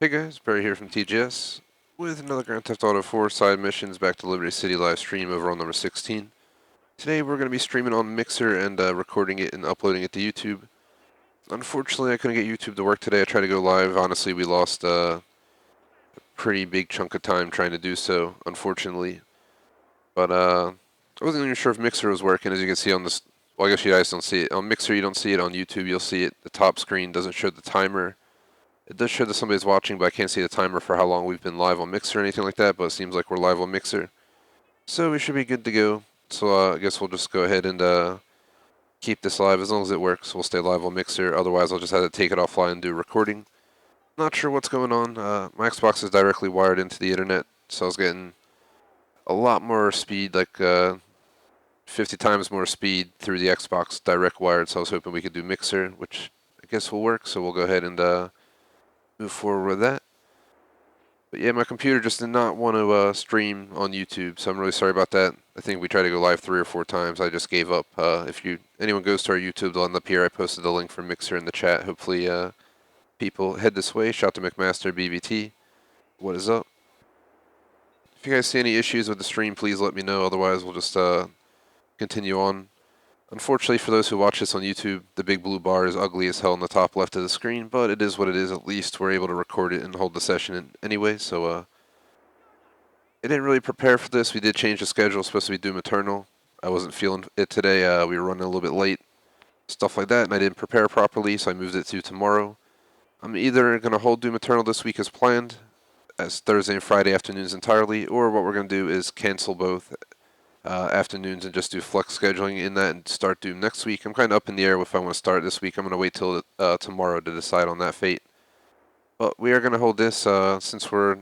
Hey guys, Barry here from TGS with another Grand Theft Auto 4 side missions back to Liberty City live stream over on number 16. Today we're going to be streaming on Mixer and recording it and uploading it to YouTube. Unfortunately, I couldn't get YouTube to work today. I tried to go live. Honestly, we lost a pretty big chunk of time trying to do so, unfortunately. But I wasn't even sure if Mixer was working. As you can see on this, well, I guess you guys don't see it. On Mixer, you don't see it. On YouTube, you'll see it. The top screen doesn't show the timer. It does show that somebody's watching, but I can't see the timer for how long we've been live on Mixer or anything like that, but it seems like we're live on Mixer. So we should be good to go. So I guess we'll just go ahead and keep this live. As long as it works, we'll stay live on Mixer. Otherwise, I'll just have to take it offline and do recording. Not sure what's going on. My Xbox is directly wired into the internet, so I was getting a lot more speed, like 50 times more speed through the Xbox direct wired, so I was hoping we could do Mixer, which I guess will work, so we'll go ahead and move forward with that. But yeah, my computer just did not want to stream on YouTube, so I'm really sorry about that. I think we tried to go live 3 or 4 times. I just gave up. If anyone goes to our YouTube, they'll end up here. I posted the link for Mixer in the chat. Hopefully people head this way. Shout to McMaster BBT. What is up? If you guys see any issues with the stream, please let me know. Otherwise, we'll just continue on. Unfortunately for those who watch this on YouTube, the big blue bar is ugly as hell on the top left of the screen, but it is what it is. At least we're able to record it and hold the session anyway, so I didn't really prepare for this. We did change the schedule, supposed to be Doom Eternal. I wasn't feeling it today. We were running a little bit late, stuff like that, and I didn't prepare properly, so I moved it to tomorrow. I'm either going to hold Doom Eternal this week as planned, as Thursday and Friday afternoons entirely, or what we're going to do is cancel both afternoons and just do flex scheduling in that and start Doom next week. I'm kind of up in the air if I want to start this week. I'm going to wait till tomorrow to decide on that fate. But we are going to hold this since we're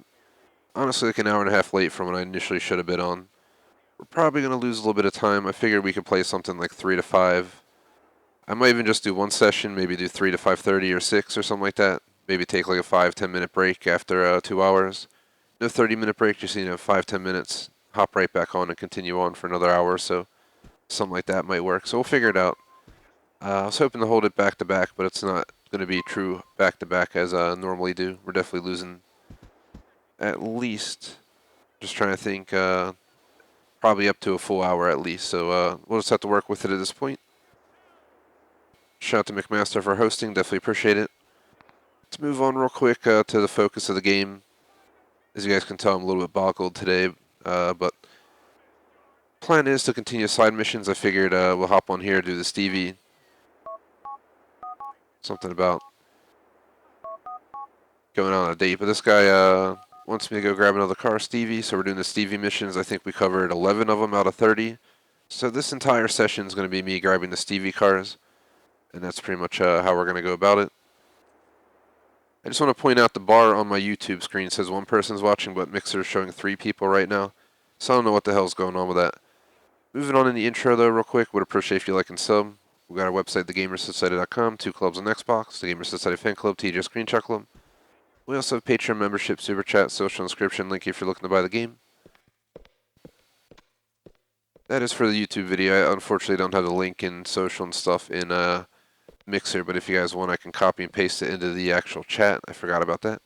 honestly like an hour and a half late from when I initially should have been on. We're probably going to lose a little bit of time. I figured we could play something like 3 to 5. I might even just do one session, maybe do 3 to 5:30 or 6 or something like that. Maybe take like a 5-10 minute break after 2 hours. No 30-minute break, just 5-10 minutes. Hop right back on and continue on for another hour or so. Something like that might work. So we'll figure it out. I was hoping to hold it back to back, but it's not going to be true back to back as I normally do. We're definitely losing at least, just trying to think, probably up to a full hour at least. So we'll just have to work with it at this point. Shout out to McMaster for hosting. Definitely appreciate it. Let's move on real quick to the focus of the game. As you guys can tell, I'm a little bit boggled today, but plan is to continue side missions. I figured we'll hop on here, do the Stevie. Something about going on a date, but this guy wants me to go grab another car, Stevie, so we're doing the Stevie missions. I think we covered 11 of them out of 30. So this entire session is going to be me grabbing the Stevie cars, and that's pretty much how we're going to go about it. I just want to point out the bar on my YouTube screen says 1 person's watching, but Mixer is showing 3 people right now. So I don't know what the hell's going on with that. Moving on in the intro though real quick, would appreciate if you like and sub. We got our website, thegamersociety.com, 2 clubs on Xbox, the Gamers Society Fan Club, TJ Screen Check Club. We also have Patreon membership, Superchat, social inscription link if you're looking to buy the game. That is for the YouTube video. I unfortunately don't have the link in social and stuff in Mixer, but if you guys want, I can copy and paste it into the actual chat. I forgot about that.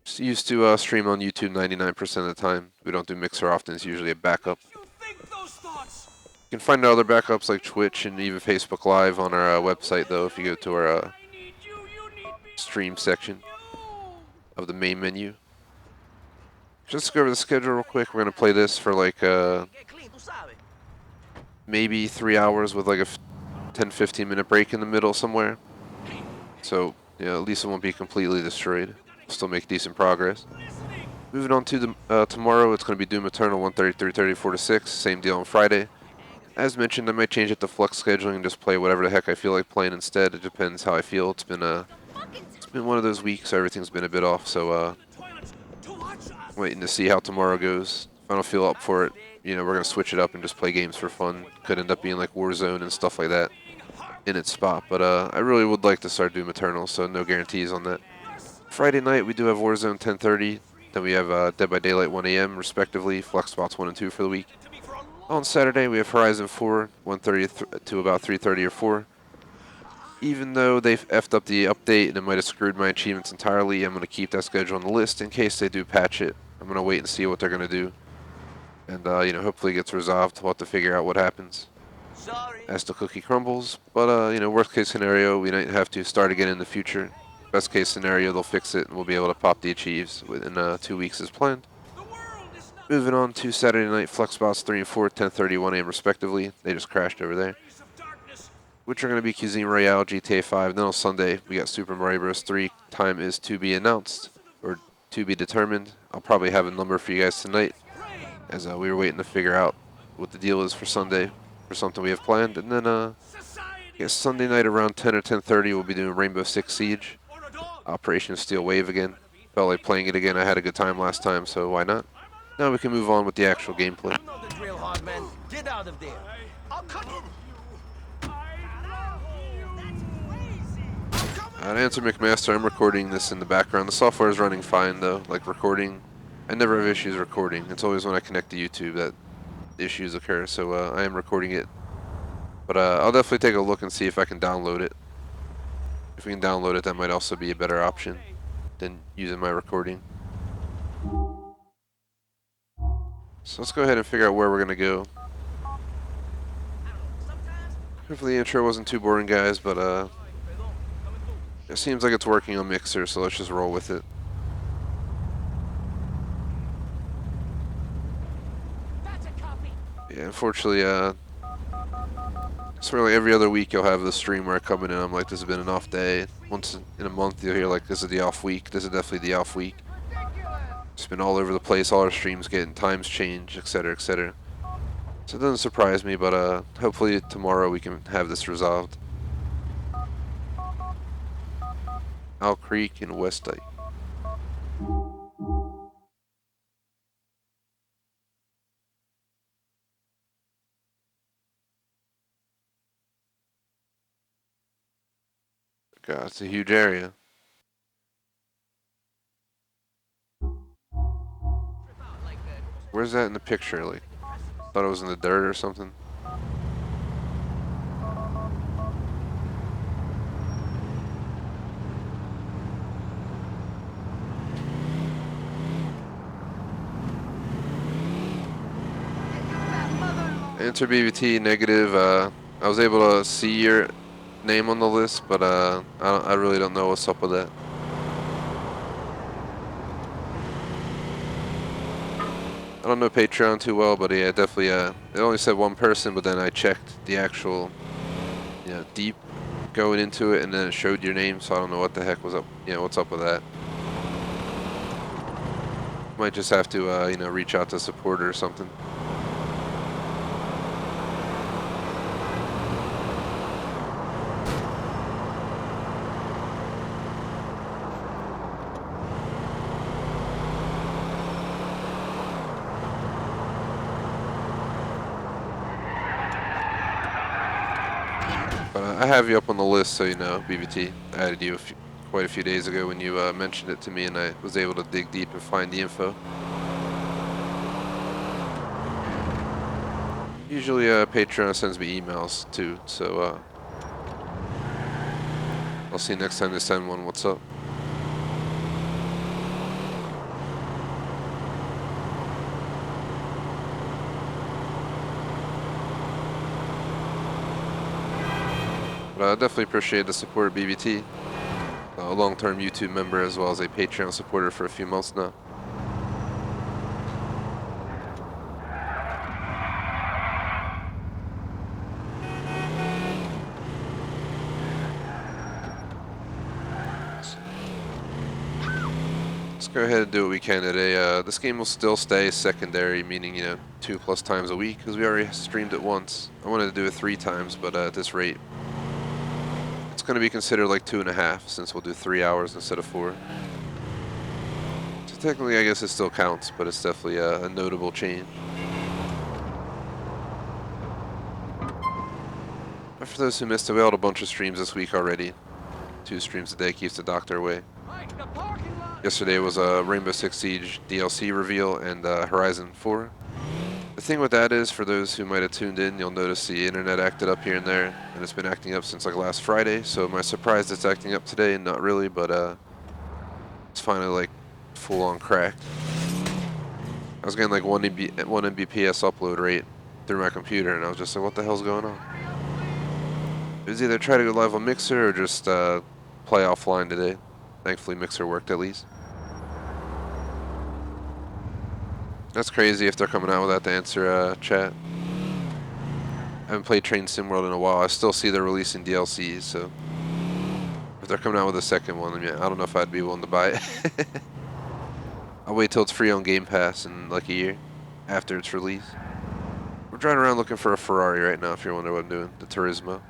Just used to stream on YouTube 99% of the time. We don't do Mixer often. It's usually a backup. You can find other backups like Twitch and even Facebook Live on our website, though, if you go to our stream section of the main menu. Just to go over the schedule real quick, we're going to play this for like maybe 3 hours with like a 10-15 minute break in the middle somewhere. So, at least it won't be completely destroyed. Still make decent progress. Moving on to the tomorrow, it's going to be Doom Eternal 1:30, 3:30, 4 to 6. Same deal on Friday. As mentioned, I might change it to flex scheduling and just play whatever the heck I feel like playing instead. It depends how I feel. It's been one of those weeks, so everything's been a bit off. So Waiting to see how tomorrow goes. If I don't feel up for it, we're going to switch it up and just play games for fun. Could end up being like Warzone and stuff like that in its spot. But I really would like to start Doom Eternal, so no guarantees on that. Friday night, we do have Warzone 10:30. Then we have Dead by Daylight 1 a.m. respectively, Flex Spots 1 and 2 for the week. On Saturday, we have Horizon 4, 1:30 to about 3:30 or 4. Even though they've effed up the update and it might have screwed my achievements entirely, I'm going to keep that schedule on the list in case they do patch it. I'm going to wait and see what they're going to do. And, hopefully it gets resolved. We'll have to figure out what happens as the cookie crumbles. But, worst case scenario, we might have to start again in the future. Best case scenario, they'll fix it and we'll be able to pop the achieves within 2 weeks as planned. Moving on to Saturday night, Flex Spots 3 and 4, 10:30, 1 a.m. respectively. They just crashed over there. Which are going to be Cuisine Royale, GTA 5. Then on Sunday, we got Super Mario Bros. 3. Time is to be announced, or to be determined. I'll probably have a number for you guys tonight, as we were waiting to figure out what the deal is for Sunday, for something we have planned. And then, I guess Sunday night around 10 or 10:30, we'll be doing Rainbow Six Siege. Operation Steel Wave again. Felt like playing it again. I had a good time last time, so why not? Now we can move on with the actual gameplay. Get out of there. To answer McMaster, I'm recording this in the background. The software is running fine though, like recording. I never have issues recording. It's always when I connect to YouTube that issues occur, so I am recording it. But I'll definitely take a look and see if I can download it. If we can download it, that might also be a better option than using my recording. So let's go ahead and figure out where we're going to go. Hopefully the intro wasn't too boring, guys, but it seems like it's working on Mixer, so let's just roll with it. Yeah, unfortunately, it's really every other week you'll have the stream where I come in and I'm like, this has been an off day. Once in a month you'll hear like, this is the off week. This is definitely the off week. It's been all over the place. All our streams getting times changed, etc., etc. So it doesn't surprise me, but hopefully tomorrow we can have this resolved. Owl Creek and West Dyke. God, it's a huge area. Where's that in the picture? Like, thought it was in the dirt or something. Enter BVT negative. I was able to see your name on the list, but I really don't know what's up with that. I don't know Patreon too well, but yeah, definitely. It only said one person, but then I checked the actual, deep going into it, and then it showed your name. So I don't know what the heck was up. What's up with that? Might just have to, reach out to support or something. I have you up on the list, so you know, BBT. I added you quite a few days ago when you mentioned it to me, and I was able to dig deep and find the info. Usually Patreon sends me emails too, so I'll see you next time they send one. What's up? But I definitely appreciate the support of BBT. A long-term YouTube member as well as a Patreon supporter for a few months now. Let's go ahead and do what we can today. This game will still stay secondary, meaning 2+ times a week, because we already streamed it once. I wanted to do it 3 times, but at this rate, it's going to be considered like 2.5, since we'll do 3 hours instead of 4. To technically, I guess it still counts, but it's definitely a notable change. But for those who missed it, we had a bunch of streams this week already. 2 streams a day keeps the doctor away. Yesterday was a Rainbow Six Siege DLC reveal and Horizon 4. The thing with that is, for those who might have tuned in, you'll notice the internet acted up here and there, and it's been acting up since like last Friday, so am I surprised it's acting up today? Not really, but it's finally like full-on cracked. I was getting like 1 Mbps upload rate through my computer, and I was just like, what the hell's going on? It was either try to go live on Mixer or just play offline today. Thankfully Mixer worked at least. That's crazy if they're coming out with that to answer chat. I haven't played Train Sim World in a while. I still see they're releasing DLCs, so if they're coming out with a second one, I don't know if I'd be willing to buy it. I'll wait till it's free on Game Pass in like a year after its release. We're driving around looking for a Ferrari right now, if you're wondering what I'm doing. The Turismo.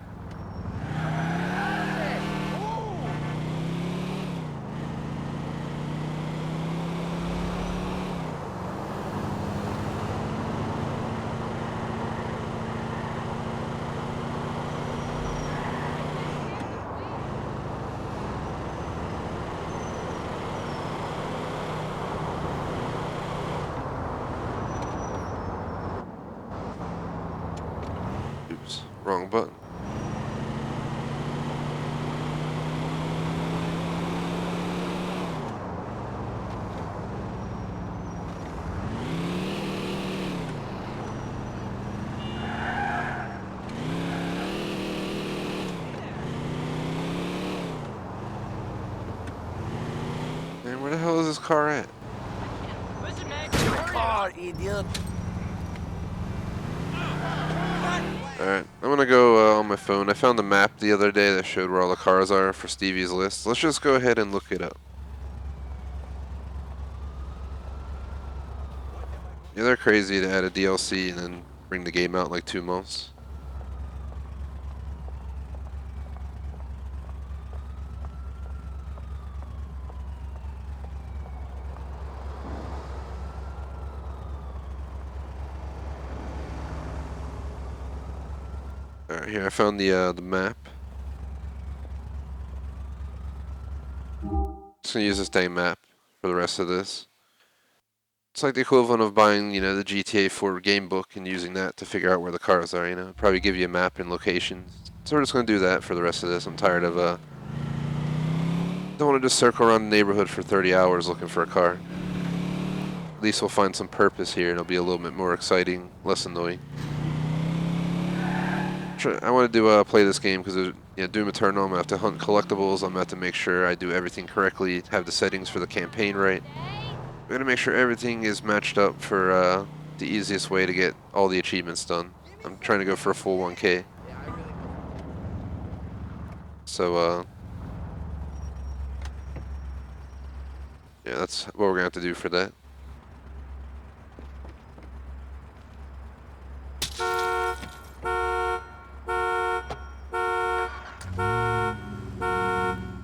Oops, wrong button. Man, where the hell is this car at? Car, idiot. Alright, I'm gonna go on my phone. I found a map the other day that showed where all the cars are for Stevie's list. Let's just go ahead and look it up. Yeah, they're crazy to add a DLC and then bring the game out in like 2 months. Alright, here I found the map. Just gonna use this dang map for the rest of this. It's like the equivalent of buying, the GTA 4 game book and using that to figure out where the cars are, Probably give you a map and locations. So we're just gonna do that for the rest of this. I'm tired of don't want to just circle around the neighborhood for 30 hours looking for a car. At least we'll find some purpose here and it'll be a little bit more exciting, less annoying. I want to play this game because Doom Eternal, I'm going to have to hunt collectibles, I'm going to have to make sure I do everything correctly, have the settings for the campaign right. I'm going to make sure everything is matched up for the easiest way to get all the achievements done. I'm trying to go for a full 1K. So, yeah, that's what we're going to have to do for that.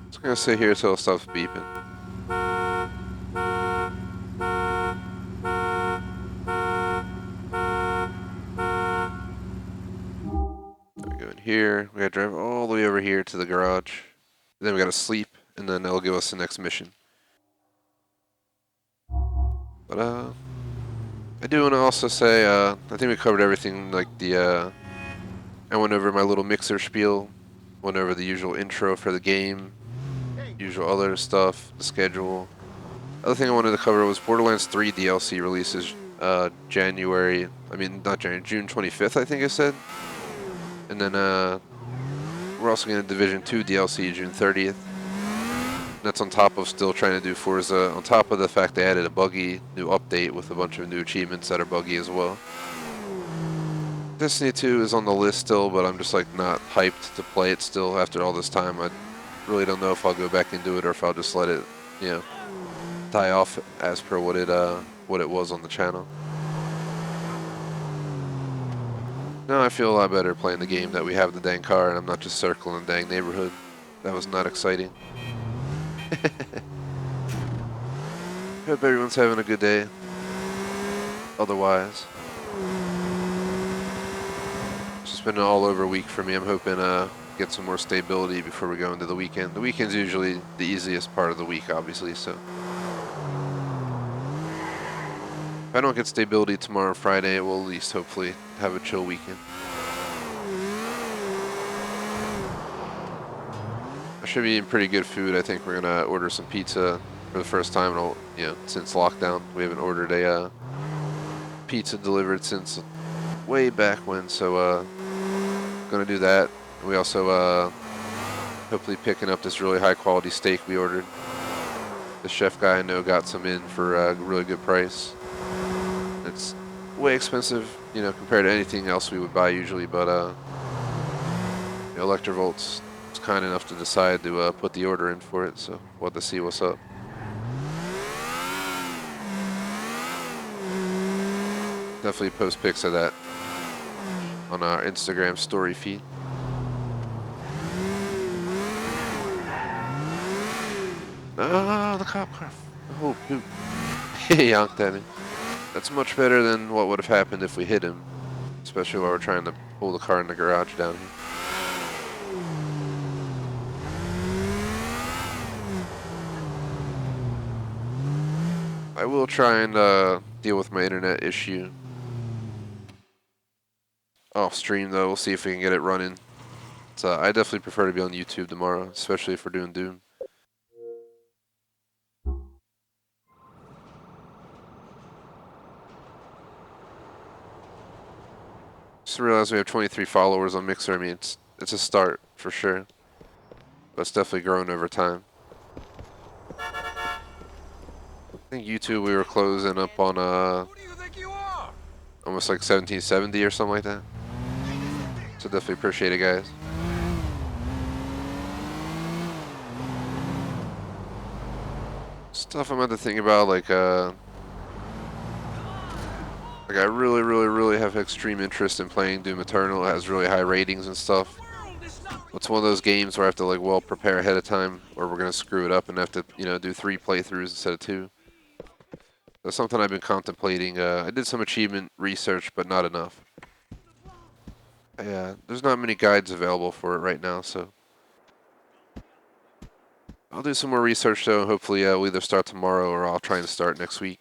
Just going to sit here until it stops beeping. We go in here, we gotta drive all the way over here to the garage. Then we gotta sleep, and then that'll give us the next mission. But I do want to also say, I think we covered everything, like I went over my little Mixer spiel, went over the usual intro for the game, usual other stuff, the schedule. Other thing I wanted to cover was Borderlands 3 DLC releases not January, June 25th, I think I said. And then we're also getting Division 2 DLC June 30th. That's on top of still trying to do Forza, on top of the fact they added a buggy new update with a bunch of new achievements that are buggy as well. Destiny 2 is on the list still, but I'm just like not hyped to play it still after all this time. I really don't know if I'll go back and do it or if I'll just let it, die off as per what it was on the channel. No, I feel a lot better playing the game that we have the dang car and I'm not just circling the dang neighborhood. That was not exciting. Hope everyone's having a good day. Otherwise, it's just been an all-over week for me. I'm hoping get some more stability before we go into the weekend. The weekend's usually the easiest part of the week, obviously. So if I don't get stability tomorrow and Friday, we'll at least hopefully have a chill weekend. I should be eating pretty good food. I think we're gonna order some pizza for the first time, since lockdown. We haven't ordered a pizza delivered since way back when, so gonna do that. We also hopefully picking up this really high quality steak we ordered. The chef guy I know got some in for a really good price. It's way expensive, compared to anything else we would buy usually, but Electrovolt's kind enough to decide to put the order in for it, so we'll have to see what's up. Definitely post pics of that on our Instagram story feed. Oh, the cop car. Oh, poop. He yonked at me. That's much better than what would have happened if we hit him, especially while we're trying to pull the car in the garage down here. I will try and deal with my internet issue off stream, though. We'll see if we can get it running. I definitely prefer to be on YouTube tomorrow, especially if we're doing Doom. Just realized we have 23 followers on Mixer. I mean, it's a start for sure, but it's definitely grown over time. I think YouTube we were closing up on Who do you think you are? almost like 1770 or something like that. So definitely appreciate it, guys. Stuff I'm about to think about, like I really have extreme interest in playing Doom Eternal. It has really high ratings and stuff. It's one of those games where I have to prepare ahead of time, or we're gonna screw it up and have to do 3 playthroughs instead of 2. That's something I've been contemplating. I did some achievement research, but not enough. Yeah, there's not many guides available for it right now, so I'll do some more research though. Hopefully, we'll either start tomorrow or I'll try and start next week.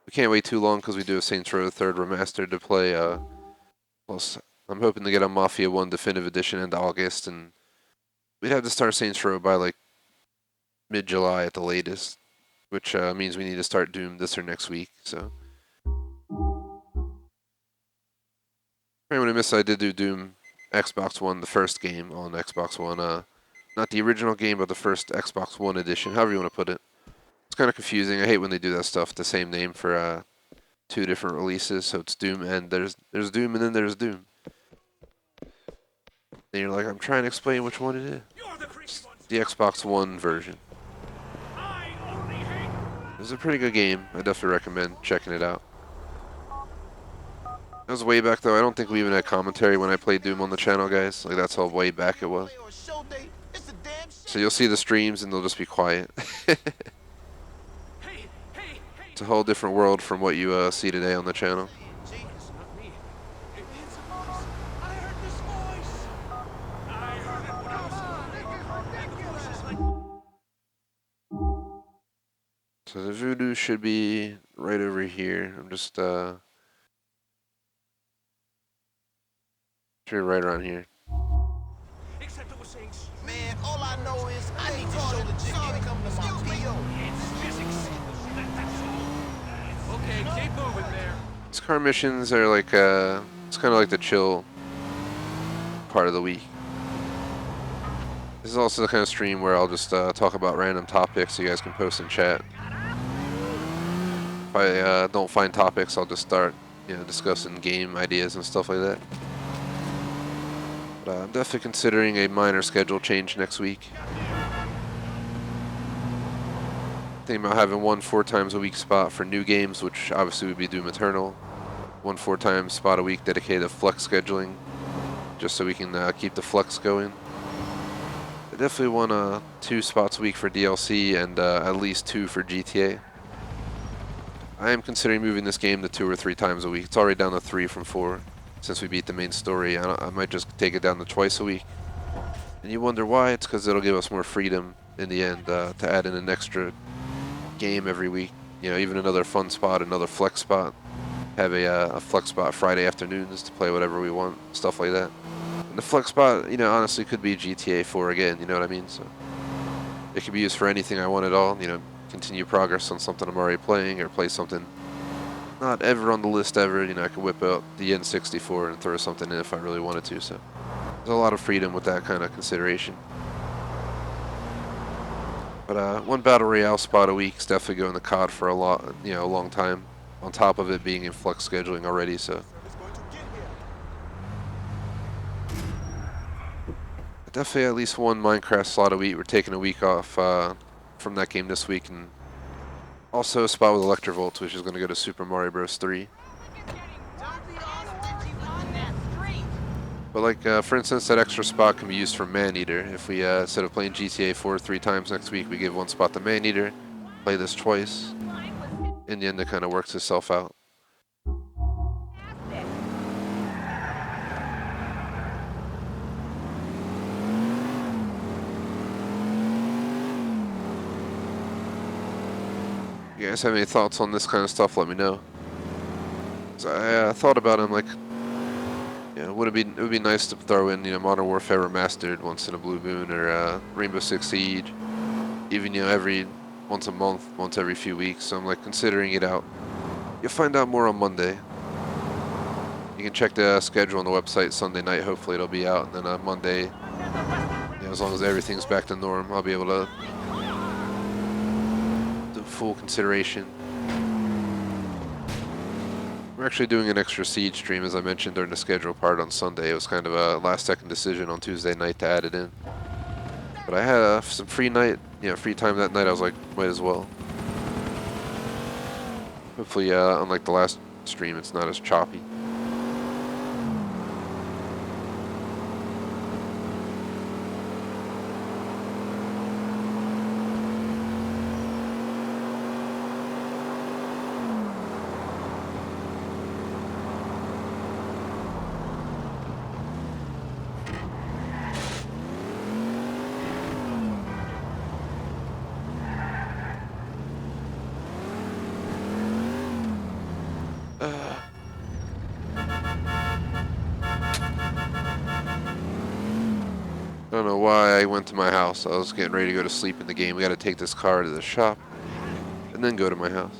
We can't wait too long because we do a Saints Row 3rd Remastered to play. Plus, I'm hoping to get a Mafia 1 Definitive Edition into August, and we'd have to start Saints Row by like mid-July at the latest, which means we need to start Doom this or next week. So, anyone who missed, I did do Doom Xbox One, the first game on Xbox One. Not the original game, but the first Xbox One edition, however you want to put it. It's kind of confusing. I hate when they do that stuff. The same name for 2 different releases, so it's Doom and there's Doom and then there's Doom. And you're like, I'm trying to explain which one it is. It's the Xbox One version. It's a pretty good game. I definitely recommend checking it out. That was way back though. I don't think we even had commentary when I played Doom on the channel, guys. Like that's how way back it was. So you'll see the streams and they'll just be quiet. It's a whole different world from what you see today on the channel. So the voodoo should be right over here. I'm just should be right around here. Man, all I know is I need to show legit income to my PO. Okay, keep moving there. These car missions are like it's kind of like the chill part of the week. This is also the kind of stream where I'll just talk about random topics so you guys can post in chat. If I don't find topics, I'll just start discussing game ideas and stuff like that. But I'm definitely considering a minor schedule change next week. Thinking about having 1 4 times a week spot for new games, which obviously would be Doom Eternal. 1 4 times spot a week dedicated to flex scheduling, just so we can keep the flex going. I definitely want 2 spots a week for DLC and at least 2 for GTA. I am considering moving this game to 2 or 3 times a week. It's already down to 3 from 4 since we beat the main story. I might just take it down to twice a week. And you wonder why? It's because it'll give us more freedom in the end to add in an extra game every week. You know, even another fun spot, another flex spot. Have a flex spot Friday afternoons to play whatever we want, stuff like that. And the flex spot, you know, honestly could be GTA 4 again, you know what I mean? So it could be used for anything I want at all, you know, continue progress on something I'm already playing or play something not ever on the list ever. You know, I could whip out the N64 and throw something in if I really wanted to, so there's a lot of freedom with that kind of consideration. But one battle royale spot a week is definitely going to COD for a long time. On top of it being in flex scheduling already, so definitely at least one Minecraft slot a week. We're taking a week off from that game this week, and also a spot with Electrovolt, which is going to go to Super Mario Bros. 3. But like, for instance, that extra spot can be used for Maneater. If we, instead of playing GTA 4 3 times next week, we give one spot to Maneater, play this twice. In the end, it kind of works itself out. You guys have any thoughts on this kind of stuff, let me know. So I thought about it, I'm like, yeah, it would be nice to throw in, you know, Modern Warfare Remastered once in a blue moon, or Rainbow Six Siege, even, you know, every once a month, once every few weeks. So I'm like considering it out. You'll find out more on Monday. You can check the schedule on the website Sunday night. Hopefully it'll be out, and then Monday, you know, as long as everything's back to norm, I'll be able to do full consideration. We're actually doing an extra Siege stream, as I mentioned during the schedule part on Sunday. It was kind of a last-second decision on Tuesday night to add it in. But I had some free time that night. I was like, might as well. Hopefully, unlike the last stream, it's not as choppy. I don't know why I went to my house. I was getting ready to go to sleep in the game. We got to take this car to the shop and then go to my house.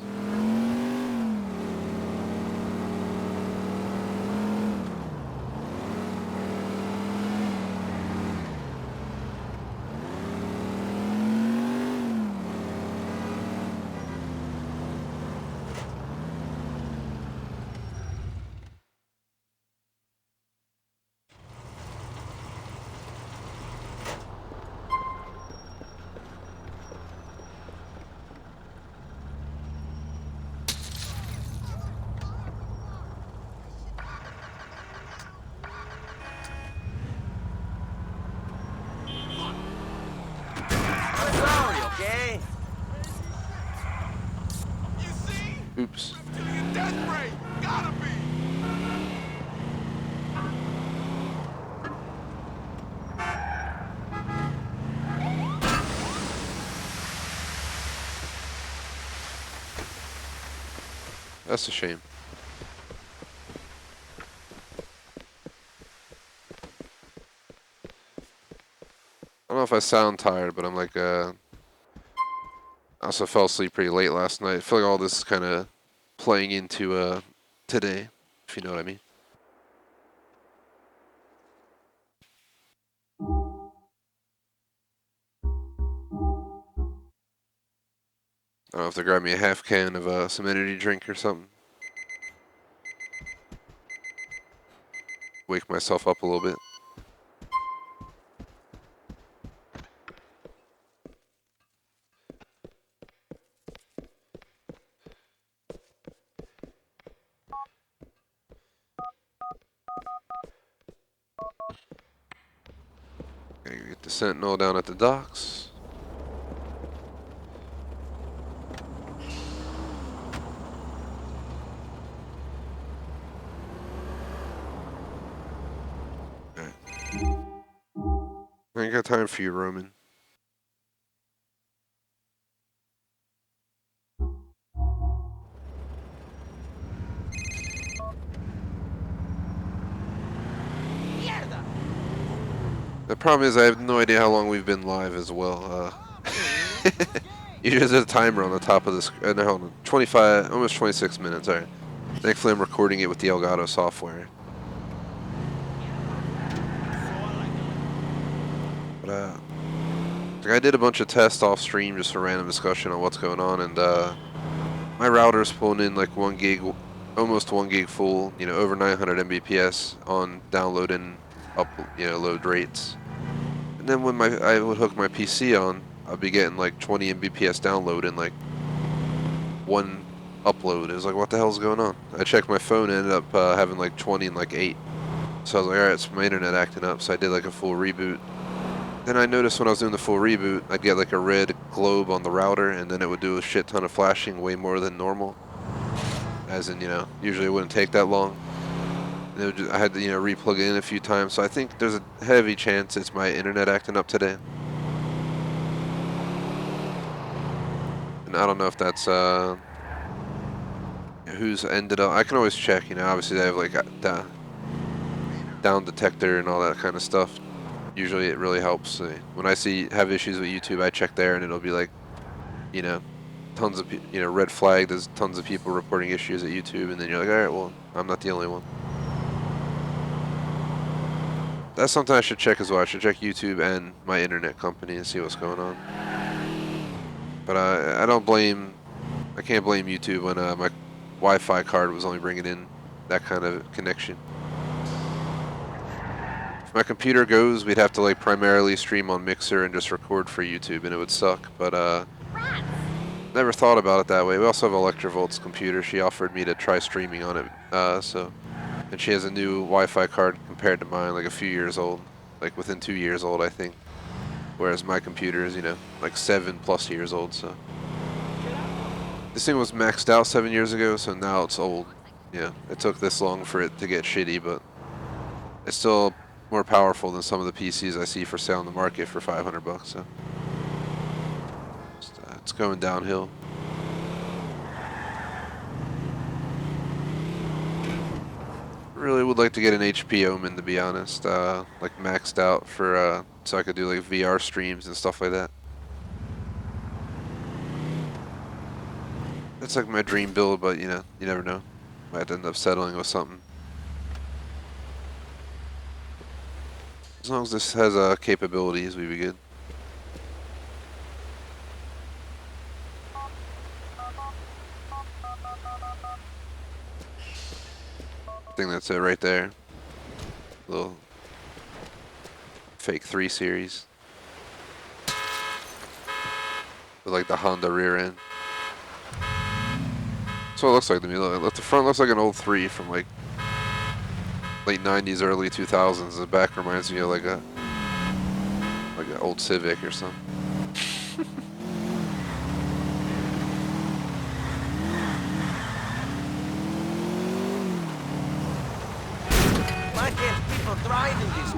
Sorry, okay? Oops. Gotta be. That's a shame. I don't know if I sound tired, but I'm like, I also fell asleep pretty late last night. I feel like all this is kind of playing into today, if you know what I mean. I don't know if they grab me a half can of some energy drink or something. Wake myself up a little bit. Gotta get the Sentinel down at the docks. ain't got time for you, Roman. Mierda! The problem is I have no idea how long we've been live as well. Usually there's a timer on the top of the screen. No, hold on. 25, almost 26 minutes. All right. Thankfully, I'm recording it with the Elgato software. But like I did a bunch of tests off stream just for random discussion on what's going on, and my router's pulling in like 1 gig, almost 1 gig full. You know, over 900 Mbps on download and load rates. And then when I would hook my PC on, I'd be getting like 20 Mbps download and like 1 upload. It was like, what the hell's going on? I checked my phone and ended up having like 20 and like 8. So I was like, alright, it's my internet acting up. So I did like a full reboot. Then I noticed when I was doing the full reboot, I'd get like a red globe on the router, and then it would do a shit ton of flashing, way more than normal. As in, usually it wouldn't take that long. And it would I had to, replug it in a few times. So I think there's a heavy chance it's my internet acting up today. And I don't know if that's who's ended up. I can always check. Obviously they have like a down detector and all that kind of stuff. Usually it really helps. When I have issues with YouTube, I check there and it'll be like, tons of red flag. There's tons of people reporting issues at YouTube, and then you're like, all right, well, I'm not the only one. That's something I should check as well. I should check YouTube and my internet company and see what's going on. But I can't blame YouTube when my Wi-Fi card was only bringing in that kind of connection. If my computer goes, we'd have to like primarily stream on Mixer and just record for YouTube, and it would suck. But never thought about it that way. We also have Electrovolt's computer. She offered me to try streaming on it. And she has a new Wi-Fi card compared to mine, like a few years old, like within 2 years old, I think. Whereas my computer is, like 7+ years old. So this thing was maxed out 7 years ago, so now it's old. Yeah, it took this long for it to get shitty, but it's still more powerful than some of the PCs I see for sale on the market for $500. So it's going downhill. Really would like to get an HP Omen, to be honest, like maxed out for so I could do like VR streams and stuff like that. It's like my dream build, but you never know. Might end up settling with something. As long as this has capabilities, we'd be good. I think that's it right there. Little fake 3 Series. With like the Honda rear end. That's what it looks like to me. Look, the front looks like an old 3 from like late 90s, early 2000s. The back reminds me of like an old Civic or something. Why can't people thrive in this?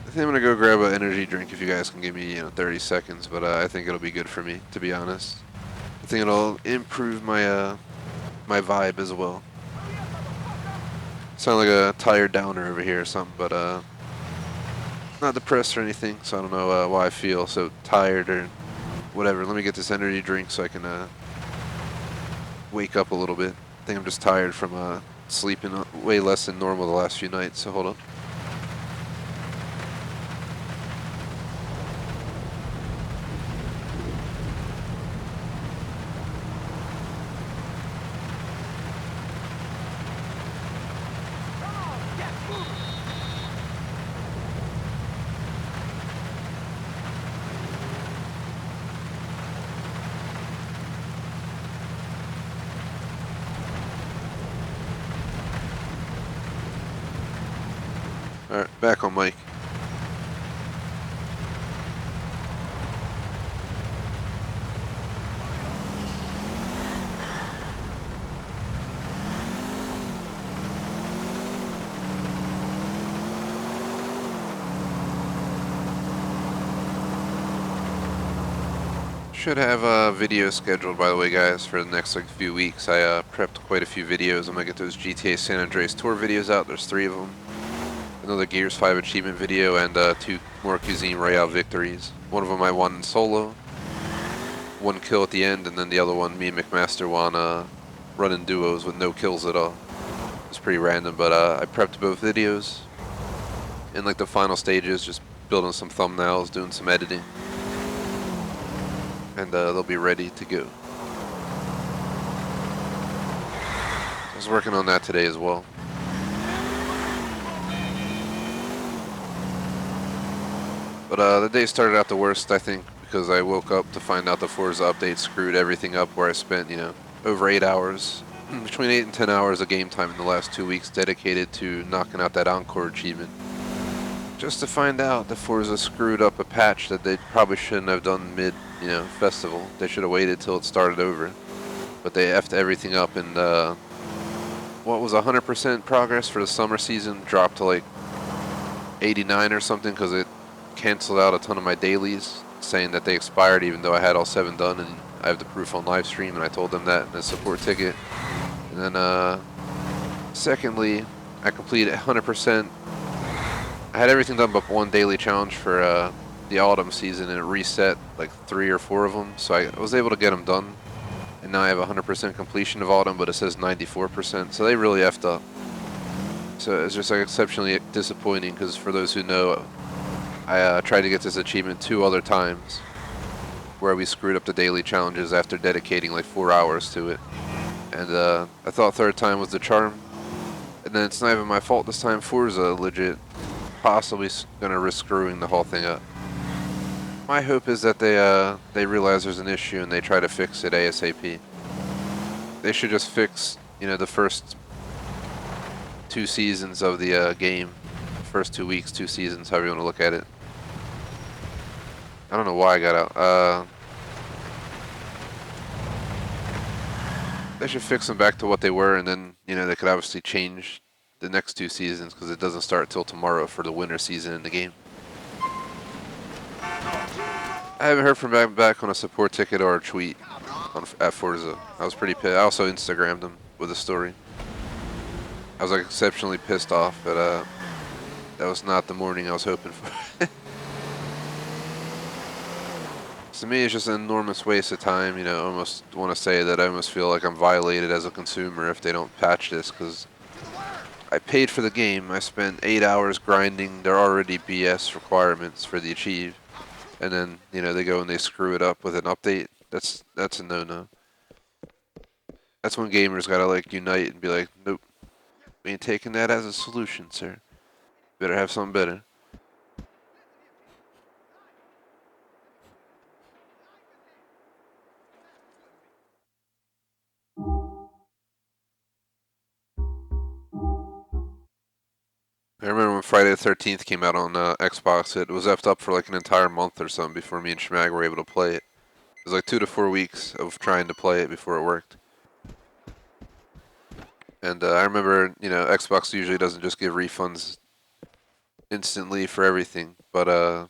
I think I'm gonna go grab an energy drink if you guys can give me 30 seconds, but I think it'll be good for me, to be honest. I think it'll improve my my vibe as well. Sound like a tired downer over here or something, but not depressed or anything, so I don't know why I feel so tired or whatever. Let me get this energy drink so I can wake up a little bit. I think I'm just tired from sleeping way less than normal the last few nights, so hold on. Alright, back on mic. Should have a video scheduled, by the way, guys, for the next few weeks. I prepped quite a few videos. I'm gonna get those GTA San Andreas tour videos out. There's 3 of them. Another Gears 5 achievement video, and 2 more Cuisine Royale victories. One of them I won in solo, 1 kill at the end, and then the other one, me and McMaster won running duos with no kills at all. It's pretty random, but I prepped both videos. In like the final stages, just building some thumbnails, doing some editing, and they'll be ready to go. I was working on that today as well. But the day started out the worst, I think, because I woke up to find out the Forza update screwed everything up, where I spent, over 8 hours, between 8 and 10 hours of game time in the last 2 weeks dedicated to knocking out that Encore achievement. Just to find out that Forza screwed up a patch that they probably shouldn't have done mid, festival. They should have waited till it started over. But they effed everything up, and what was 100% progress for the summer season dropped to like 89 or something, because it canceled out a ton of my dailies, saying that they expired even though I had all 7 done, and I have the proof on live stream, and I told them that in a support ticket. And then secondly, I completed 100%. I had everything done but 1 daily challenge for the autumn season, and it reset like 3 or 4 of them, so I was able to get them done. And now I have 100% completion of autumn, but it says 94%, so they really effed up. So it's just like exceptionally disappointing, because for those who know, I tried to get this achievement 2 other times, where we screwed up the daily challenges after dedicating like 4 hours to it. And I thought 3rd time was the charm. And then it's not even my fault this time. Forza legit possibly gonna risk screwing the whole thing up. My hope is that they realize there's an issue and they try to fix it ASAP. They should just fix, the first 2 seasons of the game. First 2 weeks, 2 seasons, however you want to look at it. I don't know why I got out. They should fix them back to what they were, and then, they could obviously change the next 2 seasons, because it doesn't start till tomorrow for the winter season in the game. I haven't heard from back on a support ticket or a tweet at Forza. I was pretty pissed. I also Instagrammed them with a story. I was like exceptionally pissed off, but that was not the morning I was hoping for. To me, it's just an enormous waste of time. I almost want to say that I almost feel like I'm violated as a consumer if they don't patch this, because I paid for the game. I spent 8 hours grinding their already BS requirements for the achieve, and then they go and they screw it up with an update. That's a no-no. That's when gamers gotta like unite and be like, nope, we ain't taking that as a solution, sir. Better have something better. I remember when Friday the 13th came out on Xbox, it was effed up for like an entire month or something before me and Schmag were able to play it. It was like 2 to 4 weeks of trying to play it before it worked. And I remember, Xbox usually doesn't just give refunds instantly for everything, but I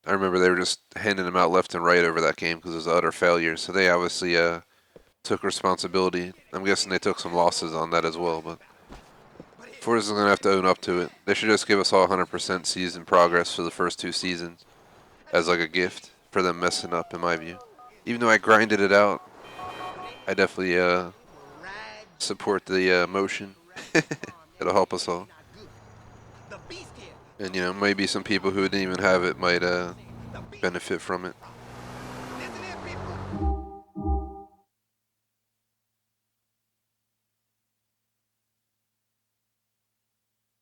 remember they were just handing them out left and right over that game because it was an utter failure. So they obviously took responsibility. I'm guessing they took some losses on that as well, but Forza's going to have to own up to it. They should just give us all 100% season progress for the first 2 seasons as like a gift for them messing up, in my view. Even though I grinded it out, I definitely support the motion. It'll help us all. And maybe some people who didn't even have it might benefit from it.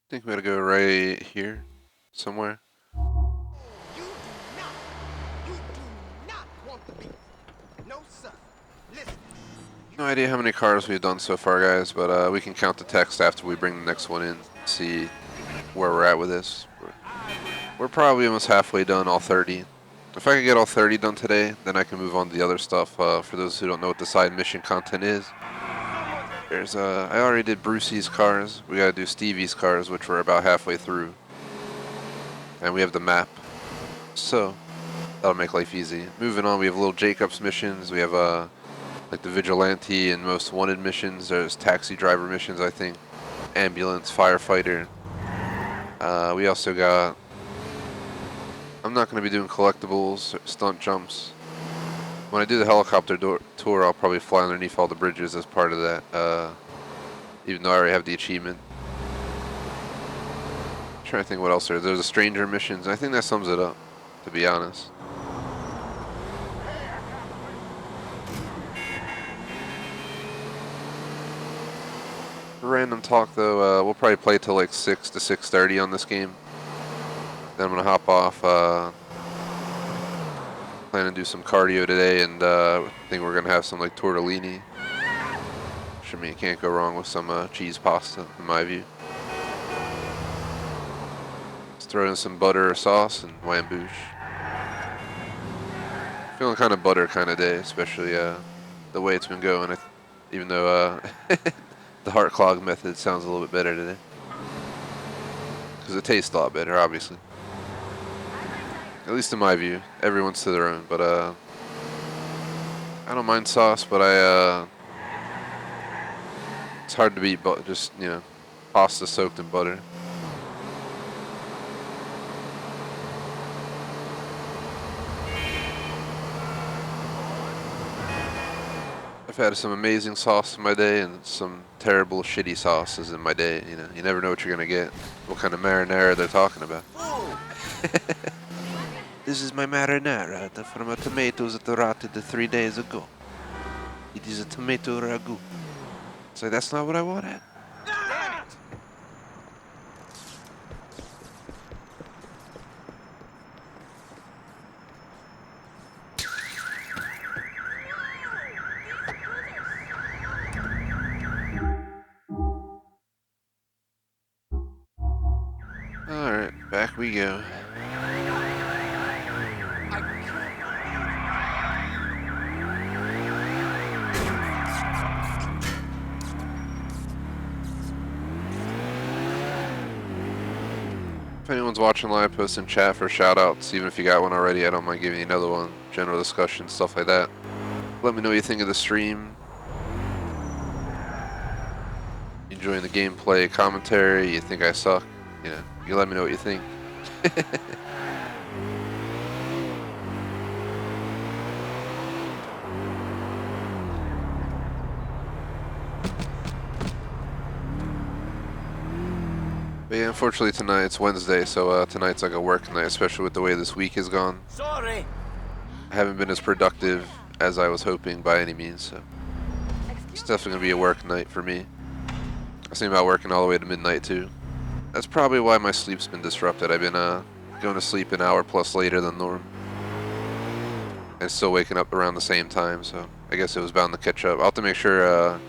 I think we gotta go right here, somewhere. No idea how many cars we've done so far, guys, but we can count the text after we bring the next one in, see where we're at with this. We're probably almost halfway done, all 30. If I can get all 30 done today, then I can move on to the other stuff. For those who don't know what the side mission content is, I already did Brucey's cars. We gotta do Stevie's cars, which we're about halfway through. And we have the map. So, That'll make life easy. Moving on, we have little Jacobs missions. We have like the vigilante and most wanted missions. There's taxi driver missions, I think. Ambulance, firefighter. We also got. I'm not going to be doing collectibles, stunt jumps. When I do the helicopter tour, I'll probably fly underneath all the bridges as part of that. Even though I already have the achievement. I'm trying to think what else there is. There's a stranger missions. I think that sums it up, to be honest. For random talk though, we'll probably play till like 6 to 6:30 on this game. Then I'm gonna hop off. Plan to do some cardio today, and I think we're gonna have some like tortellini. I mean, you can't go wrong with some cheese pasta, in my view. Let's throw in some butter or sauce and whamboosh. Feeling kind of butter kind of day, especially the way it's been going. Even though the heart clog method sounds a little bit better today, because it tastes a lot better, obviously. At least in my view. Everyone's to their own, but I don't mind sauce, but it's hard to beat, but just, you know, pasta soaked in butter. I've had some amazing sauce in my day and some terrible, shitty sauces in my day. You know, you never know what you're gonna get. What kind of marinara they're talking about. This is my marinara from tomatoes that rotted 3 days ago. It is a tomato ragu. So that's not what I wanted. Alright, back we go. If anyone's watching live, post in chat for shout outs. Even if you got one already, I don't mind giving you another one. General discussion, stuff like that. Let me know what you think of the stream. Enjoying the gameplay, commentary, you think I suck. You know, you let me know what you think. But yeah, unfortunately tonight, it's Wednesday, so tonight's like a work night, especially with the way this week has gone. Sorry. I haven't been as productive as I was hoping by any means, so it's definitely going to be a work night for me. I was thinking about working all the way to midnight too. That's probably why my sleep's been disrupted. I've been going to sleep an hour plus later than norm. And still waking up around the same time, so I guess it was bound to catch up. I'll have to make sure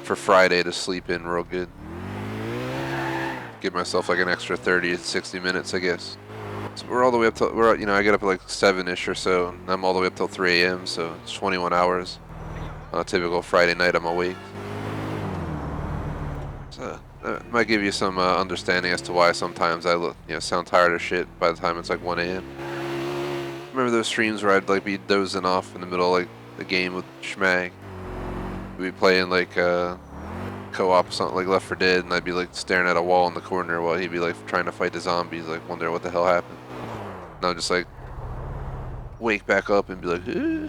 for Friday to sleep in real good. Give myself like an extra 30 to 60 minutes, I guess. So we're all the way up till, I get up at like 7-ish or so, and I'm all the way up till 3 a.m., so it's 21 hours. On a typical Friday night, I'm awake. So that might give you some understanding as to why sometimes I sound tired of shit by the time it's like 1 a.m. Remember those streams where I'd like be dozing off in the middle of like the game with Schmag? We'd be playing like co-op something like Left 4 Dead, and I'd be like staring at a wall in the corner while he'd be like trying to fight the zombies, like wondering what the hell happened. And I'd just like wake back up and be like, eh?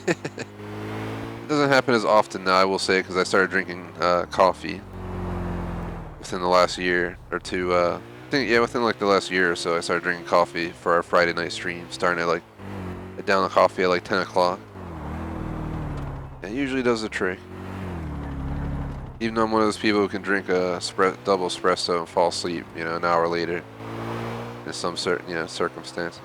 It doesn't happen as often now, I will say, because I started drinking coffee within the last year or two. Within like the last year or so, I started drinking coffee for our Friday night stream, starting at like down the coffee at like 10 o'clock. It usually does the trick. Even though I'm one of those people who can drink a double espresso and fall asleep, an hour later in some certain, circumstances.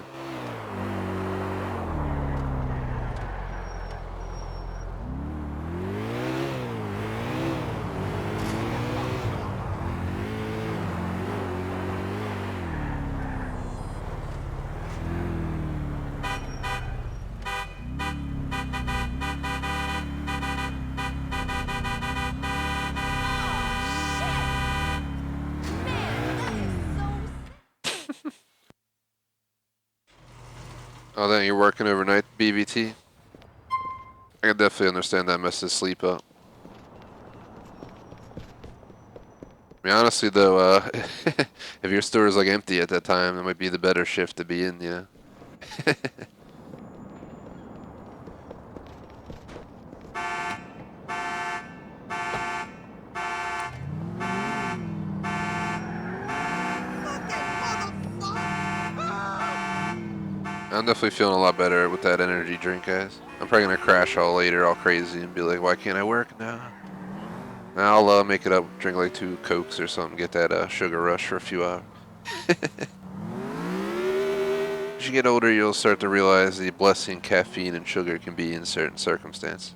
Oh, then you're working overnight, BVT? I can definitely understand that messes sleep up. I mean, honestly, though, if your store is like empty at that time, that might be the better shift to be in, yeah. I'm definitely feeling a lot better with that energy drink, guys. I'm probably gonna crash all later, all crazy, and be like, "Why can't I work now?" Now I'll make it up, drink like 2 Cokes or something, get that sugar rush for a few hours. As you get older, you'll start to realize the blessing caffeine and sugar can be in certain circumstances.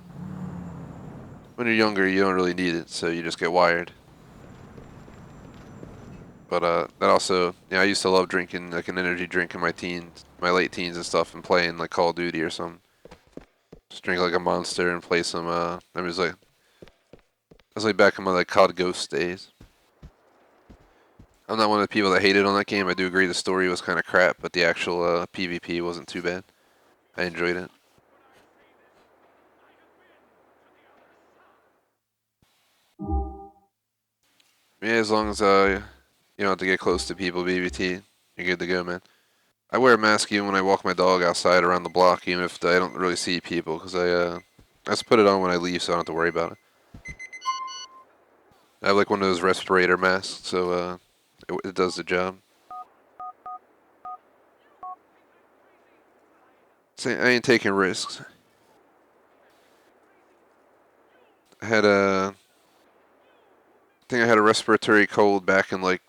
When you're younger, you don't really need it, so you just get wired. But that also, I used to love drinking like an energy drink in my teens, my late teens and stuff, and playing like Call of Duty or something. Just drink like a monster and play some. I was like back in my like COD Ghost days. I'm not one of the people that hated on that game. I do agree the story was kind of crap, but the actual PvP wasn't too bad. I enjoyed it. Yeah, as long as you don't have to get close to people, BBT, you're good to go, man. I wear a mask even when I walk my dog outside around the block, even if I don't really see people, because I just put it on when I leave, so I don't have to worry about it. I have like one of those respirator masks, so it does the job. So I ain't taking risks. I had I think I had a respiratory cold back in like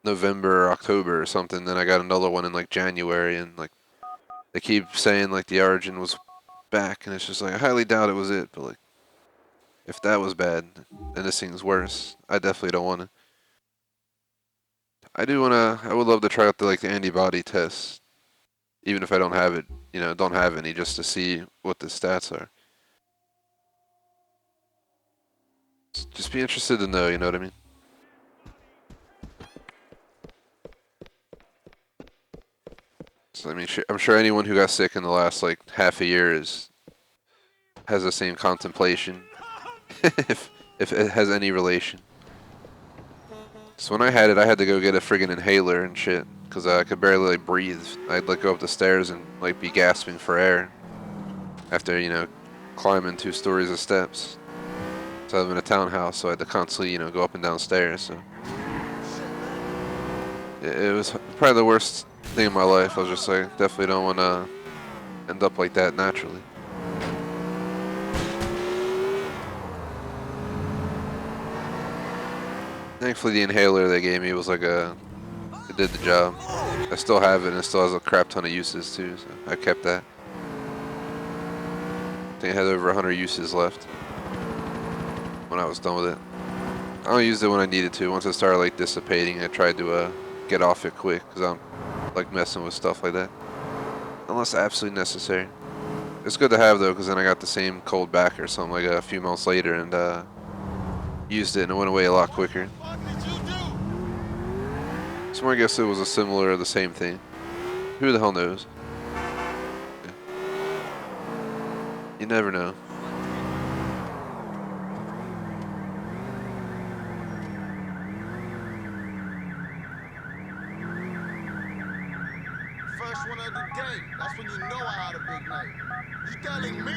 November or October or something. Then I got another one in like January, and like they keep saying like the origin was back, and it's just like I highly doubt it was it. But like if that was bad, and this thing's worse, I definitely don't want to. I do wanna. I would love to try out the antibody test, even if I don't have it. Don't have any, just to see what the stats are. Just be interested to know. You know what I mean? So I mean, I'm sure anyone who got sick in the last like half a year has the same contemplation, if it has any relation. So when I had it, I had to go get a friggin' inhaler and shit, cause I could barely like breathe. I'd like go up the stairs and like be gasping for air after climbing 2 stories of steps. So I live in a townhouse, so I had to constantly go up and down stairs. So it was probably the worst thing in my life. I was just like, definitely don't want to end up like that naturally. Thankfully, the inhaler they gave me was it did the job. I still have it, and it still has a crap ton of uses too, so I kept that. I think it had over 100 uses left when I was done with it. I only used it when I needed to. Once it started like dissipating, I tried to get off it quick, because I'm like messing with stuff like that. Unless absolutely necessary. It's good to have though, because then I got the same cold back or something like a few months later, and used it and it went away a lot quicker. So I guess it was a similar or the same thing. Who the hell knows? Yeah. You never know. First one of the day. That's when you know I had a big night. You telling me?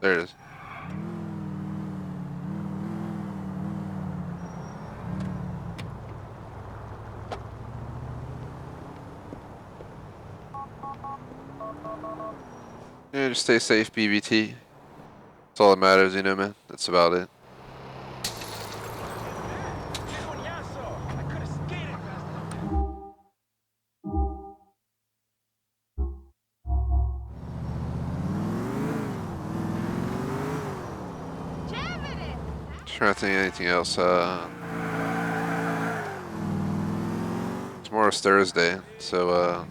There it is. Yeah, just stay safe, BBT. That's all that matters, man. That's about it. Trying to think of anything else. Tomorrow's Thursday, so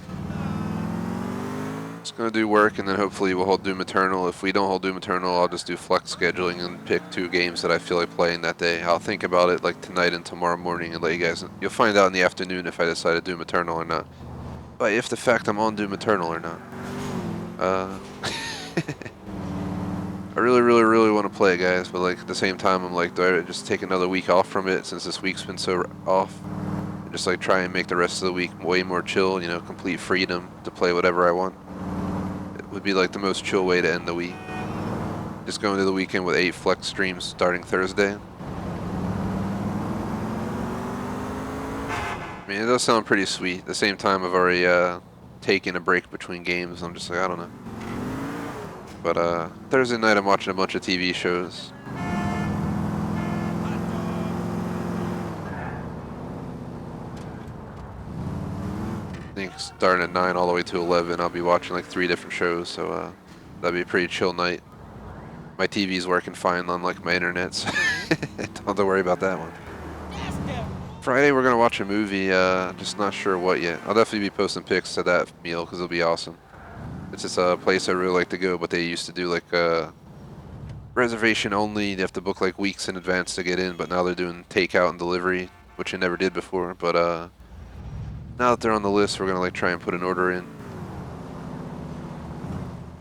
Just gonna do work, and then hopefully we'll hold Doom Eternal. If we don't hold Doom Eternal, I'll just do flex scheduling and pick 2 games that I feel like playing that day. I'll think about it like tonight and tomorrow morning and let you guys. You'll find out in the afternoon if I decide to Doom Eternal or not. But if the fact I'm on Doom Eternal or not. I really, really, really want to play, guys, but like at the same time, I'm like, do I just take another week off from it since this week's been so off? And just like try and make the rest of the week way more chill, you know, complete freedom to play whatever I want. It would be like the most chill way to end the week. Just go into the weekend with 8 flex streams starting Thursday. I mean, it does sound pretty sweet. At the same time, I've already taken a break between games. I'm just like, I don't know. But Thursday night, I'm watching a bunch of TV shows. I think starting at 9 all the way to 11, I'll be watching like 3 different shows. So that'd be a pretty chill night. My TV's working fine on like my internet, so don't have to worry about that one. Friday, we're gonna watch a movie. Just not sure what yet. I'll definitely be posting pics to that meal because it'll be awesome. It's just a place I really like to go, but they used to do like reservation only. You have to book like weeks in advance to get in, but now they're doing takeout and delivery, which I never did before. But now that they're on the list, we're gonna like try and put an order in.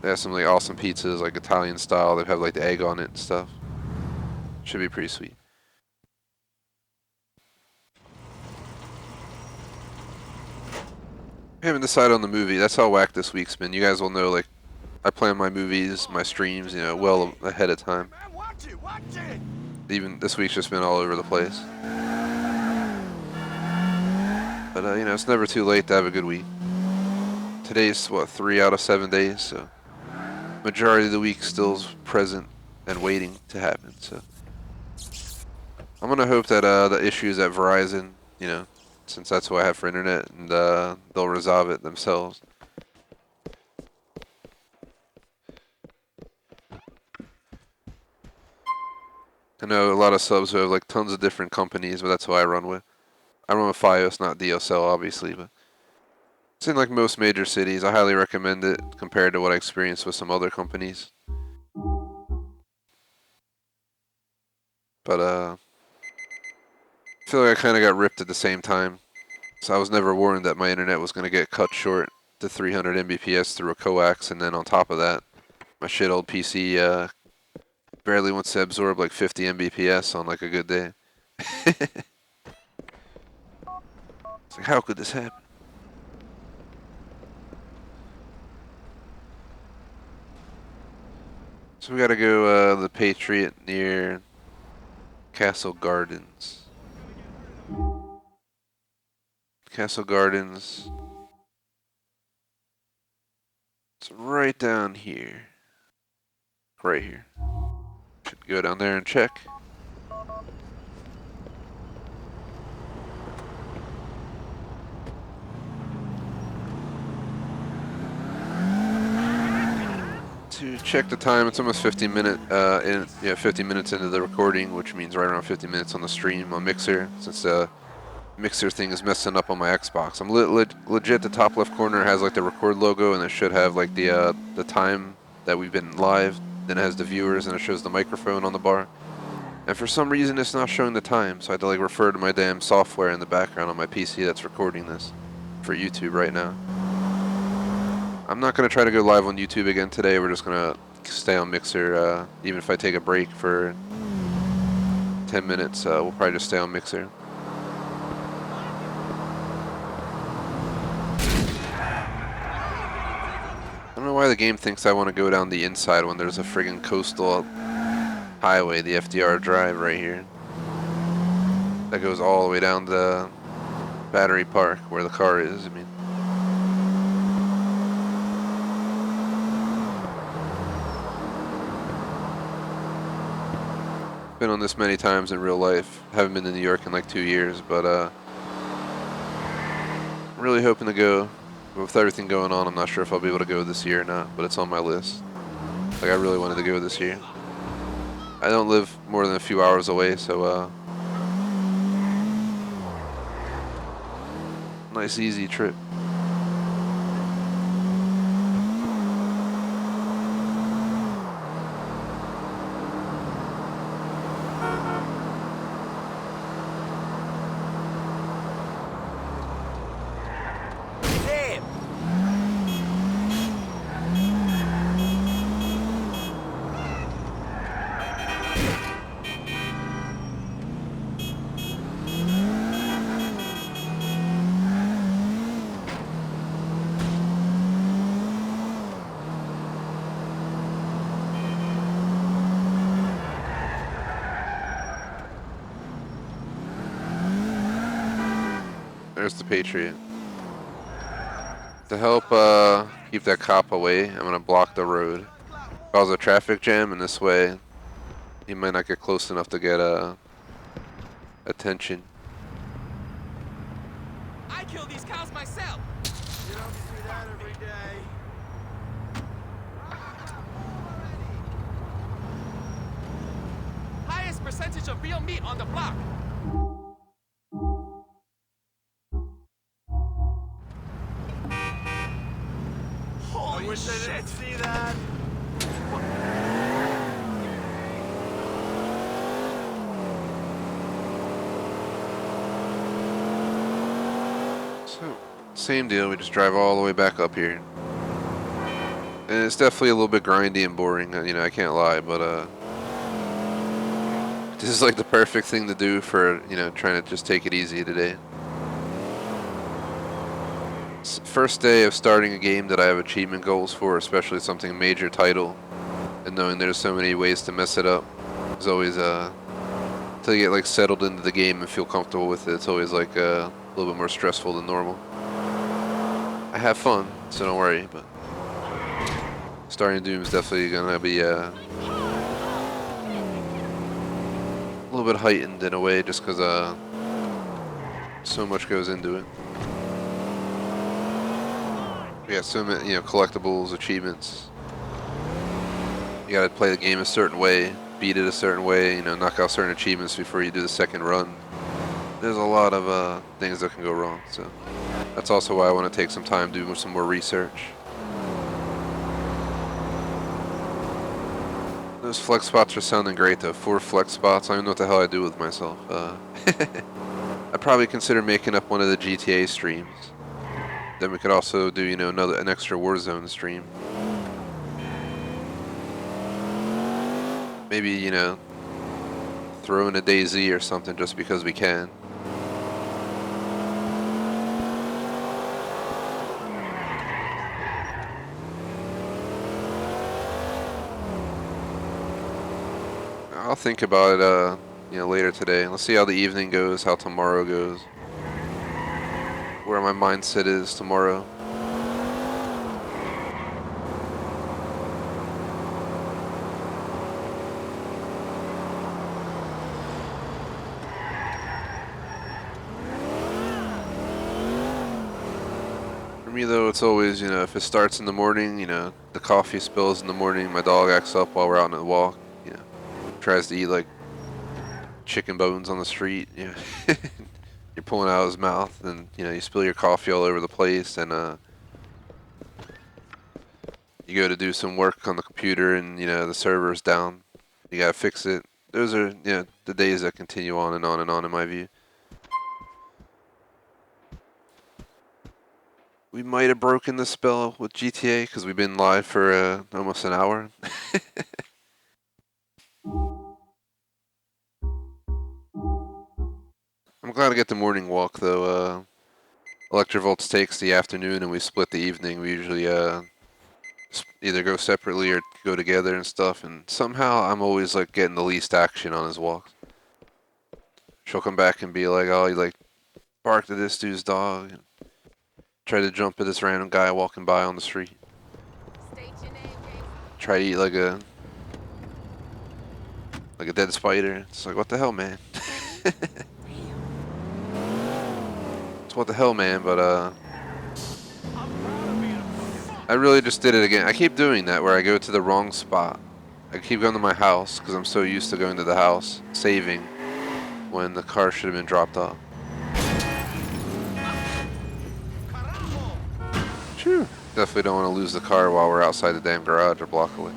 They have some like awesome pizzas, like Italian style. They have like the egg on it and stuff. Should be pretty sweet. I haven't decided on the movie. That's how whack this week's been. You guys will know, like, I plan my movies, my streams, you know, well ahead of time. Even this week's just been all over the place. But, you know, it's never too late to have a good week. Today's, what, 3 out of 7 days, so majority of the week still's present and waiting to happen, so. I'm going to hope that the issues at Verizon, you know, since that's who I have for internet, and they'll resolve it themselves. I know a lot of subs who have like tons of different companies, but that's who I run with. I run with Fios, not DSL, obviously, but it's in like most major cities. I highly recommend it compared to what I experienced with some other companies. But I feel like I kind of got ripped at the same time. So I was never warned that my internet was going to get cut short to 300 Mbps through a coax, and then on top of that, my shit old PC barely wants to absorb like 50 Mbps on like a good day. It's like, how could this happen? So we gotta go the Patriot near Castle Gardens. Castle Gardens. It's right down here. Right here. Should go down there and check. To check the time, it's almost 50 minutes into the recording, which means right around 50 minutes on the stream on Mixer, since the Mixer thing is messing up on my Xbox. I'm legit. The top left corner has like the record logo, and it should have like the time that we've been live. Then it has the viewers, and it shows the microphone on the bar. And for some reason, it's not showing the time, so I had to like refer to my damn software in the background on my PC that's recording this for YouTube right now. I'm not going to try to go live on YouTube again today. We're just going to stay on Mixer. Even if I take a break for 10 minutes, we'll probably just stay on Mixer. I don't know why the game thinks I want to go down the inside when there's a friggin' coastal highway, the FDR Drive right here. That goes all the way down to Battery Park where the car is. I mean, been on this many times in real life. Haven't been to New York in like 2 years, but I'm really hoping to go. With everything going on, I'm not sure if I'll be able to go this year or not, but it's on my list. Like, I really wanted to go this year. I don't live more than a few hours away, so nice easy trip. There's the Patriot. To help keep that cop away, I'm gonna block the road, cause a traffic jam, and this way he might not get close enough to get attention. I kill these cows myself. You don't see that every day. Highest percentage of real meat on the block. Holy I wish I shit! didn't see that. So, same deal, we just drive all the way back up here. And it's definitely a little bit grindy and boring, you know, I can't lie, but this is like the perfect thing to do for, you know, trying to just take it easy today. First day of starting a game that I have achievement goals for, especially something major title, and knowing there's so many ways to mess it up is always until you get like settled into the game and feel comfortable with it, it's always like a little bit more stressful than normal. I have fun, so don't worry, but starting Doom is definitely gonna be a little bit heightened in a way, just because so much goes into it. We got so many, you know, collectibles, achievements. You gotta play the game a certain way, beat it a certain way, you know, knock out certain achievements before you do the second run. There's a lot of things that can go wrong, so that's also why I want to take some time to do some more research. Those flex spots are sounding great though. 4 flex spots, I don't even know what the hell I do with myself. I'd probably consider making up one of the GTA streams. Then we could also do, you know, an extra Warzone stream. Maybe, you know, throw in a DayZ or something just because we can. I'll think about it, you know, later today. Let's see how the evening goes, how tomorrow goes, where my mindset is tomorrow. For me though, it's always, you know, if it starts in the morning, you know, the coffee spills in the morning, my dog acts up while we're out on a walk, you know, tries to eat like chicken bones on the street, you know. You're pulling out his mouth, and you know you spill your coffee all over the place, and you go to do some work on the computer, and you know the server's down. You gotta fix it. Those are, you know, the days that continue on and on and on in my view. We might have broken the spell with GTA because we've been live for almost an hour. I'm glad to get the morning walk though. Electrovolts takes the afternoon, and we split the evening. We usually either go separately or go together and stuff, and somehow I'm always like getting the least action on his walks. She'll come back and be like, oh, you like barked at this dude's dog, and try to jump at this random guy walking by on the street. Try to eat like a dead spider. It's like, what the hell, man? It's what the hell, man, but I really just did it again. I keep doing that where I go to the wrong spot. I keep going to my house because I'm so used to going to the house, saving, when the car should have been dropped off. Phew. Definitely don't want to lose the car while we're outside the damn garage a block away.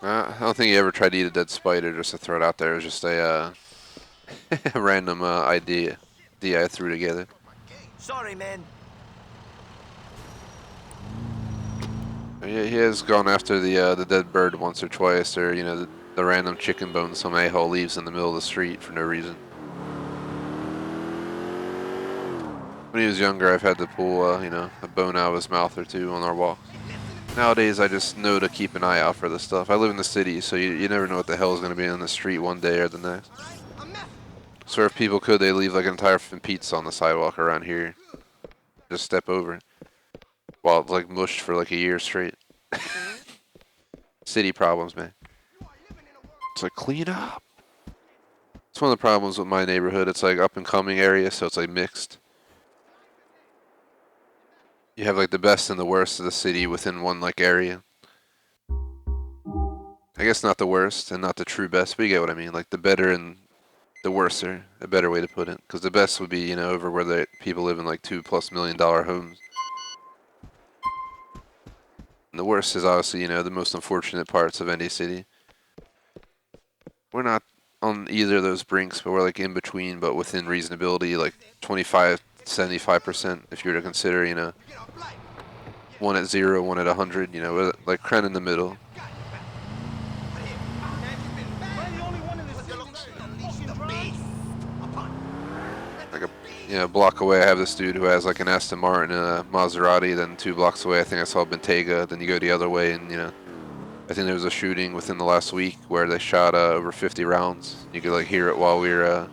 I don't think he ever tried to eat a dead spider just to throw it out there. It was just a random idea I threw together. Sorry, man. He has gone after the dead bird once or twice, or you know the random chicken bone some a-hole leaves in the middle of the street for no reason. When he was younger, I've had to pull, you know, a bone out of his mouth or two on our walks. Nowadays, I just know to keep an eye out for this stuff. I live in the city, so you never know what the hell is going to be on the street one day or the next. So if people could, they leave like an entire pizza on the sidewalk around here. Just step over it. While it's like mushed for like a year straight. City problems, man. It's like, clean up. It's one of the problems with my neighborhood. It's like up and coming area, so it's like mixed. You have like the best and the worst of the city within one like area. I guess not the worst and not the true best, but you get what I mean. Like the better and the worser, a better way to put it. Because the best would be, you know, over where the people live in like $2+ million homes. And the worst is obviously, you know, the most unfortunate parts of any city. We're not on either of those brinks, but we're like in between, but within reasonability, like 25, 75%, if you were to consider, you know, one at 0, one at 100, you know, we're like kind of in the middle. Like a, you know, block away, I have this dude who has like an Aston Martin and a Maserati. Then 2 blocks away, I think I saw a Bentayga. Then you go the other way, and you know, I think there was a shooting within the last week where they shot over 50 rounds. You could like hear it while we were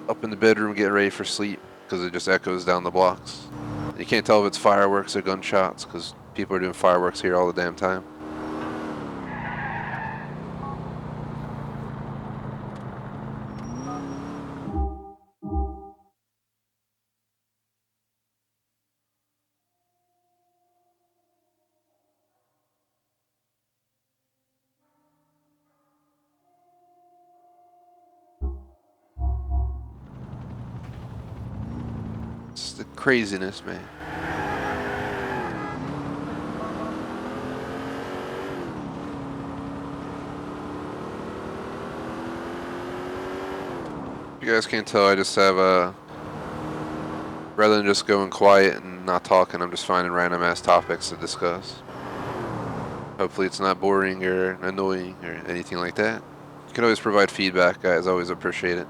up in the bedroom getting ready for sleep because it just echoes down the blocks. And you can't tell if it's fireworks or gunshots because people are doing fireworks here all the damn time. It's the craziness, man. You guys can't tell, I just have rather than just going quiet and not talking, I'm just finding random ass topics to discuss. Hopefully it's not boring or annoying or anything like that. You can always provide feedback, guys. Always appreciate it.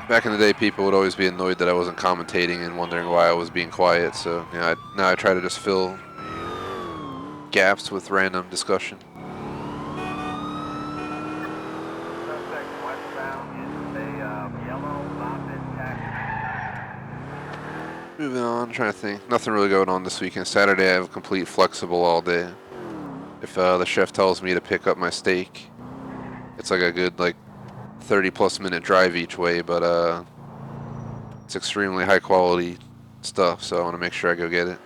Back in the day, people would always be annoyed that I wasn't commentating and wondering why I was being quiet. So yeah, now I try to just fill gaps with random discussion. Moving on, trying to think. Nothing really going on this weekend. Saturday, I have complete flexible all day. If the chef tells me to pick up my steak, it's like a good like 30+ minute drive each way, but it's extremely high quality stuff, so I want to make sure I go get it.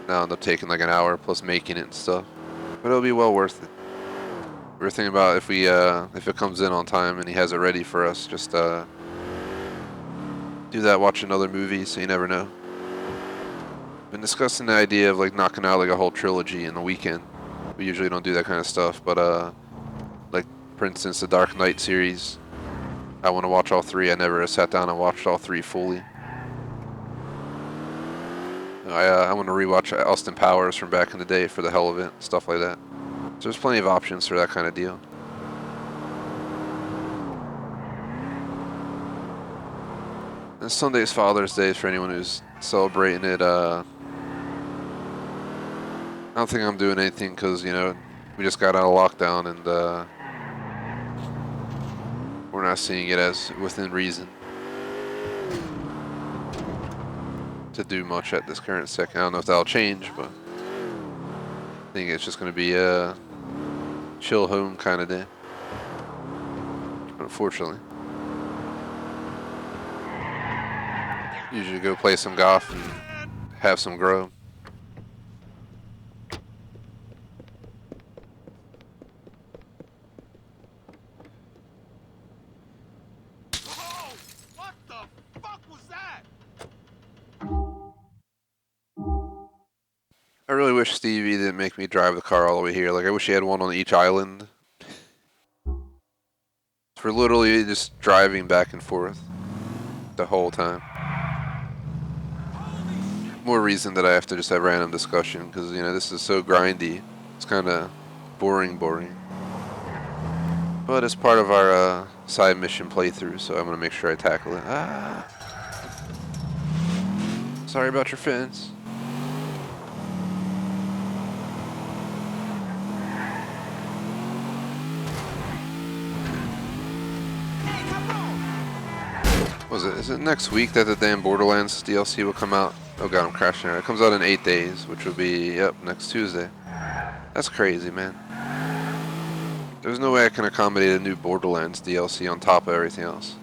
Now I'll end up taking like an hour plus making it and stuff, but it'll be well worth it. We were thinking about if it comes in on time and he has it ready for us, just do that, watch another movie, so you never know. Been discussing the idea of like knocking out like a whole trilogy in the weekend. We usually don't do that kind of stuff, but like for instance the Dark Knight series, I want to watch all 3. I never sat down and watched all 3 fully. I want to rewatch Austin Powers from back in the day for the hell of it, stuff like that. So there's plenty of options for that kind of deal. And Sunday's Father's Day for anyone who's celebrating it. I don't think I'm doing anything because, you know, we just got out of lockdown and we're not seeing it as within reason to do much at this current second. I don't know if that'll change, but I think it's just going to be a chill home kind of day, unfortunately. Usually go play some golf and have some grub. Oh, what the fuck was that? I really wish Stevie didn't make me drive the car all the way here. Like, I wish he had one on each island. For literally just driving back and forth the whole time. More reason that I have to just have random discussion, because, you know, this is so grindy. It's kind of boring. But it's part of our side mission playthrough, so I'm going to make sure I tackle it. Ah! Sorry about your fence. Was it? Is it next week that the damn Borderlands DLC will come out? Oh god, I'm crashing. It comes out in 8 days, which would be, yep, next Tuesday. That's crazy, man. There's no way I can accommodate a new Borderlands DLC on top of everything else.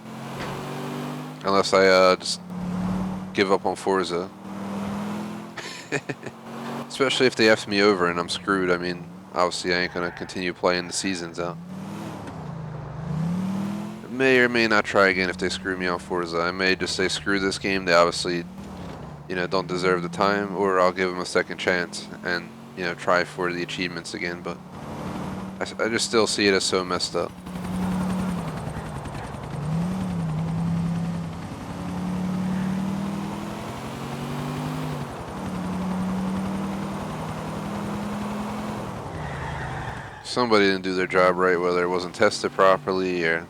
Unless I just give up on Forza. Especially if they F me over and I'm screwed. I mean, obviously I ain't gonna continue playing the seasons out. I may or may not try again if they screw me on Forza. I may just say screw this game. They obviously, don't deserve the time, or I'll give them a second chance and, try for the achievements again. But I just still see it as so messed up. Somebody didn't do their job right, whether it wasn't tested properly or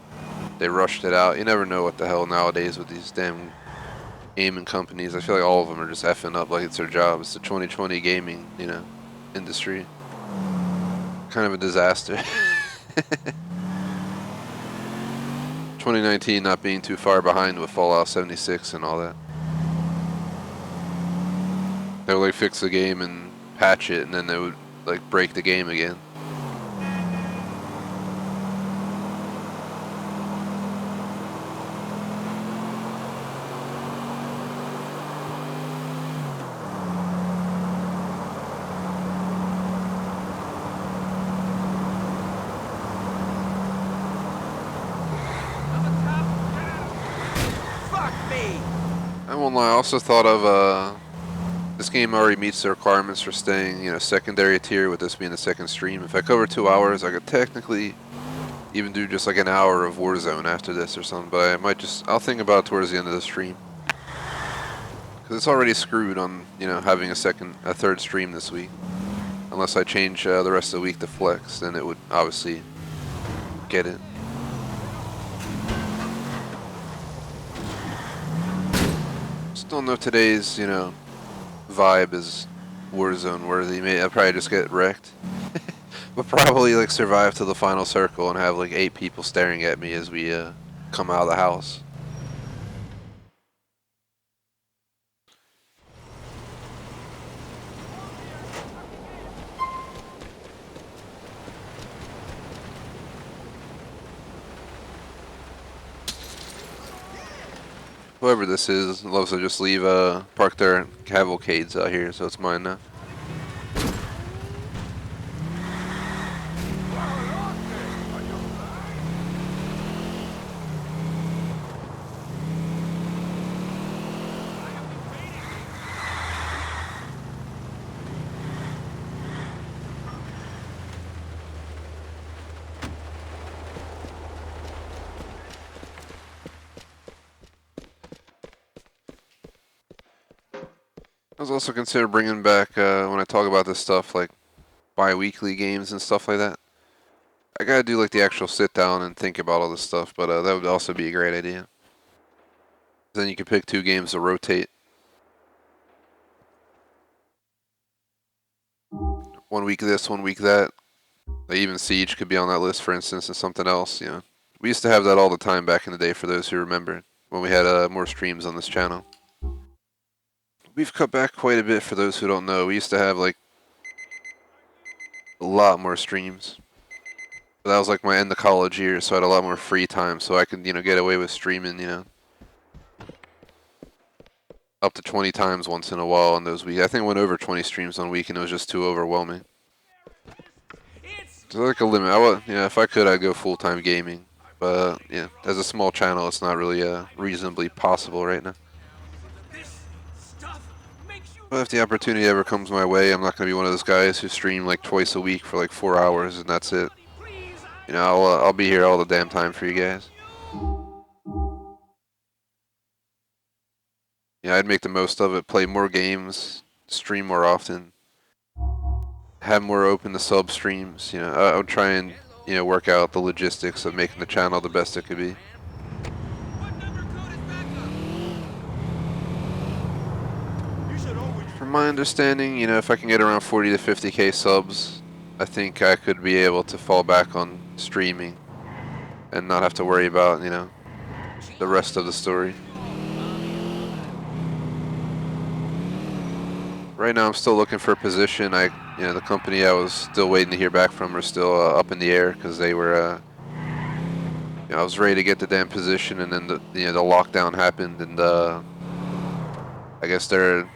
they rushed it out. You never know what the hell nowadays with these damn gaming companies. I feel like all of them are just effing up like it's their job. It's the 2020 gaming, industry. Kind of a disaster. 2019 not being too far behind with Fallout 76 and all that. They would like fix the game and patch it, and then they would like break the game again. I won't lie, I also thought of, this game already meets the requirements for staying, secondary tier with this being the second stream. If I cover 2 hours, I could technically even do just like an hour of Warzone after this or something, but I'll think about it towards the end of the stream. Because it's already screwed on, having a third stream this week. Unless I change the rest of the week to flex, then it would obviously get it. Still know today's, vibe is Warzone worthy. I'll probably just get wrecked. But probably like survive to the final circle and have like 8 people staring at me as we come out of the house. Whoever this is loves to just leave park their cavalcades out here, so it's mine now. I was also consider bringing back, when I talk about this stuff, like bi-weekly games and stuff like that. I gotta do like the actual sit down and think about all this stuff, but that would also be a great idea. Then you could pick 2 games to rotate. 1 week this, 1 week that. Like even Siege could be on that list, for instance, and something else, We used to have that all the time back in the day, for those who remember, when we had more streams on this channel. We've cut back quite a bit for those who don't know. We used to have like a lot more streams. But that was like my end of college years, so I had a lot more free time, so I could, get away with streaming, up to 20 times once in a while on those weeks. I think I went over 20 streams on a week, and it was just too overwhelming. There's like a limit. If I could, I'd go full-time gaming. But, as a small channel, it's not really reasonably possible right now. But if the opportunity ever comes my way, I'm not going to be one of those guys who stream like twice a week for like 4 hours and that's it. I'll be here all the damn time for you guys. I'd make the most of it, play more games, stream more often, have more open to sub streams. I would try and work out the logistics of making the channel the best it could be. What number code is backup? You should always. From my understanding, if I can get around 40 to 50k subs, I think I could be able to fall back on streaming and not have to worry about, the rest of the story. Right now, I'm still looking for a position. The company I was still waiting to hear back from are still up in the air because they were, I was ready to get the damn position, and then the lockdown happened, and I guess their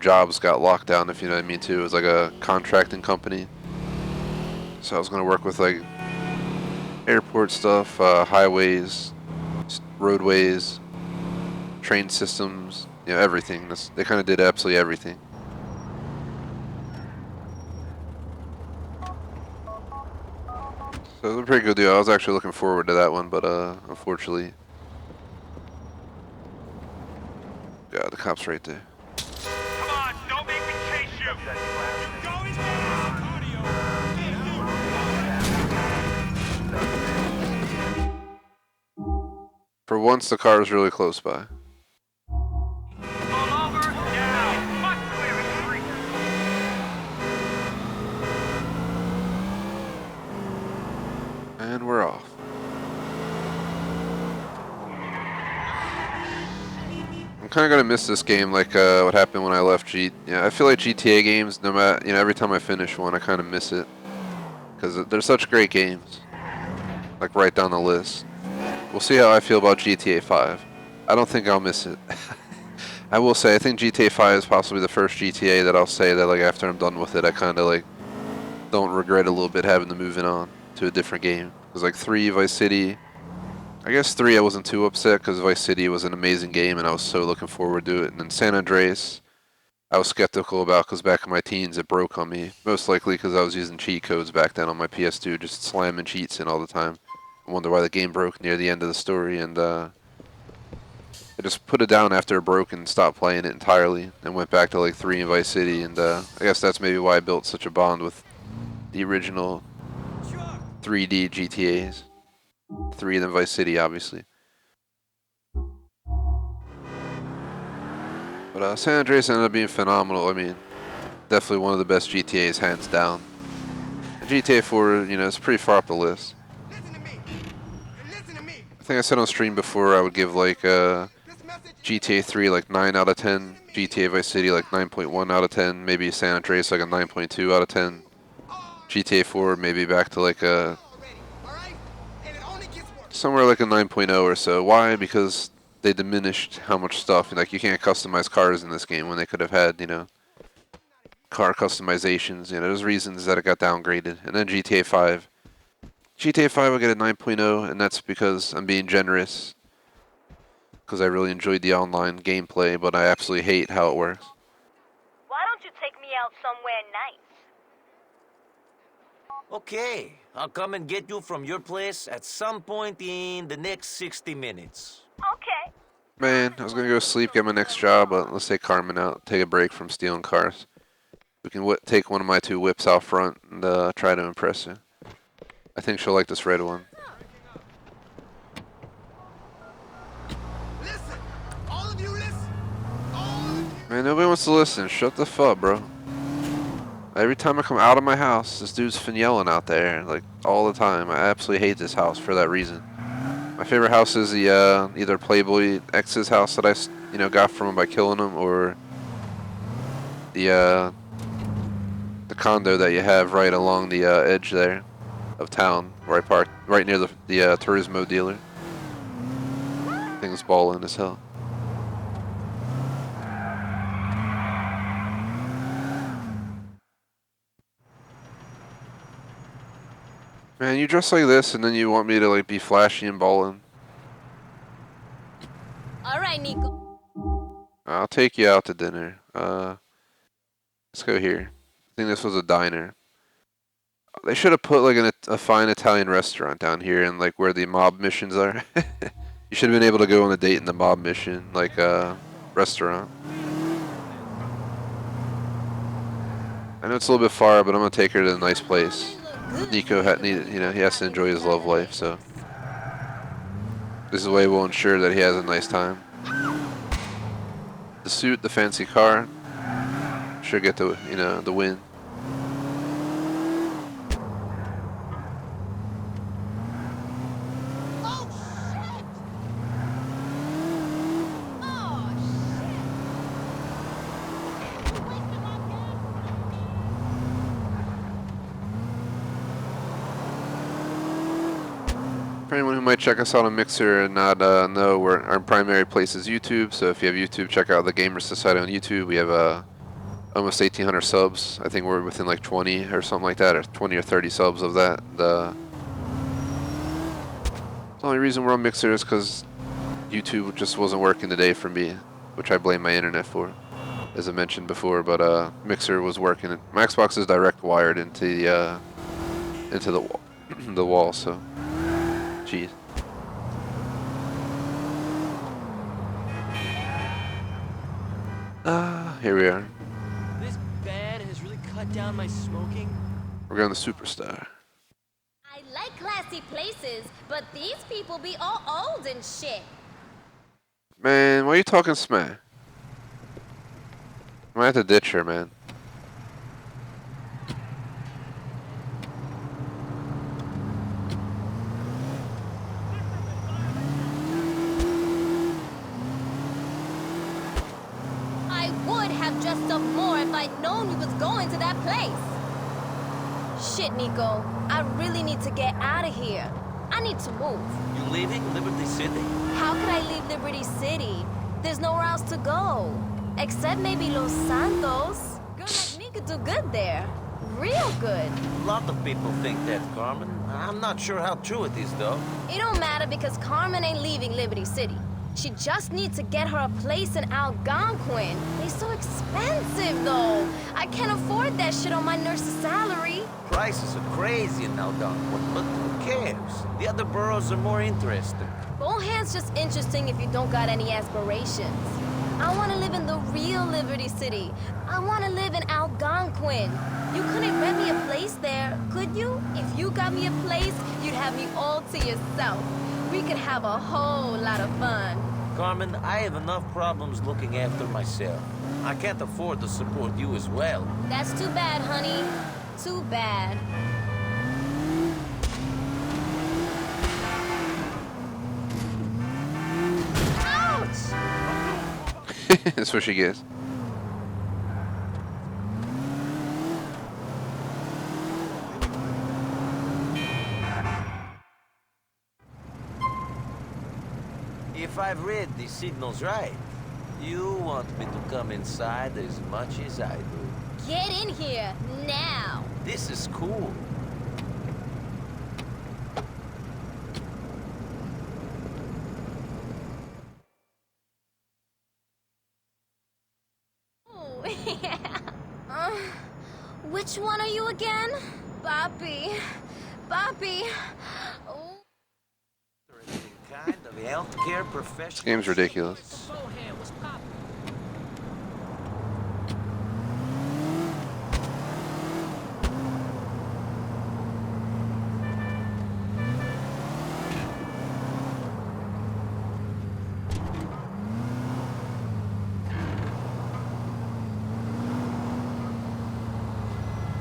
jobs got locked down, if you know what I mean too. It was like a contracting company, so I was gonna work with like airport stuff, highways, roadways, train systems, everything. They kind of did absolutely everything. So it was a pretty good deal. I was actually looking forward to that one, but unfortunately, yeah, the cop's right there. Come on, don't make me chase you. You're going fast. Cardio. For once, the car is really close by. Pull over now. Much clearer street. And we're off. I'm kind of gonna miss this game, like what happened when I left I feel like GTA games, no matter, every time I finish one, I kind of miss it because they're such great games. Like right down the list. We'll see how I feel about GTA 5. I don't think I'll miss it. I will say I think GTA 5 is possibly the first GTA that I'll say that like after I'm done with it, I kind of like don't regret a little bit having to move it on to a different game. Because like 3, Vice City. I guess 3 I wasn't too upset because Vice City was an amazing game and I was so looking forward to it. And then San Andreas, I was skeptical about because back in my teens it broke on me. Most likely because I was using cheat codes back then on my PS2, just slamming cheats in all the time. I wonder why the game broke near the end of the story, and I just put it down after it broke and stopped playing it entirely and went back to like 3 in Vice City, and I guess that's maybe why I built such a bond with the original 3D GTAs. 3 and then Vice City, obviously. But San Andreas ended up being phenomenal. I mean, definitely one of the best GTAs, hands down. And GTA 4, it's pretty far up the list. Listen to me. Listen to me. I think I said on stream before I would give like This message. GTA 3 like 9 out of 10, GTA Vice City like 9.1 out of 10, maybe San Andreas like a 9.2 out of 10, GTA 4 maybe back to like a Already. All right. And it only gets worse. somewhere like a 9.0 or so. Why? Because they diminished how much stuff. Like you can't customize cars in this game when they could have had car customizations. There's reasons that it got downgraded. And then GTA 5. GTA 5 will get a 9.0, and that's because I'm being generous. Because I really enjoyed the online gameplay, but I absolutely hate how it works. Why don't you take me out somewhere nice? Okay, I'll come and get you from your place at some point in the next 60 minutes. Okay. Man, I was going to go sleep, get my next job, but let's take Carmen out, take a break from stealing cars. We can take one of my 2 whips out front and try to impress her. I think she'll like this red one. Listen. All of you listen. All of you. Man, nobody wants to listen. Shut the fuck, bro. Every time I come out of my house, this dude's fin yelling out there, like, all the time. I absolutely hate this house for that reason. My favorite house is the, either Playboy X's house that I, got from him by killing him, or the condo that you have right along the, edge there of town, where I parked, right near the Turismo dealer. Thing's ballin' as hell. Man, you dress like this and then you want me to like be flashy and ballin'. All right, Nico. I'll take you out to dinner. Let's go here. I think this was a diner. They should have put like a fine Italian restaurant down here and like where the mob missions are. You should have been able to go on a date in the mob mission, like restaurant. I know it's a little bit far, but I'm gonna take her to a nice place. Nico had need, you know, he has to enjoy his love life, so this way will ensure that he has a nice time. The suit, the fancy car, should get the, you know, the win. Oh shit! Oh shit! You wasted my gas. For anyone who might check us out on Mixer and not know, our primary place is YouTube. So if you have YouTube, check out the Gamer Society on YouTube. We have almost 1,800 subs. I think we're within like 20 or something like that, or 20 or 30 subs of that. The only reason we're on Mixer is because YouTube just wasn't working today for me, which I blame my internet for, as I mentioned before. But Mixer was working. My Xbox is direct wired into the wall, the wall. So, jeez. Here we are. This ban has really cut down my smoking. We're going to Superstar. I like classy places, but these people be all old and shit. Man, why are you talking smack? I might have to ditch her, man. I would have dressed up more if I'd known we was going to that place. Shit, Nico. I really need to get out of here. I need to move. You leaving Liberty City? How could I leave Liberty City? There's nowhere else to go. Except maybe Los Santos. Girl like me could do good there. Real good. A lot of people think that, Carmen. I'm not sure how true it is, though. It don't matter because Carmen ain't leaving Liberty City. She just needs to get her a place in Algonquin. They're so expensive, though. I can't afford that shit on my nurse's salary. Prices are crazy in Algonquin, but who cares? The other boroughs are more interesting. Bohan's just interesting if you don't got any aspirations. I want to live in the real Liberty City. I want to live in Algonquin. You couldn't rent me a place there, could you? If you got me a place, you'd have me all to yourself. We could have a whole lot of fun. Carmen, I have enough problems looking after myself. I can't afford to support you as well. That's too bad, honey. Too bad. Ouch! That's what she gets. If I've read the signals right, you want me to come inside as much as I do. Get in here, now. This is cool. Ooh, yeah. Which one are you again? Bobby. Bobby. Ooh. Kind of healthcare professional. This game's ridiculous. Bohan was popping.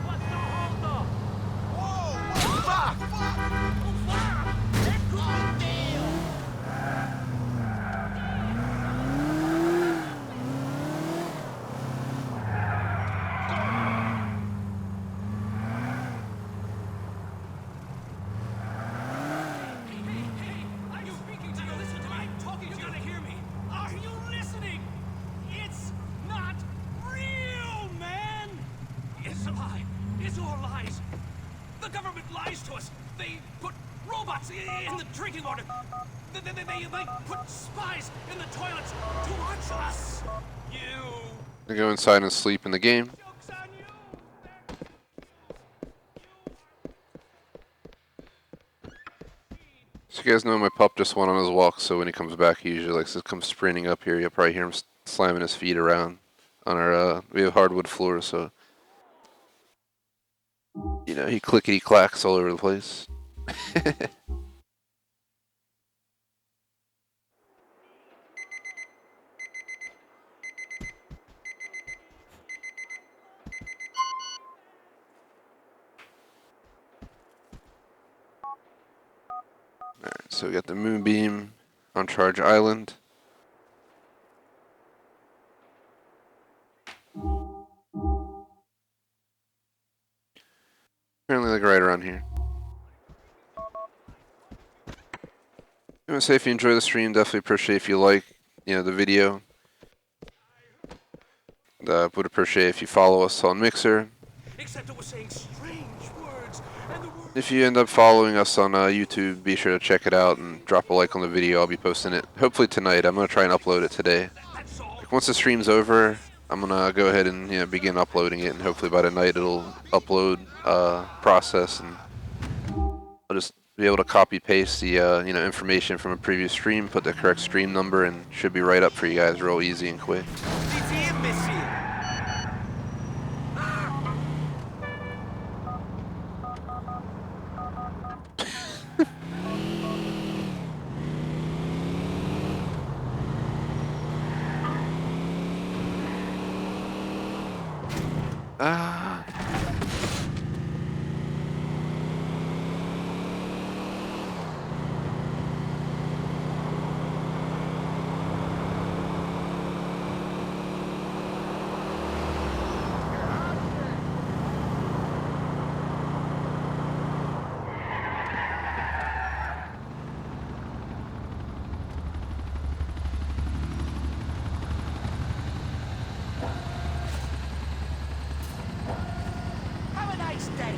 What's the holdup? Are you speaking to you? Listen to me. I'm talking to you. You gotta hear me. Are you listening? It's not real, man. It's a lie. It's all lies. The government lies to us. They put robots in the drinking water. They put spies in the toilets to watch us. You. They go inside and sleep in the game. Joke's on you. So you guys know my pup just went on his walk, so when he comes back, he usually likes to come sprinting up here. You'll probably hear him slamming his feet around on our, we have hardwood floors, so You know, he clickety clacks all over the place. Alright, so we got the Moonbeam on Charge Island. Apparently, like right around here. I want to say if you enjoy the stream, definitely appreciate if you like, the video. Would appreciate if you follow us on Mixer. Except it was saying strange words, and the words... If you end up following us on YouTube, be sure to check it out and drop a like on the video. I'll be posting it hopefully tonight. I'm gonna try and upload it today. That's all. Like, once the stream's over, I'm gonna go ahead and begin uploading it, and hopefully by tonight it'll upload process, and I'll just be able to copy paste the information from a previous stream, put the correct stream number, and should be right up for you guys real easy and quick. Ah. Have a nice day.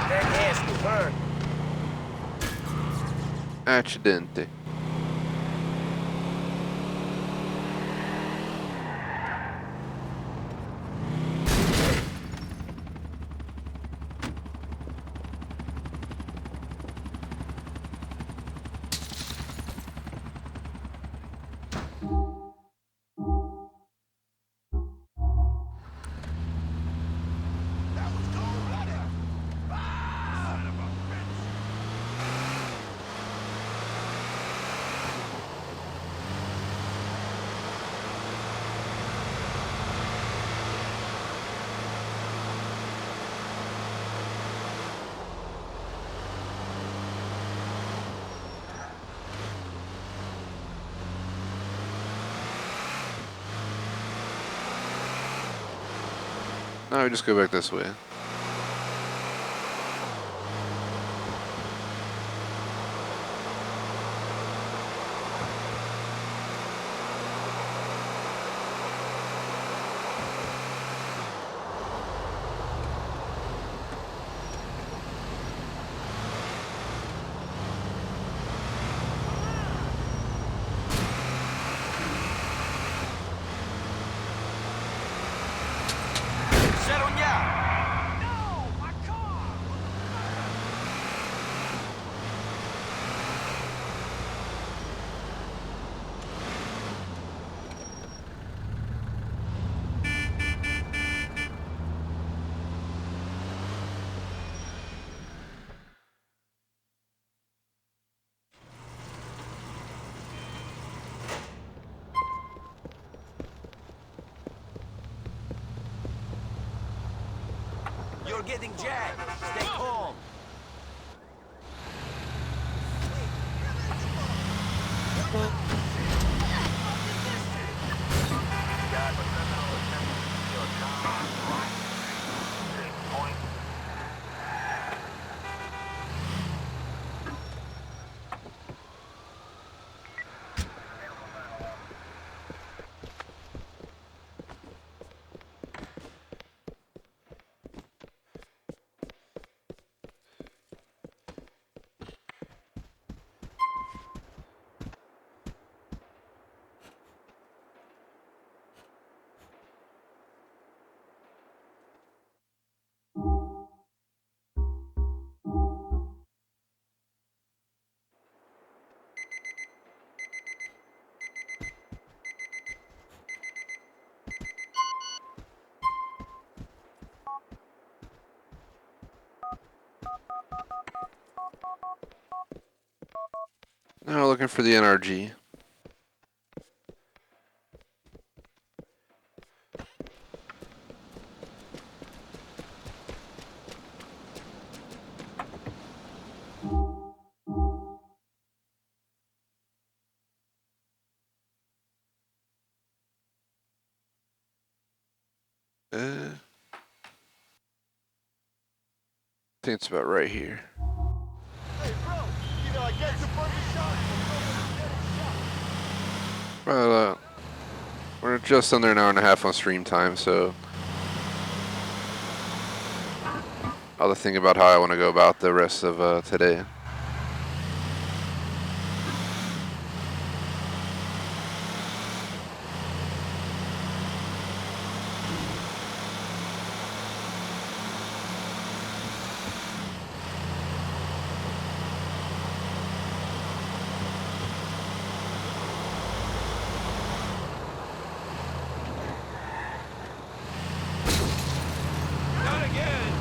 That has to hurt. Accidente. No, we just go back this way. Settle down. No, my car. You're getting jacked. Stay calm. Now looking for the NRG. I think it's about right here. Hey, bro, either I get your first shot or Well, we're just under an hour and a half on stream time, so I'll have to think about how I want to go about the rest of today. Not again!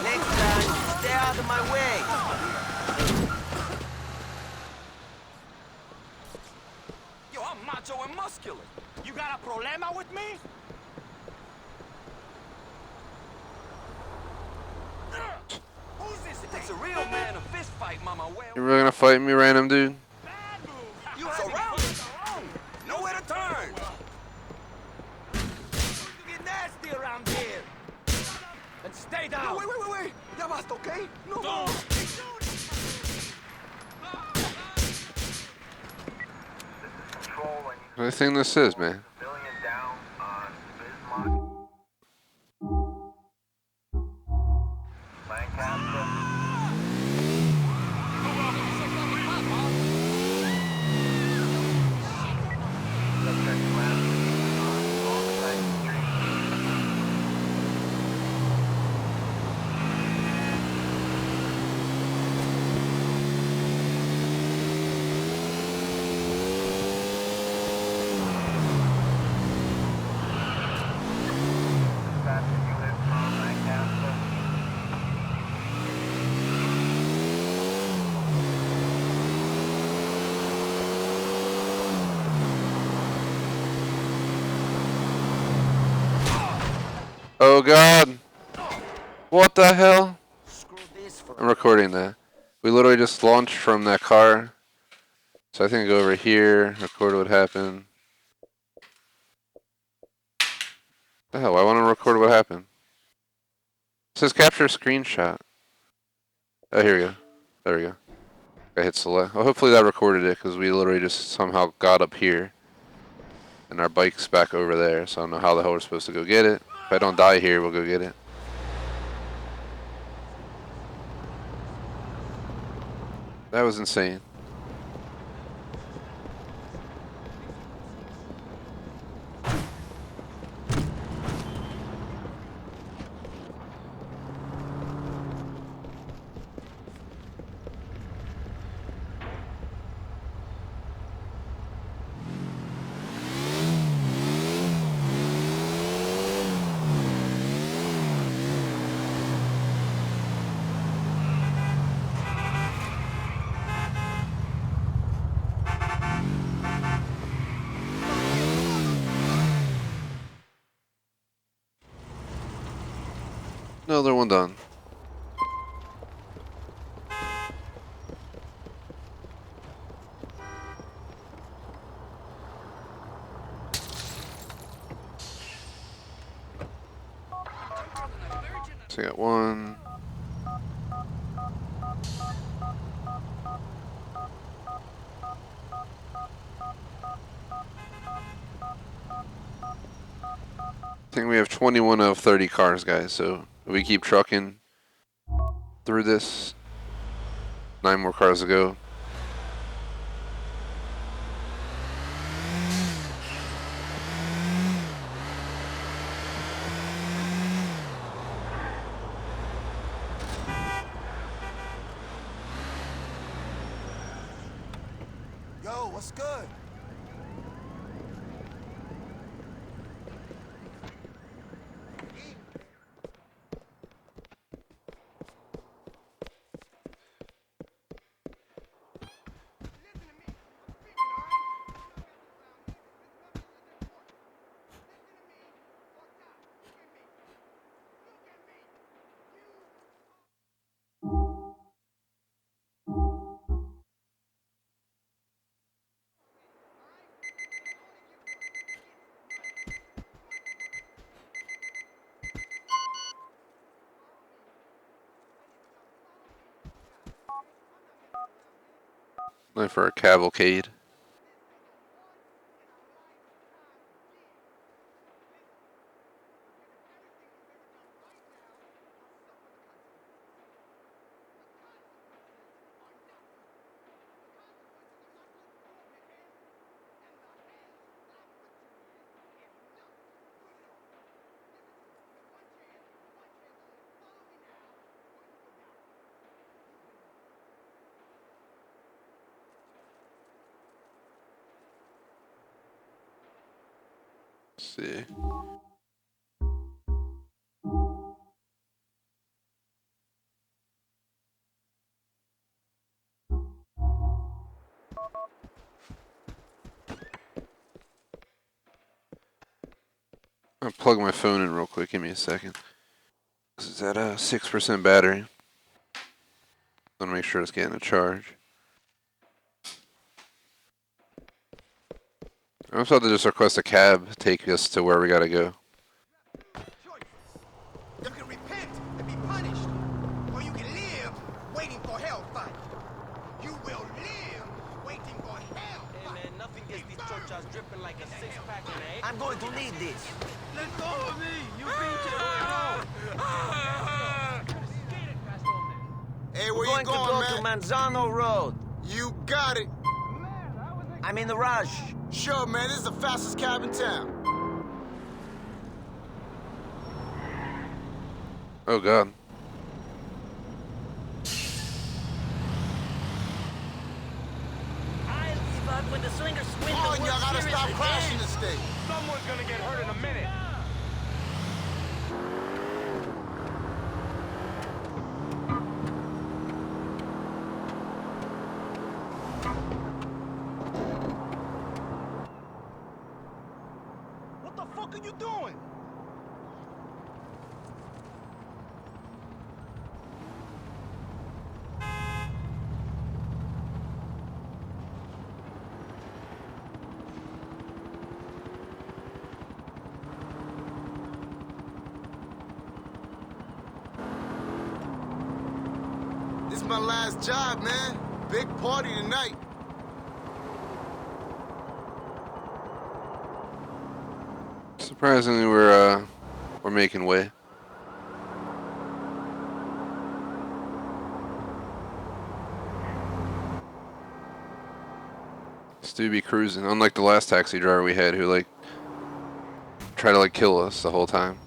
Next time, stay out of my way. Yo, I'm macho and muscular. You got a problema with me? Who's this? It takes a real man to fist fight, mama. You really gonna fight me, random dude? Bad move. You surrounded. Nowhere to turn. You get nasty around here. And stay down. Wait. Ya basta, okay? No more. What do you think this is, man? Oh god! What the hell? Screw this for I'm recording that. We literally just launched from that car. So I think I go over here, record what happened. The hell, I want to record what happened. It says capture a screenshot. Oh, here we go. There we go. I hit select. Well, hopefully that recorded it, because we literally just somehow got up here. And our bike's back over there, so I don't know how the hell we're supposed to go get it. If I don't die here, we'll go get it. That was insane. Another one done. So I got one. think we have 21 of 30 cars, guys. So if we keep trucking through this, 9 more cars to go. Yo, what's good? Looking for a cavalcade. Let's see. I'll plug my phone in real quick. Give me a second. This is at a 6% battery. Want to make sure it's getting a charge. I'm about to just request a cab take us to where we gotta go. You can repent and be punished, or you can live waiting for hellfire. You will live waiting for hell. Hey man, nothing gets these chochas dripping like a six-pack in the I'm going to need this. Let go of me! You beat it! Hey, We're where going you to going, go man? to Manzano Road. You got it. I'm in a rush. Sure, man. This is the fastest cab in town. Oh god. I leave out when the swingers win Come on, the y'all World gotta Series stop again. crashing this thing. Someone's gonna get hurt in a minute. What the fuck are you doing? This is my last job, man. Big party tonight. Surprisingly, we're making way. Stu be cruising, unlike the last taxi driver we had who like tried to like kill us the whole time.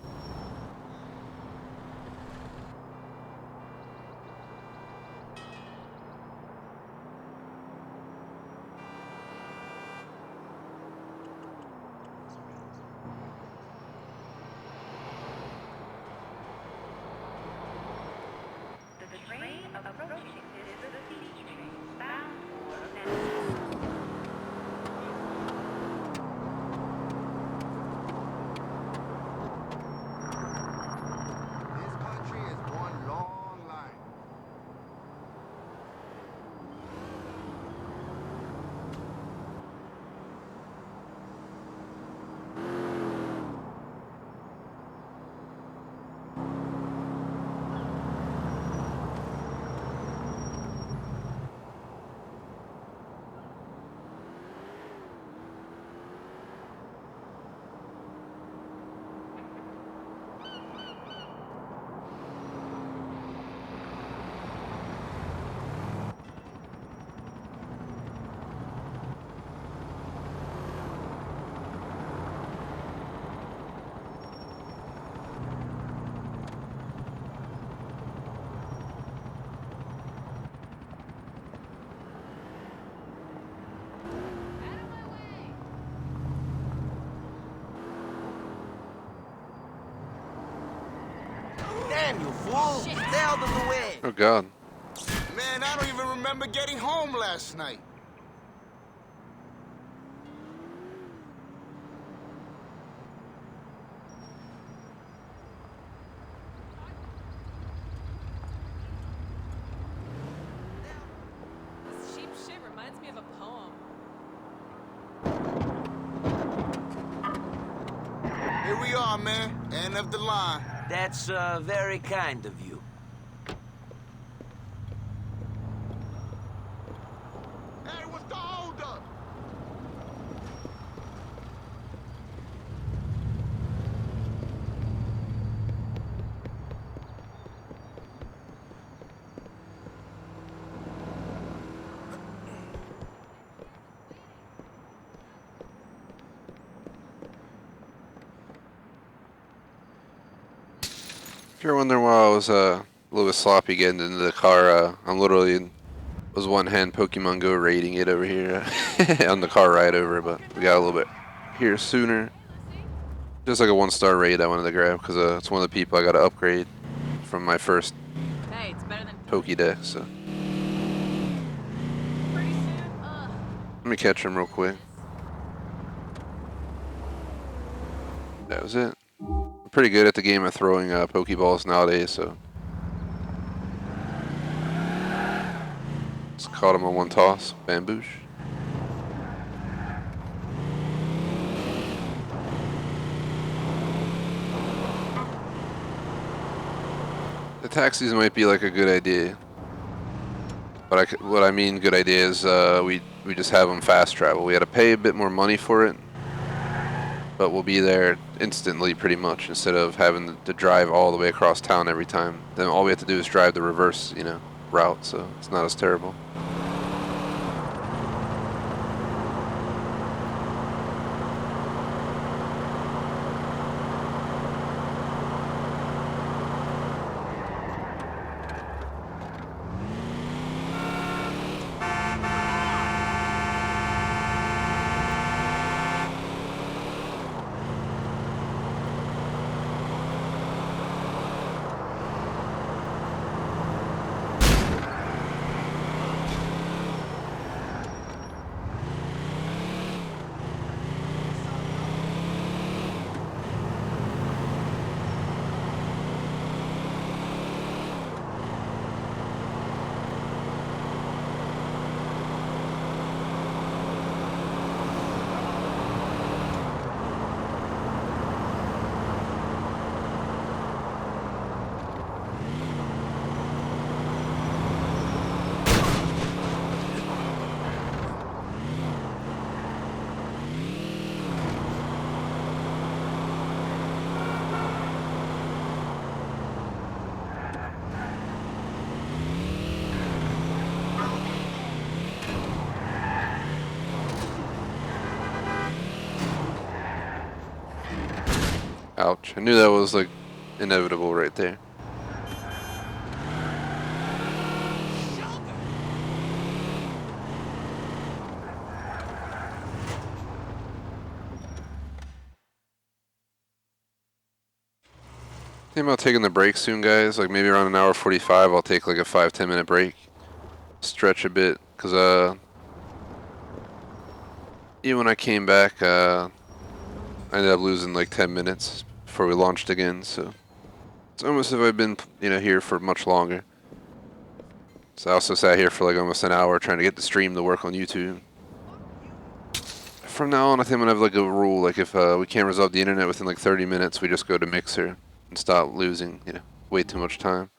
The train approaching is the city train bound for Memphis. Whoa! Stay out of the way. Oh God. Man, I don't even remember getting home last night. This cheap shit reminds me of a poem. Here we are, man. End of the line. That's very kind of you. Hey, what's the holdup? If you're wondering why I was a little bit sloppy getting into the car, I'm literally was one hand Pokemon Go raiding it over here on the car ride over, but we got a little bit here sooner. Just like a 1-star raid I wanted to grab because it's one of the people I got to upgrade from my first Hey, it's better than Pokédex. So pretty soon. let me catch him real quick. That was it. I'm pretty good at the game of throwing Pokeballs nowadays, so just caught him on one toss. Bamboosh. The taxis might be like a good idea, but what I mean good idea is we just have them fast travel. We had to pay a bit more money for it, but we'll be there instantly pretty much instead of having to drive all the way across town every time. Then all we have to do is drive the reverse, route, so it's not as terrible. Ouch. I knew that was like inevitable right there. Think about taking the break soon, guys. Like maybe around an hour 45, I'll take like a 5-10 minute break. Stretch a bit, because even when I came back, I ended up losing like 10 minutes before we launched again, so it's almost as if I've been, here for much longer. So I also sat here for like almost an hour trying to get the stream to work on YouTube. From now on, I think I'm gonna have like a rule, like if we can't resolve the internet within like 30 minutes, we just go to Mixer and stop losing, way too much time.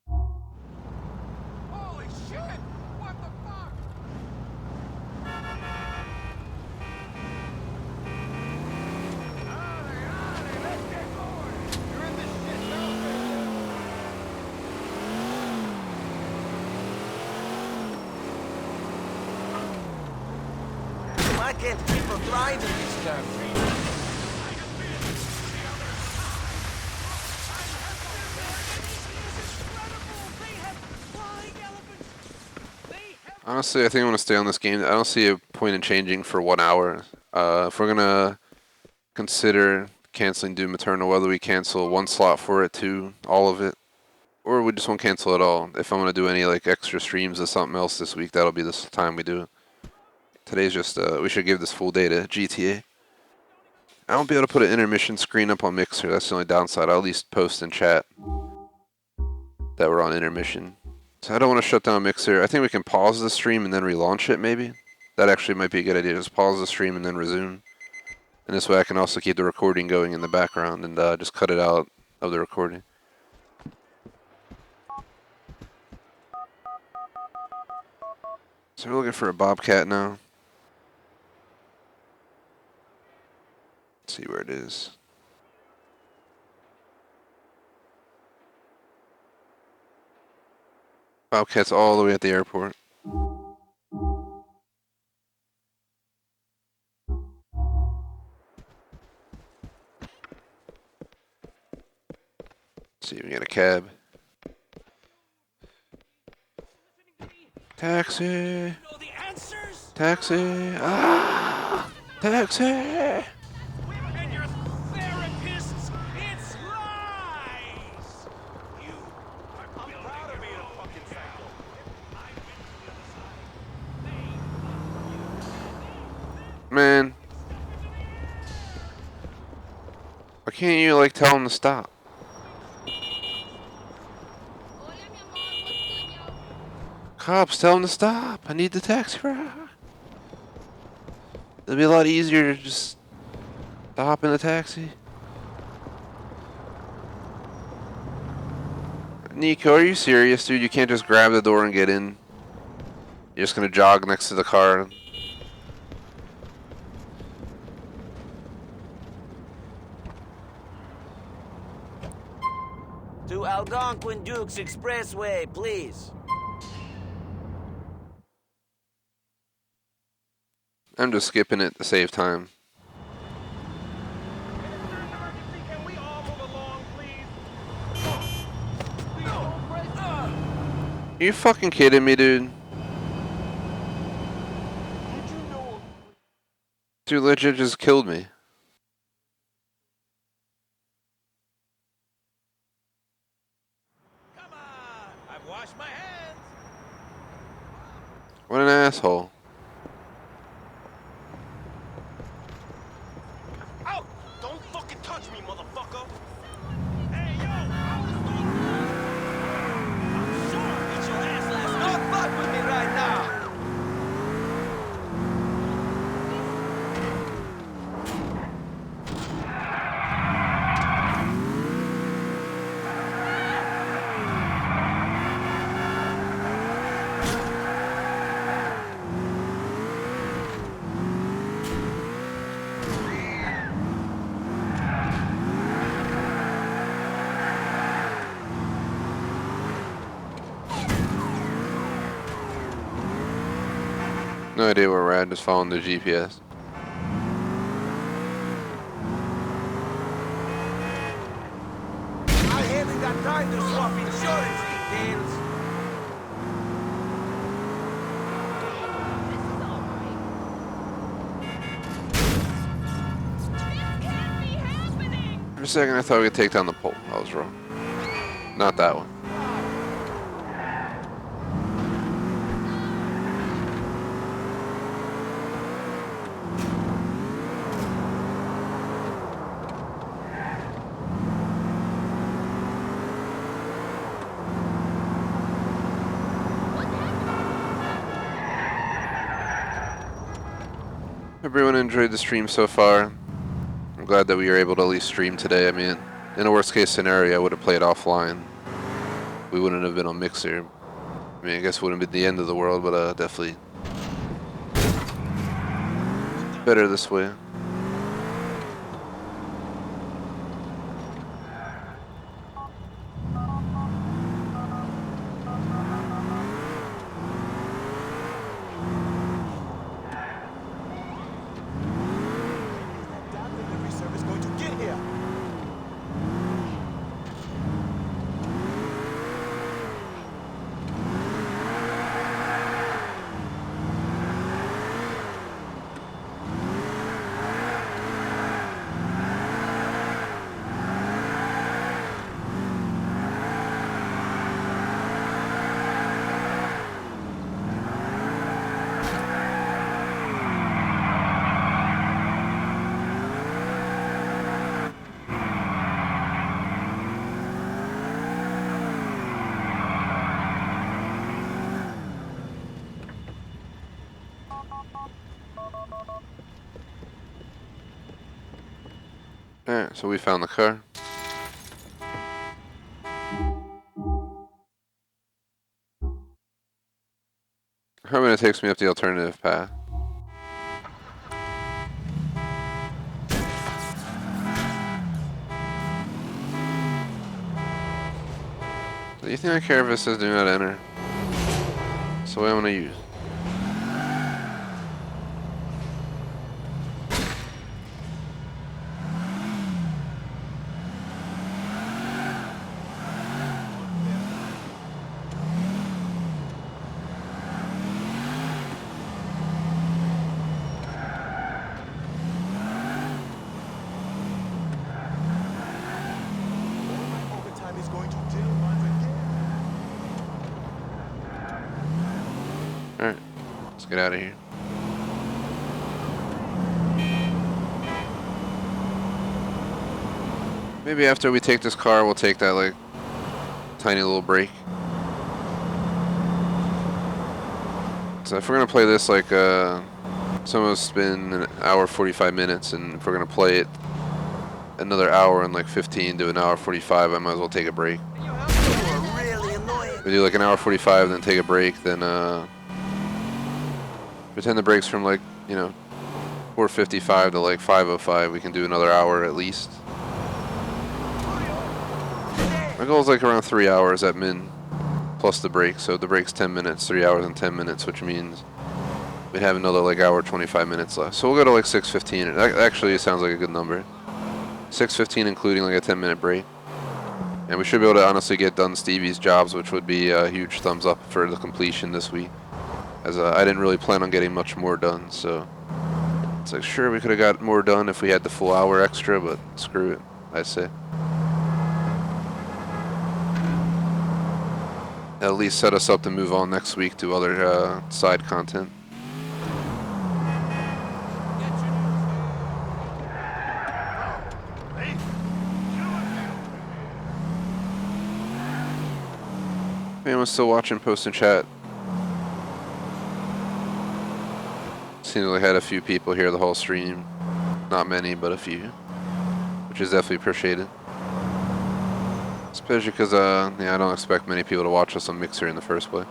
Holy shit! What the fuck? Let's get going! You're in this shit now, I can't keep a driving this country. Honestly, I think I'm gonna stay on this game. I don't see a point in changing for 1 hour. If we're gonna consider canceling Doom Eternal, whether we cancel one slot for it, two, all of it, Or we just won't cancel at all. If I'm going to do any like extra streams of something else this week, that'll be this time we do it. Today's just, we should give this full day to GTA. I won't be able to put an intermission screen up on Mixer. That's the only downside. I'll at least post in chat that we're on intermission. So I don't want to shut down Mixer. I think we can pause the stream and then relaunch it maybe. That actually might be a good idea. Just pause the stream and then resume. And this way I can also keep the recording going in the background and just cut it out of the recording. So we're looking for a Bobcat now. Let's see where it is. Bobcat's all the way at the airport. Let's see if we get a cab. Taxi! Know the answers? Taxi! Ah! Taxi! And your therapists, it's lies! You are proud of me, a fucking psycho. Man. Why can't you like tell him to stop? Cops, tell him to stop. I need the taxi ride. It'll be a lot easier to just stop in the taxi. Nico, are you serious, dude? You can't just grab the door and get in. You're just gonna jog next to the car. To Algonquin Dukes Expressway, please. I'm just skipping it to save time. Can we all move along, please? Are you fucking kidding me, dude? Dude legit just killed me. Come on! I've washed my hands! What an asshole. Out! Don't fucking touch me, motherfucker! Hey, yo! I'm sure I beat your ass last night! Don't fuck with me right now! No idea where we're at, just following the GPS. I haven't got time to swap insurance details. For a second I thought we could take down the pole. I was wrong. Not that one. Everyone enjoyed the stream so far. I'm glad that we were able to at least stream today. I mean, in a worst case scenario, I would have played offline. We wouldn't have been on Mixer. I mean, I guess it wouldn't be the end of the world, but definitely better this way. Damn delivery service going to get here! Alright, so we found the car. How many takes me up the alternative path? Do you think I care if it says do not enter? That's the way I'm gonna use. Overtime is going to kill once again. Alright, let's get out of here. Maybe after we take this car, we'll take that, like, tiny little break. So if we're gonna play this, like, some of us been an hour 45 minutes, and if we're gonna play it another hour and like 15 to an hour 45, I might as well take a break. Really annoying. We do like an hour 45, then take a break, then pretend the break's from like, you know, 4:55 to like 5:05. We can do another hour at least. My goal is like around 3 hours at min, plus the break. So the break's 10 minutes, 3 hours and 10 minutes, which means we'd have another like hour 25 minutes left. So we'll go to like 6:15. That actually sounds like a good number. 6:15, including like a 10-minute break. And we should be able to honestly get done Stevie's jobs, which would be a huge thumbs up for the completion this week. As I didn't really plan on getting much more done, so it's like, sure, we could have got more done if we had the full hour extra, but screw it, I say. At least set us up to move on next week to other side content. If anyone's still watching, post in chat. Seems like I had a few people here the whole stream. Not many, but a few. Which is definitely appreciated. Especially because, yeah, I don't expect many people to watch us on Mixer in the first place.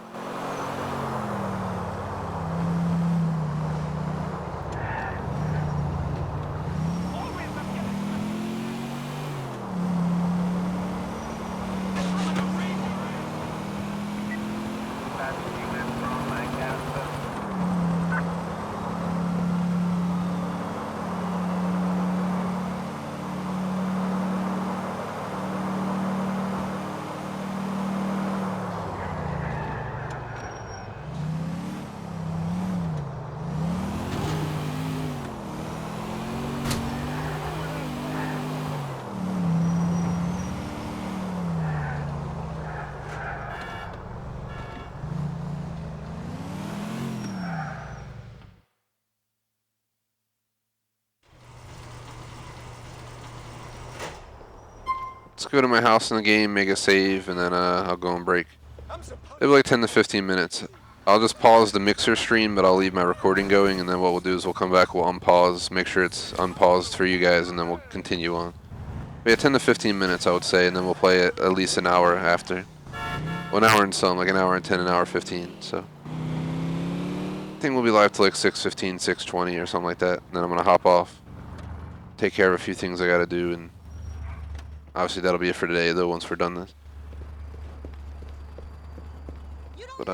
Let's go to my house in the game, make a save, and then I'll go and break. It'll be like 10 to 15 minutes. I'll just pause the Mixer stream, but I'll leave my recording going, and then what we'll do is we'll come back, we'll unpause, make sure it's unpaused for you guys, and then we'll continue on. But yeah, 10 to 15 minutes, I would say, and then we'll play it at least an hour after. Well, an hour and some, like an hour and 10, an hour 15, so. I think we'll be live till like 6:15, 6:20 or something like that, and then I'm gonna hop off, take care of a few things I gotta do, and obviously that'll be it for today, though, once we're done this. But,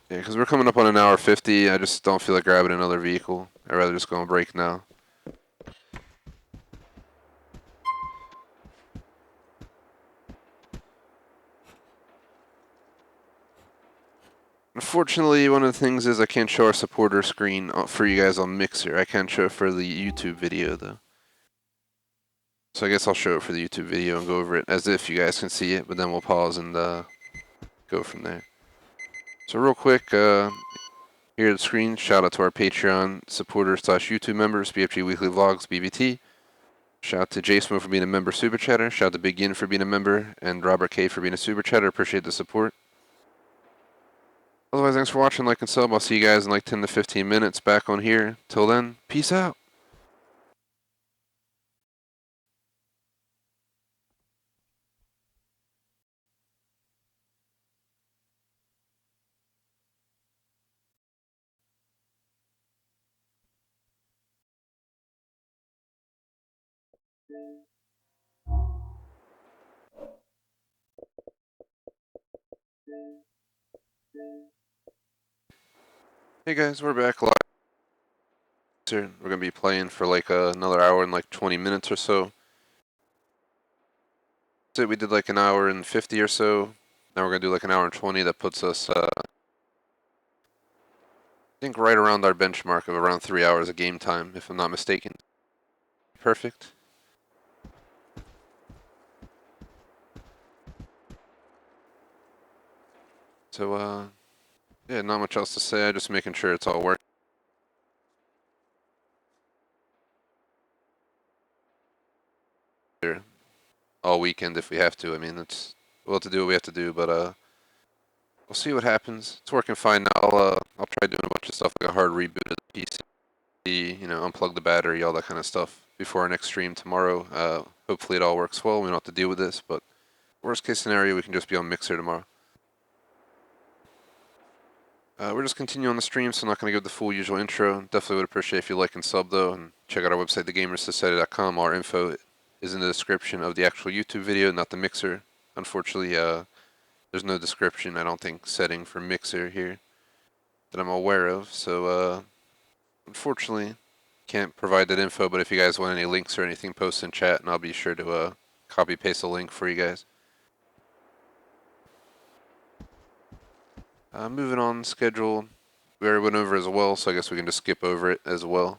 yeah, because we're coming up on an hour 50, I just don't feel like grabbing another vehicle. I'd rather just go and break now. Unfortunately, one of the things is I can't show our supporter screen for you guys on Mixer. I can show it for the YouTube video, though. So I guess I'll show it for the YouTube video and go over it as if you guys can see it, but then we'll pause and go from there. So real quick, here at the screen, shout out to our Patreon supporters / YouTube members, BFG Weekly Vlogs, BVT. Shout out to Jason for being a member Super Chatter. Shout out to Big Yin for being a member, and Robert K for being a Super Chatter. Appreciate the support. Otherwise, thanks for watching, like and sub. I'll see you guys in like 10 to 15 minutes back on here. Till then, peace out. Hey guys, we're back live. We're gonna be playing for like another hour and like 20 minutes or so. So we did like an hour and 50 or so. Now we're gonna do like an hour and 20. That puts us, I think, right around our benchmark of around 3 hours of game time, if I'm not mistaken. Perfect. So, yeah, not much else to say. Just making sure it's all working. All weekend if we have to. I mean, we'll have to do what we have to do, but we'll see what happens. It's working fine now. I'll try doing a bunch of stuff like a hard reboot of the PC, unplug the battery, all that kind of stuff before our next stream tomorrow. Hopefully it all works well. We don't have to deal with this, but worst case scenario, we can just be on Mixer tomorrow. We're just continuing on the stream, so I'm not going to give the full usual intro. Definitely would appreciate if you like and sub, though, and check out our website, thegamersociety.com. All our info is in the description of the actual YouTube video, not the Mixer. Unfortunately, there's no description, I don't think, setting for Mixer here that I'm aware of, so unfortunately can't provide that info, but if you guys want any links or anything, post in chat, and I'll be sure to copy paste a link for you guys. Moving on, schedule, we already went over as well, so I guess we can just skip over it as well.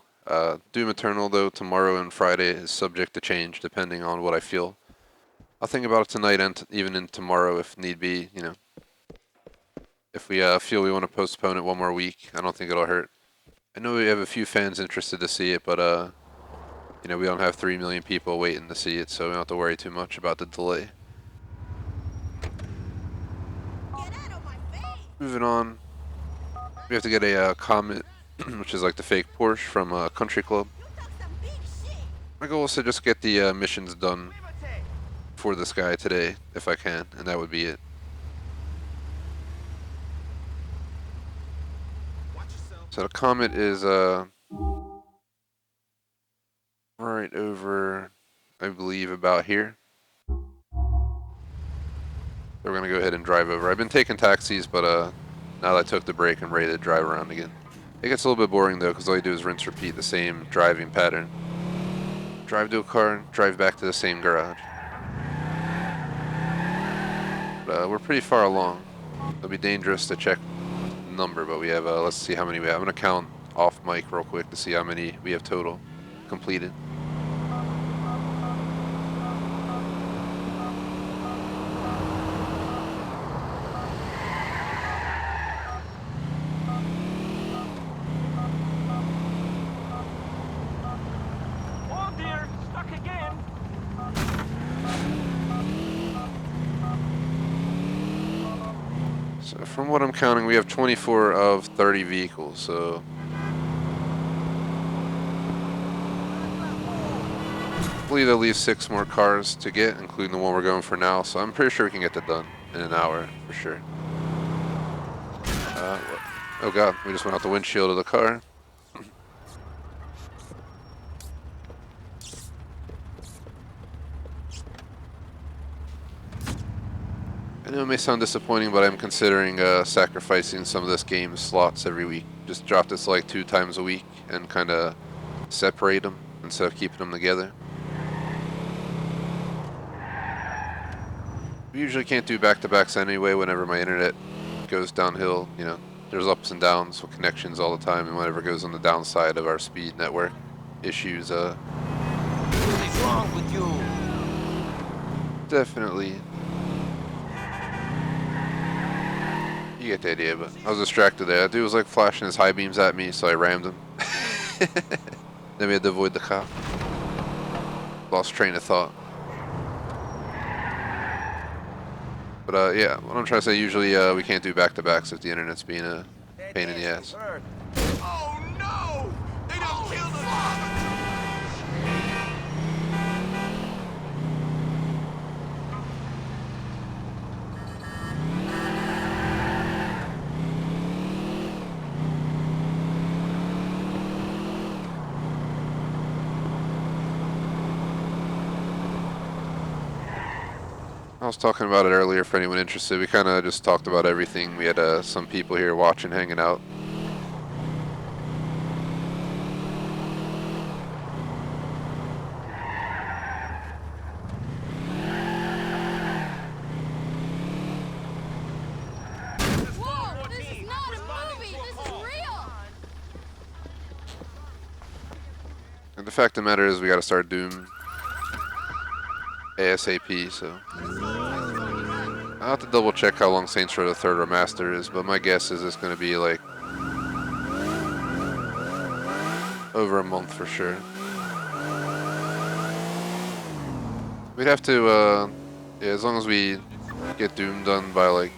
Doom Eternal, though, tomorrow and Friday is subject to change depending on what I feel. I'll think about it tonight and even in tomorrow if need be, If we feel we want to postpone it one more week, I don't think it'll hurt. I know we have a few fans interested to see it, but we don't have 3 million people waiting to see it, so we don't have to worry too much about the delay. Moving on, we have to get a Comet, which is like the fake Porsche from Country Club. My goal is to just get the missions done for this guy today, if I can, and that would be it. So the Comet is right over, I believe, about here. So we're gonna go ahead and drive over. I've been taking taxis, but now that I took the break, I'm ready to drive around again. It gets a little bit boring though, because all you do is rinse, repeat the same driving pattern. Drive to a car, drive back to the same garage. But we're pretty far along. It'll be dangerous to check the number, but we have, let's see how many we have. I'm gonna count off mic real quick to see how many we have total completed. Oh dear, stuck again. So from what I'm counting, we have 24 of 30 vehicles, so I believe at least 6 more cars to get, including the one we're going for now, so I'm pretty sure we can get that done in an hour, for sure. Oh god, we just went out the windshield of the car. I know it may sound disappointing, but I'm considering sacrificing some of this game's slots every week. Just drop this like 2 times a week and kind of separate them instead of keeping them together. We usually can't do back-to-backs anyway whenever my internet goes downhill. There's ups and downs with connections all the time, and whenever it goes on the downside of our speed network issues, What is wrong with you? definitely. You get the idea, but I was distracted there. That dude was like flashing his high beams at me, so I rammed him. Then we had to avoid the cop. Lost train of thought. But yeah, what I'm trying to say, usually we can't do back-to-backs if the internet's being a That pain in the ass ass. hurt. Oh no! They done killed us! I was talking about it earlier for anyone interested. We kind of just talked about everything. We had some people here watching, hanging out. Whoa, this is not a movie. This is real. And the fact of the matter is we got to start Doom ASAP, so. I'll have to double check how long Saints Row the Third Remaster is, but my guess is it's going to be like over a month for sure. We'd have to, yeah, as long as we get Doom done by like,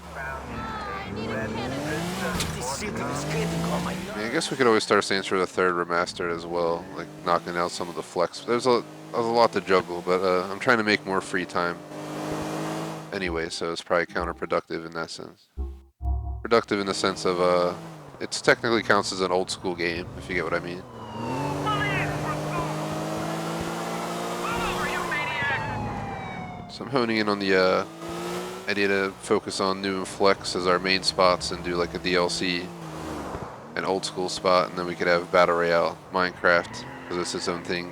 This city was critical, my I mean, I guess we could always start Saints Row the Third Remastered as well, like knocking out some of the flex. There's a lot to juggle, but I'm trying to make more free time anyway, so it's probably counterproductive in that sense. Productive in the sense of it's technically counts as an old school game, if you get what I mean. So I'm honing in on the idea to focus on new and flex as our main spots and do like a DLC, an old school spot, and then we could have Battle Royale, Minecraft, because it's its own thing.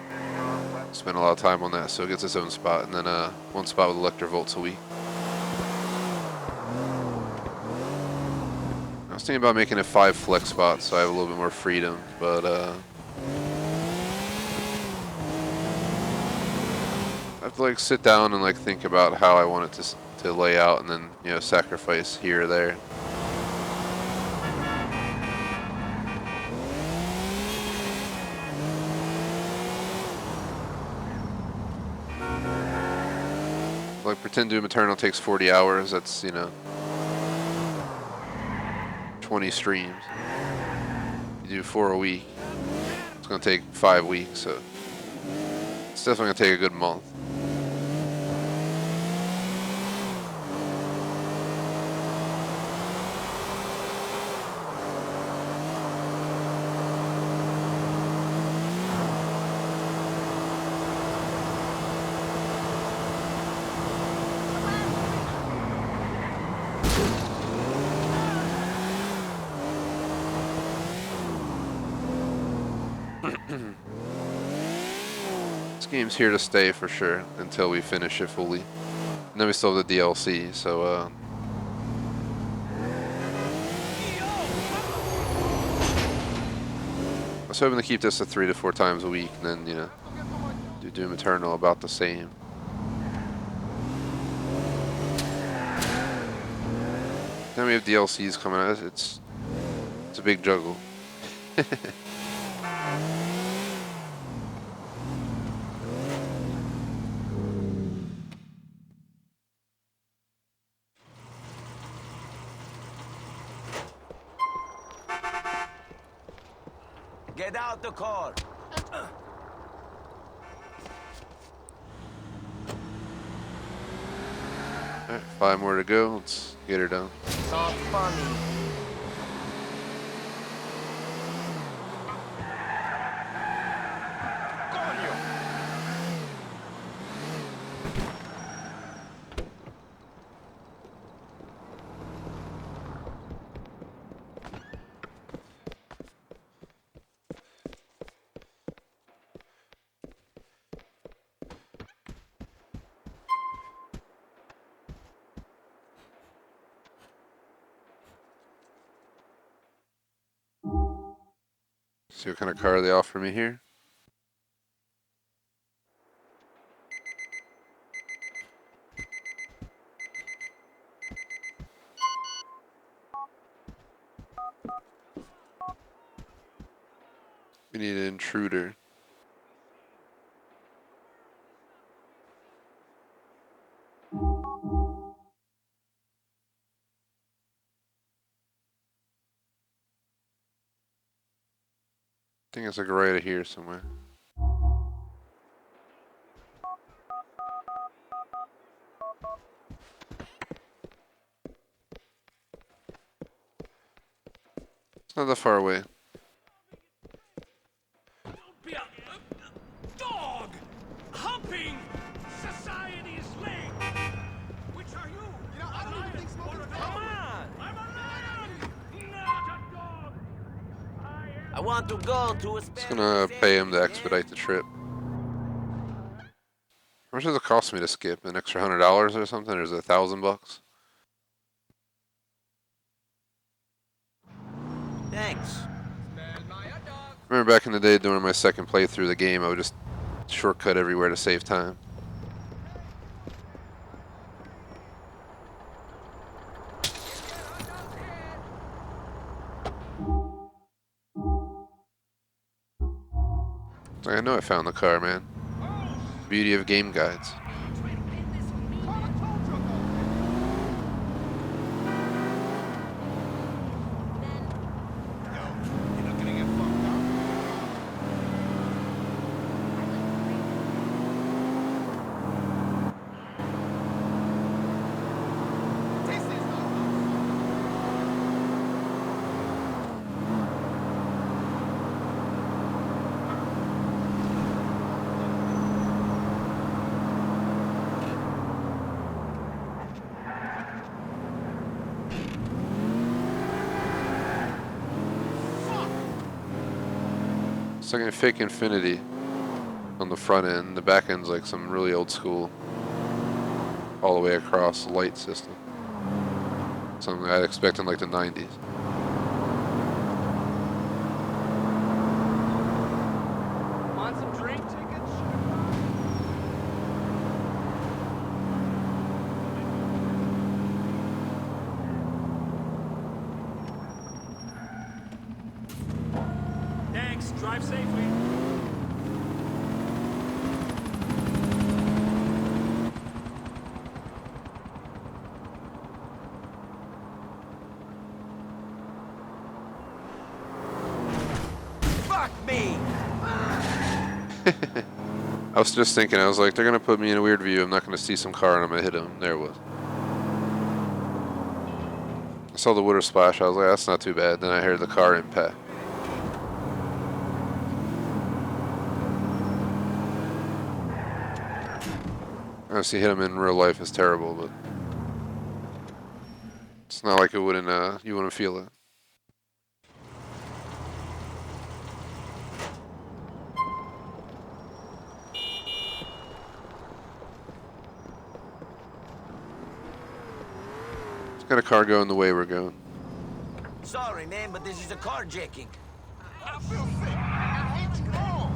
Spend a lot of time on that, so it gets its own spot, and then one spot with Electrovolts a week. I was thinking about making it 5 flex spots so I have a little bit more freedom, but I have to like sit down and like think about how I want it to lay out, and then, you know, sacrifice here or there. Like pretend Doom Eternal takes 40 hours, that's, you know, 20 streams. You do 4 a week, it's gonna take 5 weeks, so it's definitely gonna take a good month. This game's here to stay for sure until we finish it fully. And then we still have the DLC, so I was hoping to keep this to 3 to 4 times a week, and then, you know, do Doom Eternal about the same. Then we have DLCs coming out. It's a big juggle. Get out the car. Alright, 5 more to go. Let's get her done. Not funny. See what kind of car they offer me here. We need an intruder. think it's like right here somewhere. It's not that far away. Don't be a dog humping society's leg. Which are you? You know, I don't even think smoking's bad. Come on! I'm a lion, not a dog. I want to go to a It's gonna pay him to expedite the trip. How much does it cost me to skip? An extra $100 or something? Or is it $1,000? Thanks. Remember back in the day during my second playthrough of the game, I would just shortcut everywhere to save time. It's like, I know I found the car, man. Beauty of game guides. You're not gonna get fucked up. This is our house. It's like a fake Infinity on the front end. The back end's like some really old school, all the way across light system. Something I'd expect in like the 90s. Want some drink tickets? Thanks. Drive safely. Fuck me! I was just thinking, I was like, they're gonna put me in a weird view. I'm not gonna see some car and I'm gonna hit him. There it was. I saw the water splash. I was like, that's not too bad. Then I heard the car impact. Honestly, hit him in real life is terrible, but it's not like it wouldn't. You wouldn't feel it. Got a car going the way we're going. Sorry, man, but this is a carjacking. I feel sick. I hate you all.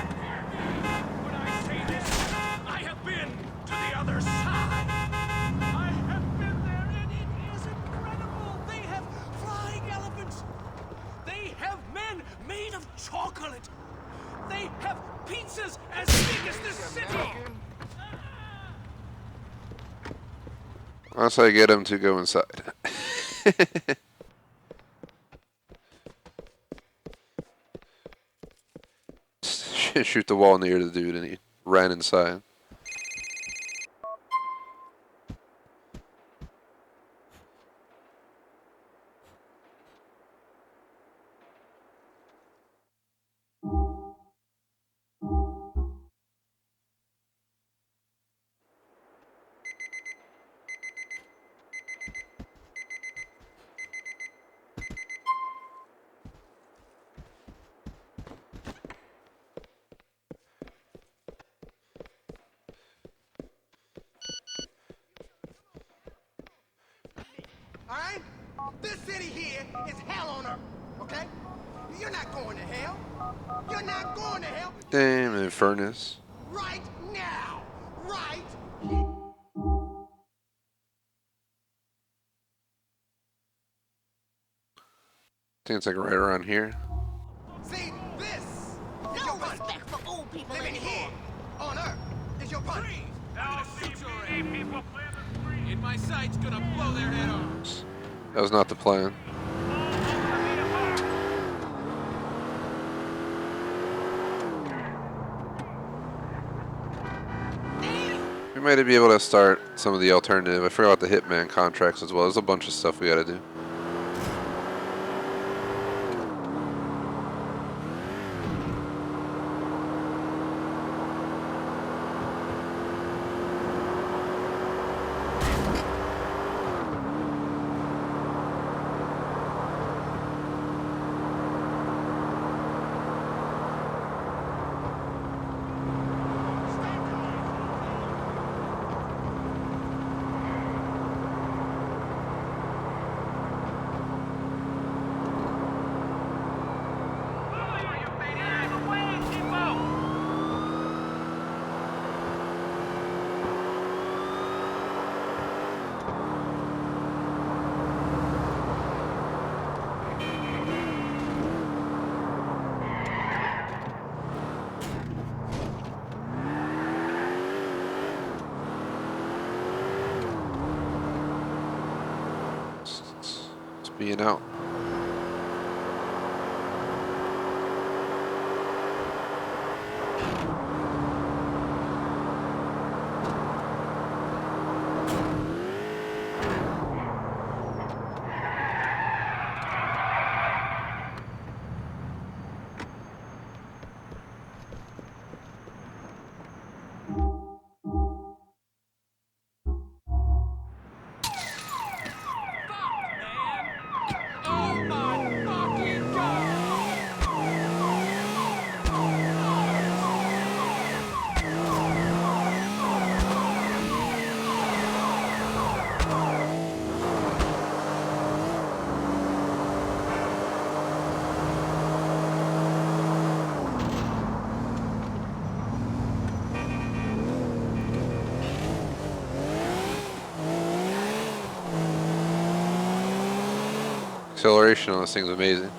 When I say this, I have been to the other side. I have been there, and it is incredible. They have flying elephants. They have men made of chocolate. They have pizzas as big as this city. Once I get him to go inside. Shoot the wall near the dude and he ran inside. All right? This city here is hell on earth, okay? You're not going to hell. You're not going to hell Damn, Infernus. right now. Right I think it's like right around here. See, this is No your punishment. respect for old people Living anymore. here on earth is your punishment. LCPD people In my sight's gonna blow their head off. That was not the plan. We might be able to start some of the alternative. I forgot about the Hitman contracts as well. There's a bunch of stuff we gotta do. It's being out. Oh my fucking god! Acceleration on this thing's amazing.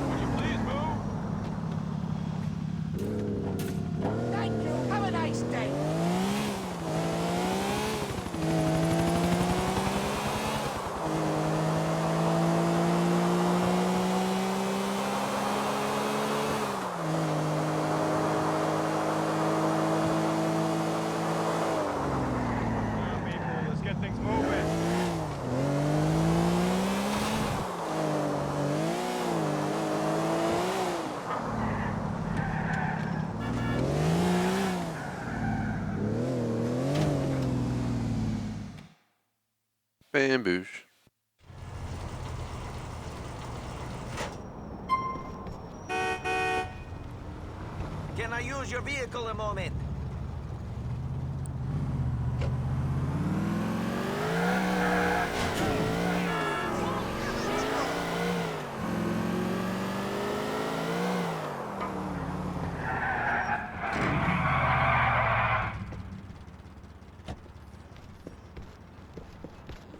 Will you please move? Thank you. Have a nice day. Now, people, let's get things moving. Bamboosh. Can I use your vehicle a moment?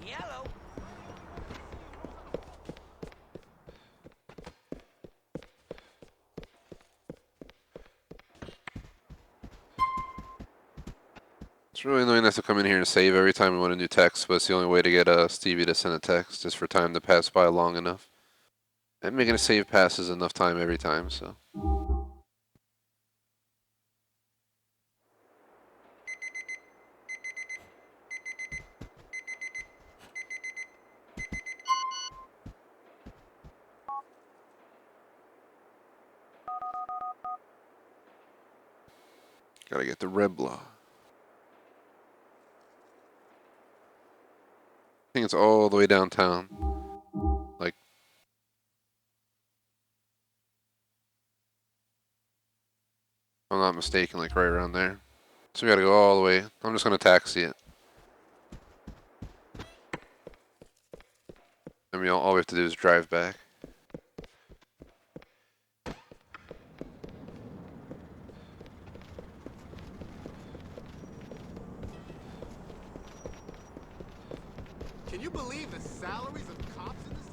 Yellow. It's really annoying to have to come in here and save every time we want a new text, but it's the only way to get Stevie to send a text, just for time to pass by long enough. And making a save passes enough time every time, so. Gotta get the Rebla. I think it's all the way downtown. Like, if I'm not mistaken, like right around there. So we gotta go all the way. I'm just gonna taxi it. I mean, all we have to do is drive back. Can you believe the salaries of cops in this?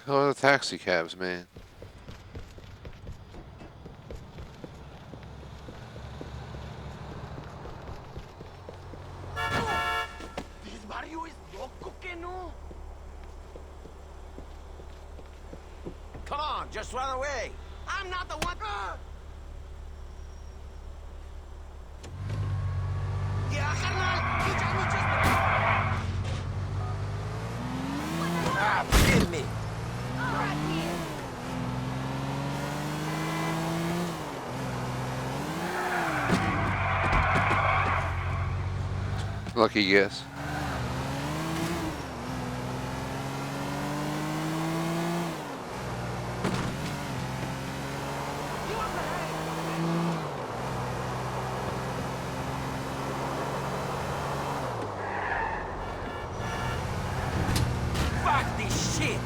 Oh, the taxi cabs, man. This Mario is loco, que no? Come on, just run away. I'm not the one. Yeah, carnal. Forgive me. Lucky guess. Fuck this shit.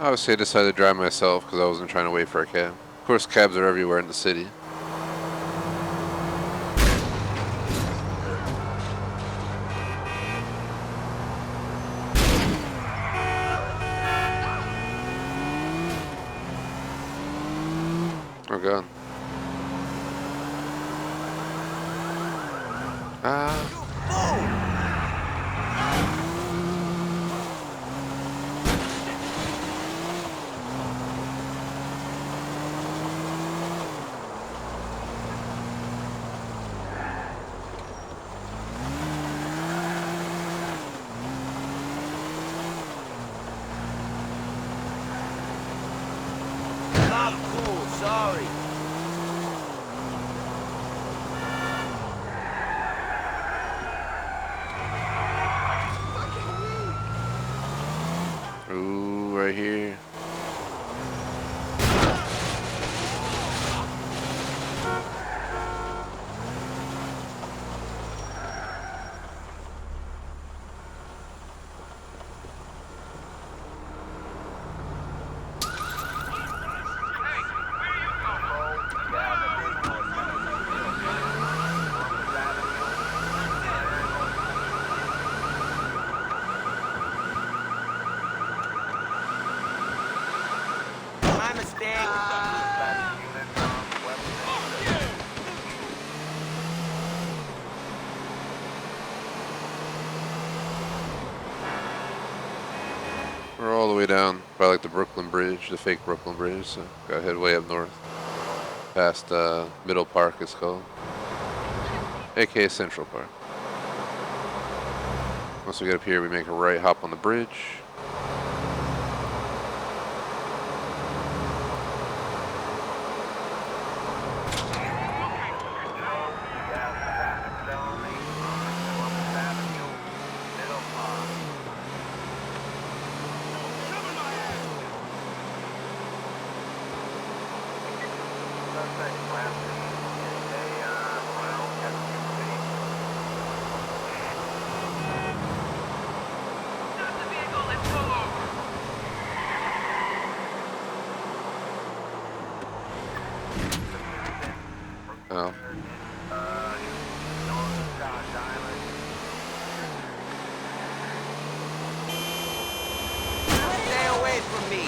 Obviously, I decided to drive myself because I wasn't trying to wait for a cab. Of course, cabs are everywhere in the city. Oh god. Not cool, sorry. Ooh, right here. My mistake. We're all the way down by like the Brooklyn Bridge, the fake Brooklyn Bridge. So gotta head way up north, past Middle Park, it's called, aka Central Park. Once we get up here, we make a right, hop on the bridge. Oh. Stay away from me.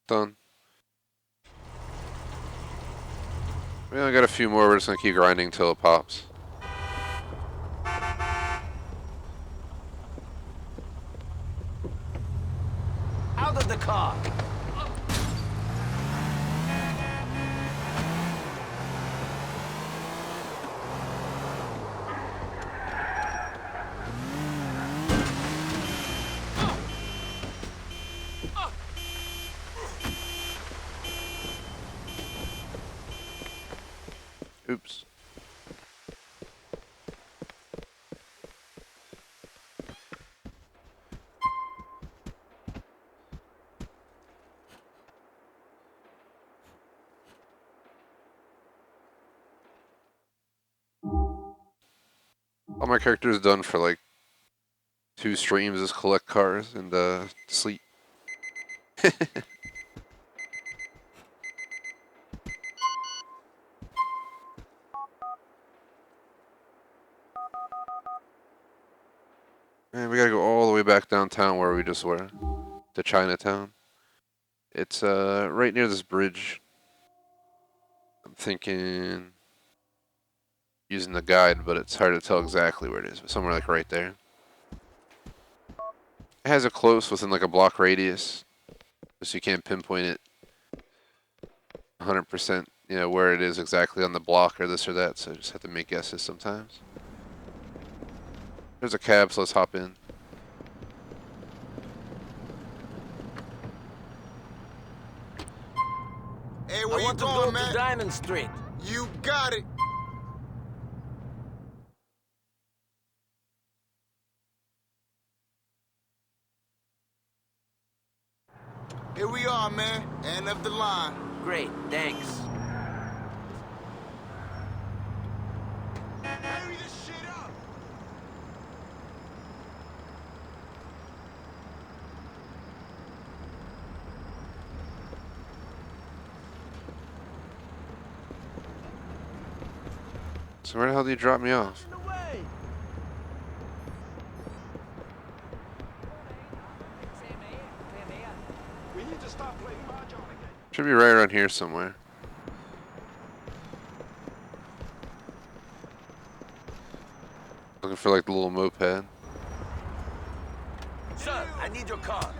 Done. We only got a few more. We're just gonna keep grinding till it pops. Out of the car! Oops. All my characters done for like 2 streams is collect cars and sleep. Man, we gotta go all the way back downtown where we just were, to Chinatown. It's right near this bridge. I'm thinking using the guide, but it's hard to tell exactly where it is. But somewhere like right there. It has it close within like a block radius, so you can't pinpoint it 100%. You know where it is exactly on the block or this or that. So you just have to make guesses sometimes. There's a cab, so let's hop in. Hey, I where you want to go going, to man? Diamond Street. You got it. Here we are, man. End of the line. Great, thanks. Hurry this shit up. So where the hell did you drop me off? We need to stop playing mahjong again. Should be right around here somewhere. Looking for like the little moped. Son, I need your car.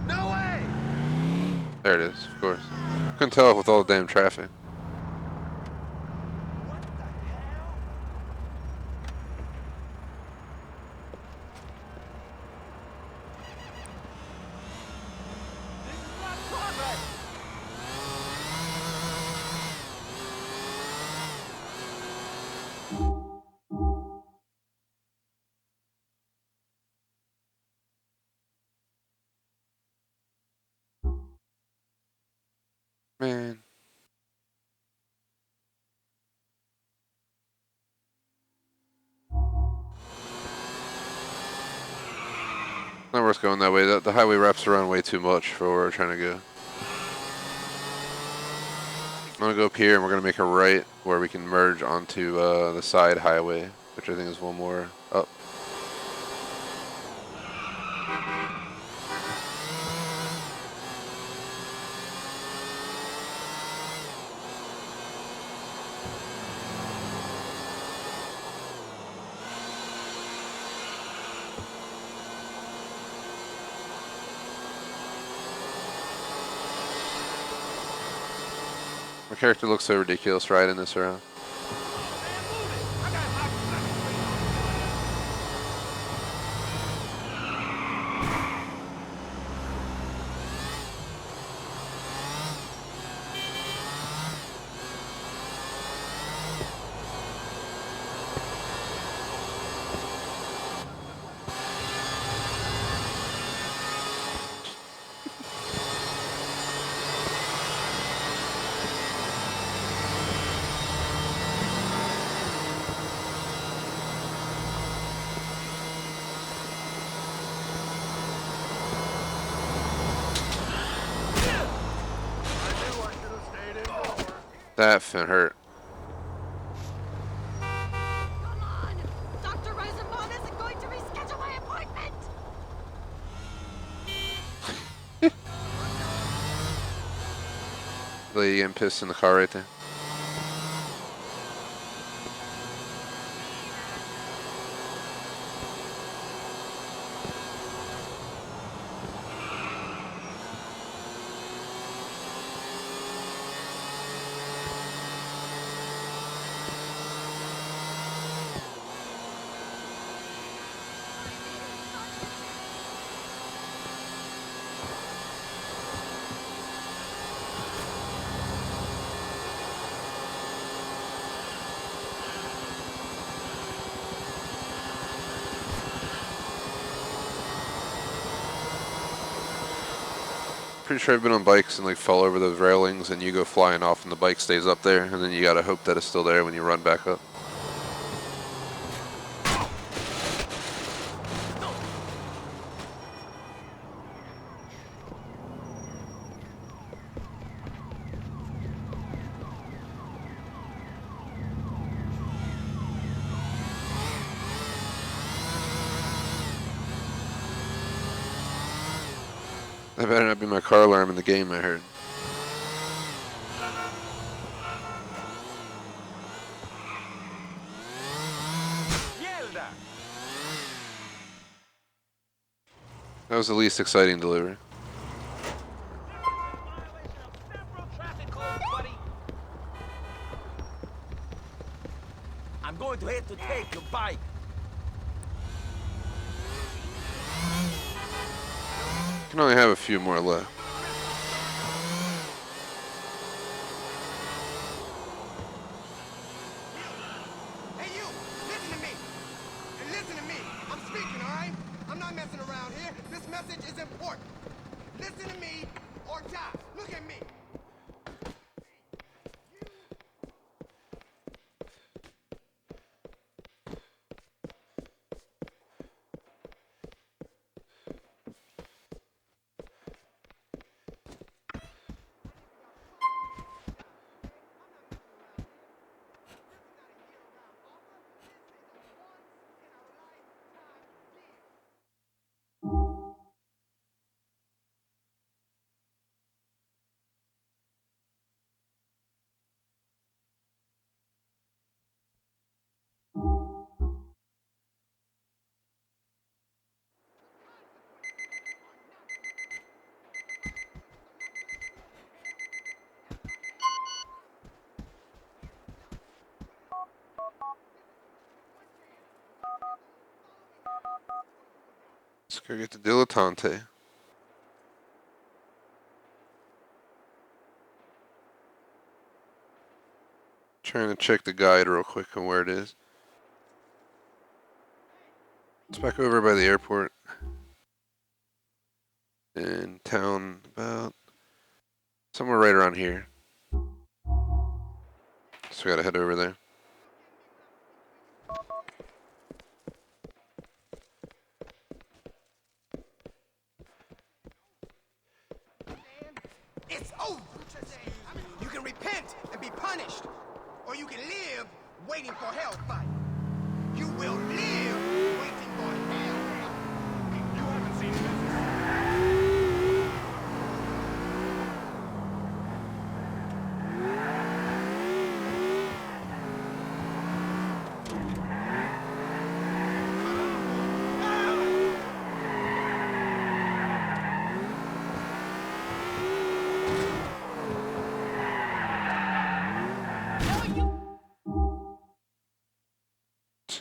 No way. There it is, of course. Couldn't tell with all the damn traffic. Man. Not worth going that way. The highway wraps around way too much for where we're trying to go. I'm gonna go up here and we're gonna make a right where we can merge onto the side highway, which I think is one more up. My character looks so ridiculous riding this around. That fin hurt. Come on! Dr. Rosenbaum isn't going to reschedule my appointment! lady getting pissed in the car right there. Pretty sure I've been on bikes and like fall over those railings and you go flying off and the bike stays up there and then you gotta hope that it's still there when you run back up. That better not be my car alarm in the game, I heard. That was the least exciting delivery. I'm going to have to take your bike. Can only have a few more left. Hey, you! Listen to me! And listen to me! I'm speaking, all right? I'm not messing around here. This message is important. Listen to me or die. Look at me. Let's go get the dilettante. Trying to check the guide real quick on where it is. It's back over by the airport. In town, about somewhere right around here. So we gotta head over there. It's over. You can repent and be punished, or you can live waiting for hellfire. You will live waiting for hellfire. You haven't seen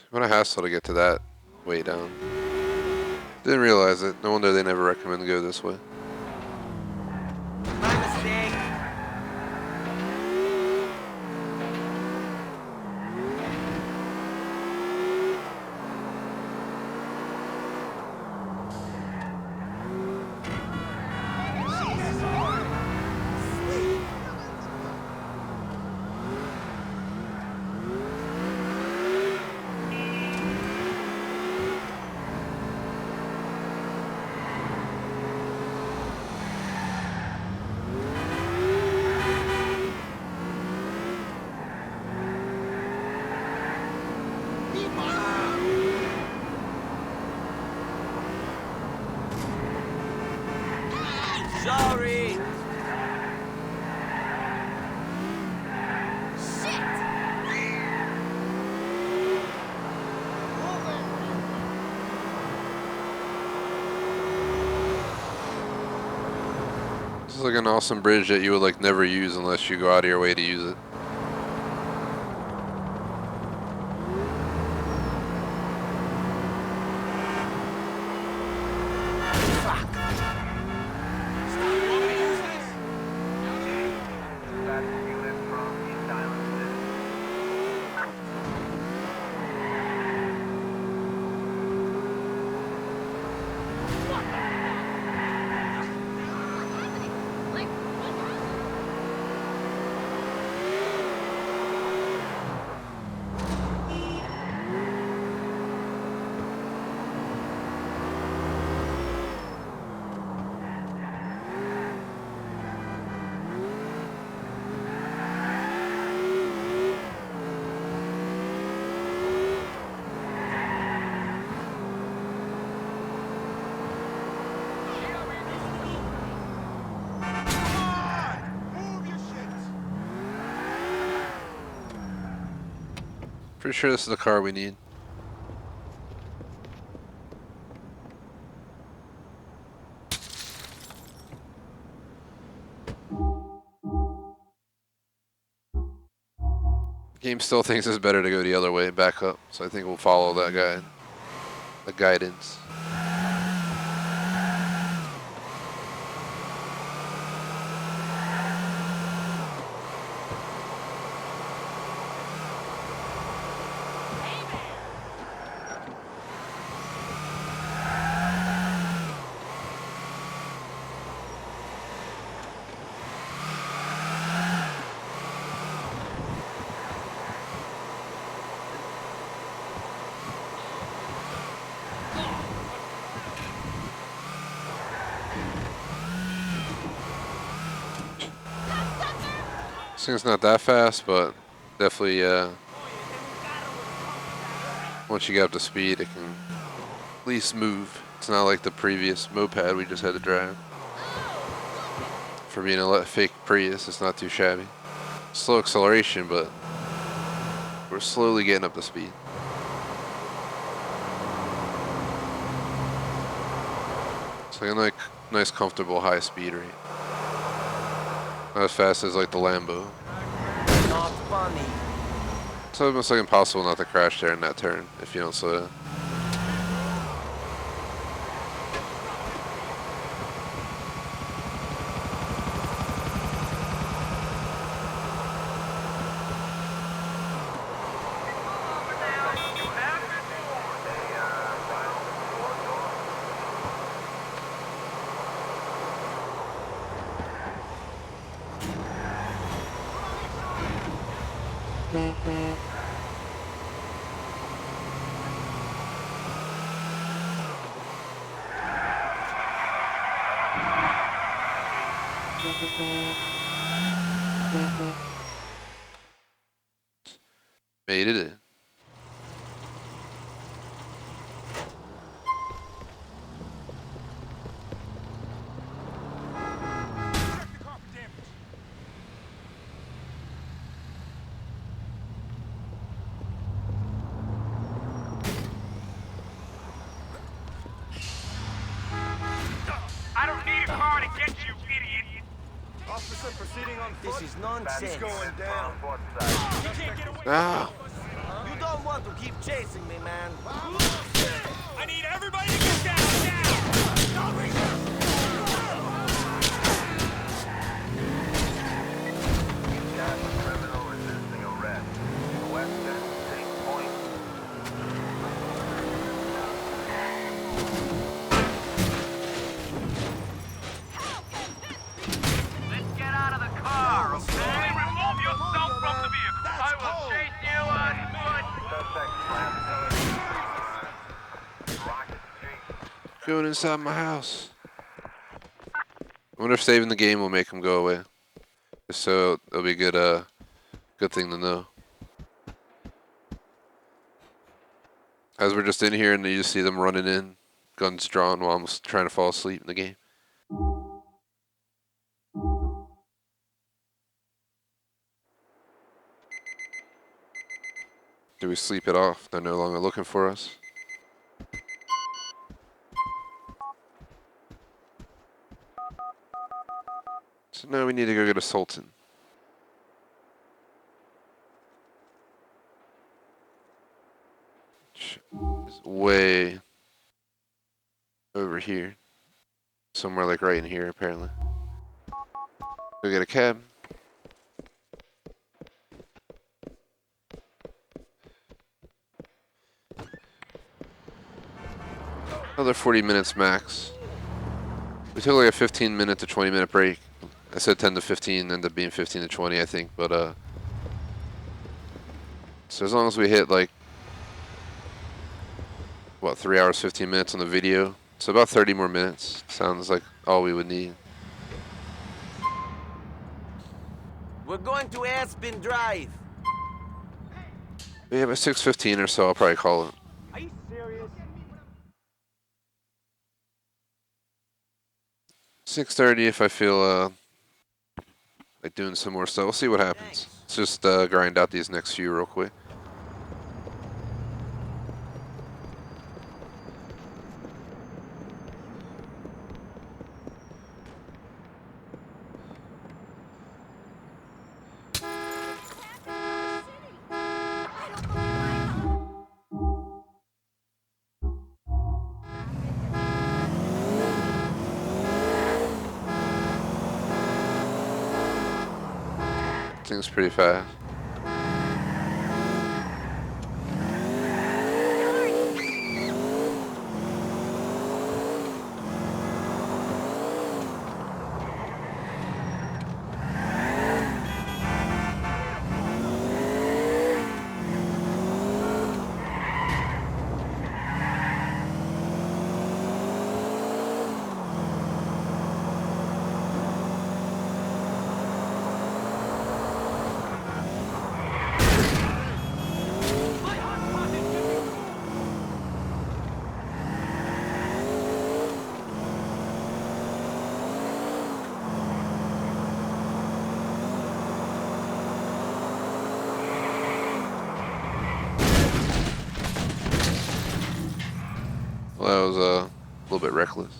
What a hassle to get to that way down. Didn't realize it. No wonder they never recommend to go this way. My mistake. Sorry. is like an awesome bridge that you would like never use unless you go out of your way to use it. Pretty sure this is the car we need. The game still thinks it's better to go the other way, back up. So I think we'll follow that guide, the guidance. This thing's not that fast, but definitely once you get up to speed, it can at least move. It's not like the previous moped we just had to drive. For being a fake Prius, it's not too shabby. Slow acceleration, but we're slowly getting up to speed. It's like a nice, comfortable high speed rate. Not as fast as like the Lambo. Not funny. It's almost like impossible not to crash there in that turn if you don't slow down. Made it in. I don't need a car to get you, idiot. Officer proceeding on foot. This is nonsense. He's going down. You can't get away. Ah! You don't want to keep chasing me, man. I need everybody to get down now. Criminal resisting arrest. Western City Point. Let's get out of the car, okay? Remove yourself from the vehicle. I will chase you on foot. Rocket Street. Going inside my house. I wonder if saving the game will make them go away. Just so it'll be a good thing to know. As we're just in here and you just see them running in, guns drawn while I'm trying to fall asleep in the game. Do we sleep it off? They're no longer looking for us. So now we need to go get a Sultan. Which is way over here. Somewhere like right in here, apparently. Go get a cab. Another 40 minutes max. We took like a 15-minute to 20-minute break. I said 10 to 15, ended up being 15 to 20, I think. But so as long as we hit like what 3 hours 15 minutes on the video, so about 30 more minutes. Sounds like all we would need. We're going to Aspen Drive. We have a 6:15 or so. I'll probably call it. Are you serious? 6:30 if I feel like doing some more stuff. We'll see what happens. Let's just grind out these next few real quick. Thing's pretty fast. Well, that was a little bit reckless.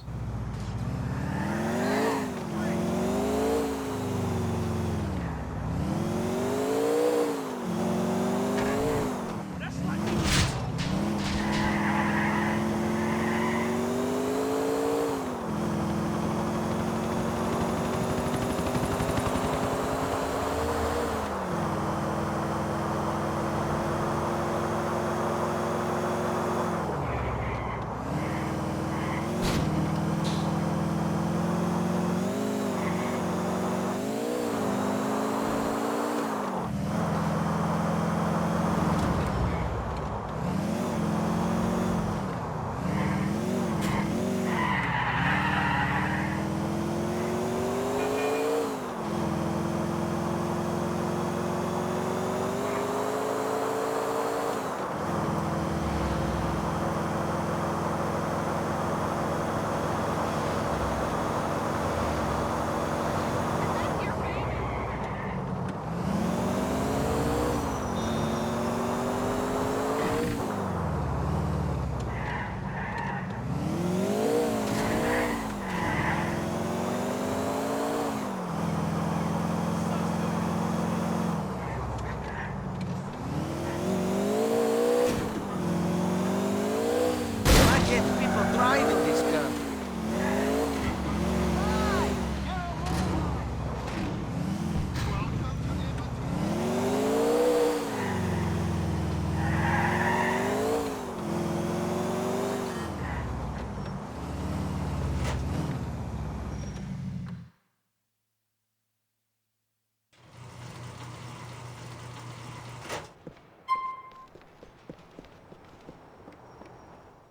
Why can't people drive in this country?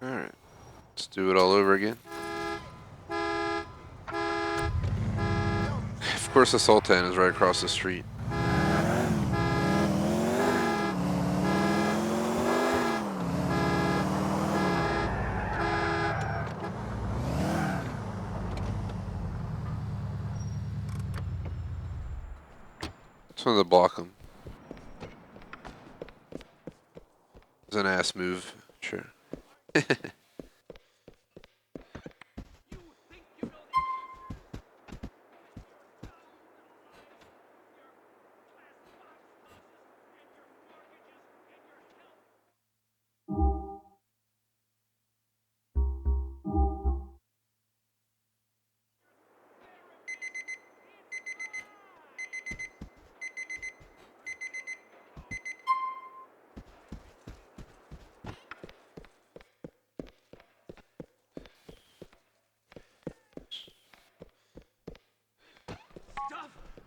Alright. Let's do it all over again. Of course, the Sultan is right across the street. Just wanted to block him. It's an ass move, sure.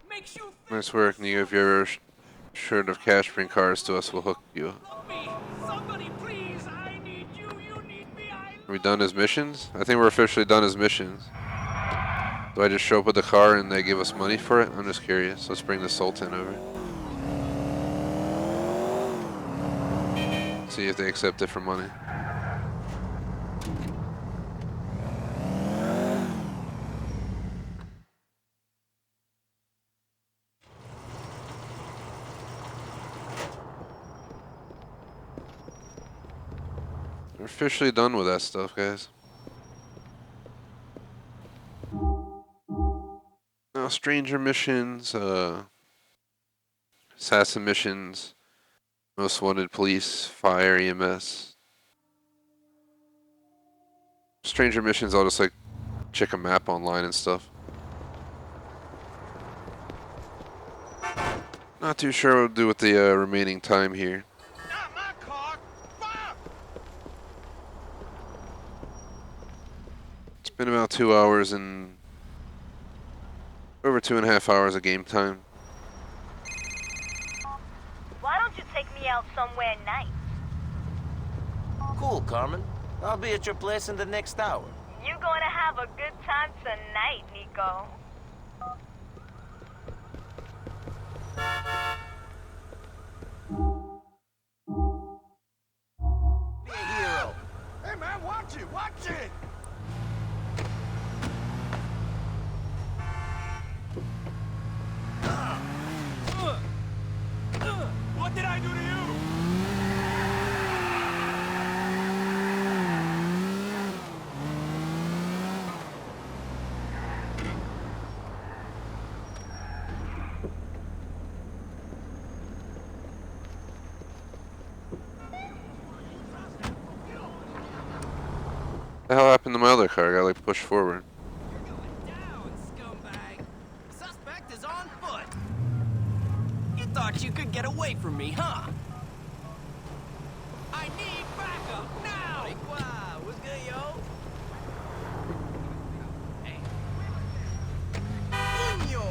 makes you Nice work, Neo. If you're ever short of cash, bring cars to us. We'll hook you. love me. Somebody, please. I need you. You need me. Are we done as missions? I think we're officially done as missions. Do I just show up with the car and they give us money for it? I'm just curious. Let's bring the Sultan over. See if they accept it for money. We're officially done with that stuff, guys. Now, stranger missions, assassin missions, most wanted police, fire, EMS. Stranger missions, I'll just like check a map online and stuff. Not too sure what to do with the remaining time here. Not my car! Bob! It's been about 2 hours and over 2.5 hours of game time. Why don't you take me out somewhere nice? Cool, Carmen. I'll be at your place in the next hour. You gonna have a good time tonight, Nico. Be a hero. Hey man, watch it! Watch it! What did I do to you? The hell happened to my other car? I got like pushed forward. You're going down, scumbag. Suspect is on foot. You thought you could get away from me, huh? I need backup now. What's good, yo? Hey. Niño.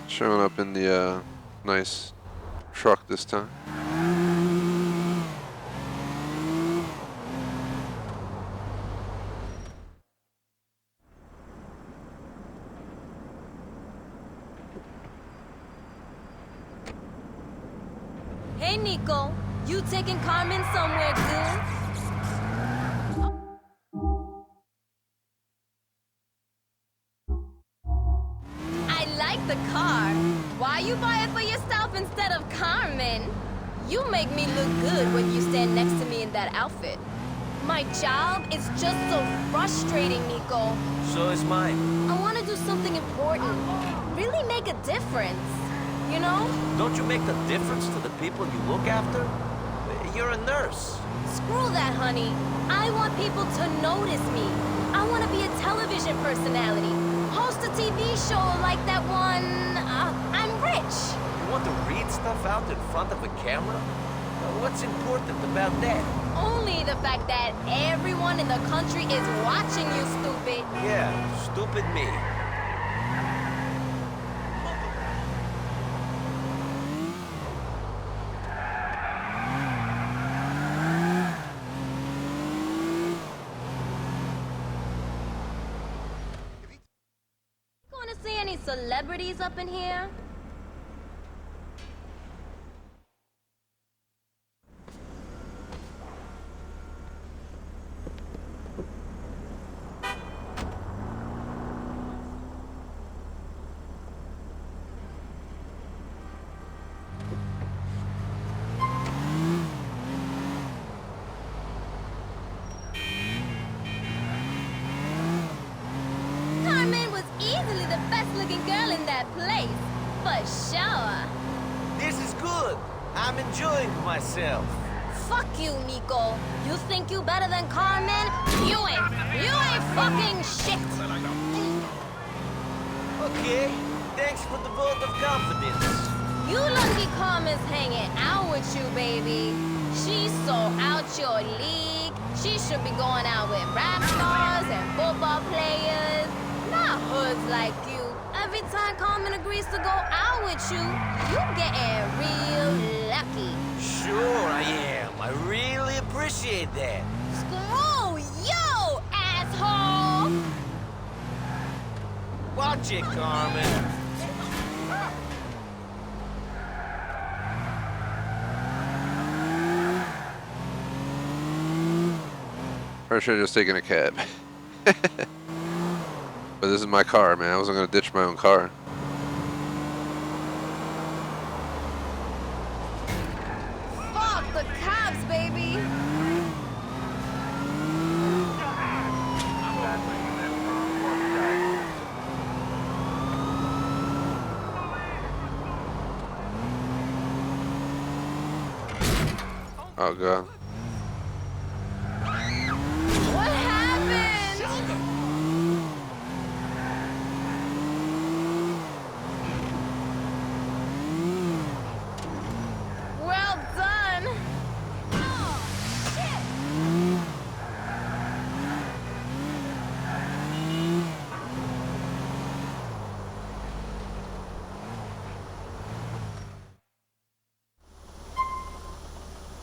Showing up in the nice truck this time. Hey, Nico. You taking Carmen somewhere good? I like the car. Why you buy it for yourself instead of Carmen? You make me look good when you stand next to me in that outfit. My job is just so frustrating, Nico. So is mine. I want to do something important. Really make a difference. You know? Don't you make the difference to the people you look after? You're a nurse. Screw that, honey. I want people to notice me. I want to be a television personality. Host a TV show like that one, I'm rich. You want to read stuff out in front of a camera? What's important about that? Only the fact that everyone in the country is watching you, stupid. Yeah, stupid me. Going to see any celebrities up in here? Carmen was easily the best-looking girl in that place. For sure. This is good. I'm enjoying myself. Fuck you, Nico. You think you better than Carmen? You ain't fucking shit. Okay, thanks for the vote of confidence. You lucky Carmen's hanging out with you, baby. She's so out your league. She should be going out with rap stars and football players. Not hoods like you. Every time Carmen agrees to go out with you, you getting real lucky. Sure I am. I really appreciate that. Screw you, asshole! Watch it, Carmen. Or I should have just taken a cab. But this is my car, man. I wasn't gonna ditch my own car. Fuck the cops, baby! Oh god. What happened? Well done. Oh, shit.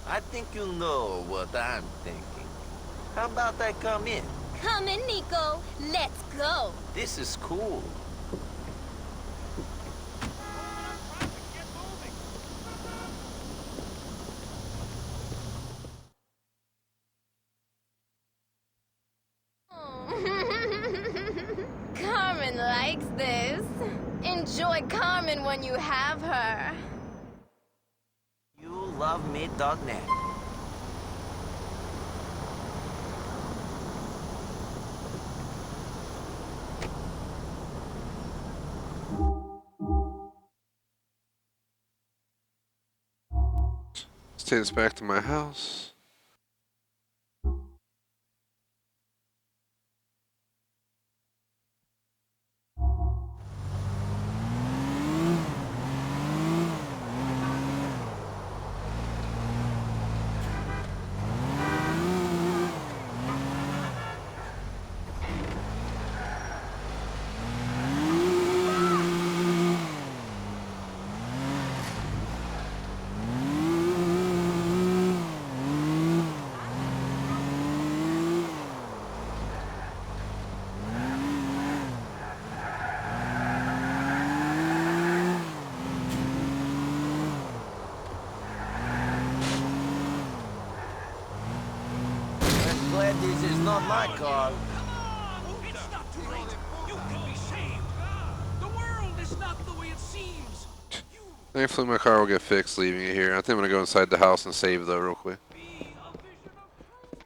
I think you know what I'm thinking. How about I come in? Come in, Nico. Let's go. This is cool. Carmen likes this. Enjoy Carmen when you have her. YouLoveMe.net. Let's take this back to my house. I'm glad this is not my car. It's not too late. You can be saved. The world is not the way it seems. Thankfully my car will get fixed leaving it here. I think I'm gonna go inside the house and save though real quick. Be a vision of truth.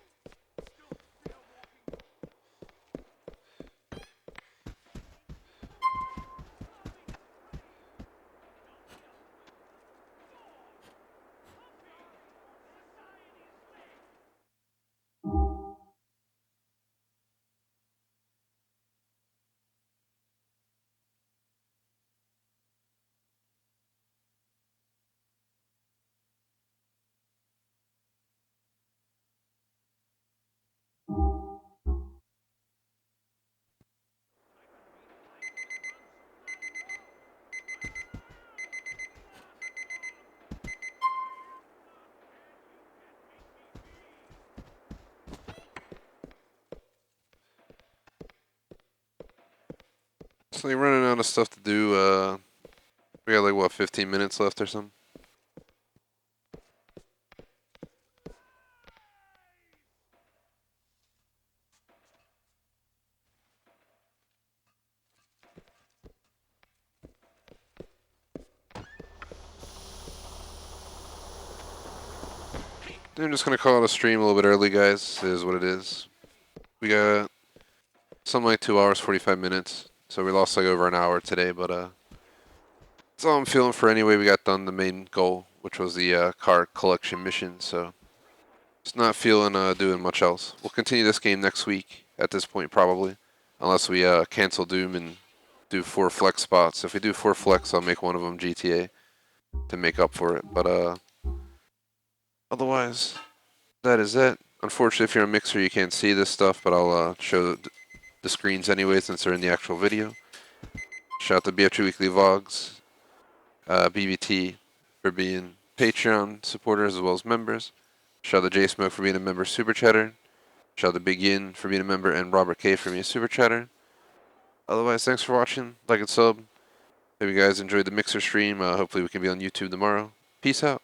So you're running out of stuff to do. We got like what, 15 minutes left or something? I'm just gonna call it a stream a little bit early, guys. It is what it is. We got something like 2 hours 45 minutes, so we lost like over an hour today. But that's all I'm feeling for anyway. We got done the main goal, which was the car collection mission. So Just not feeling doing much else. We'll continue this game next week at this point probably, unless we cancel Doom and do 4 flex spots. If we do 4 flex, I'll make one of them GTA to make up for it. But otherwise, that is it. Unfortunately, if you're a mixer, you can't see this stuff, but I'll show the screens anyway since they're in the actual video. Shout out to BFG Weekly Vlogs, BBT for being Patreon supporters as well as members. Shout out to J Smoke for being a member Super Chatter. Shout out to Big Yin for being a member and Robert K for being a Super Chatter. Otherwise, thanks for watching. Like and sub. Hope you guys enjoyed the mixer stream. Hopefully we can be on YouTube tomorrow. Peace out.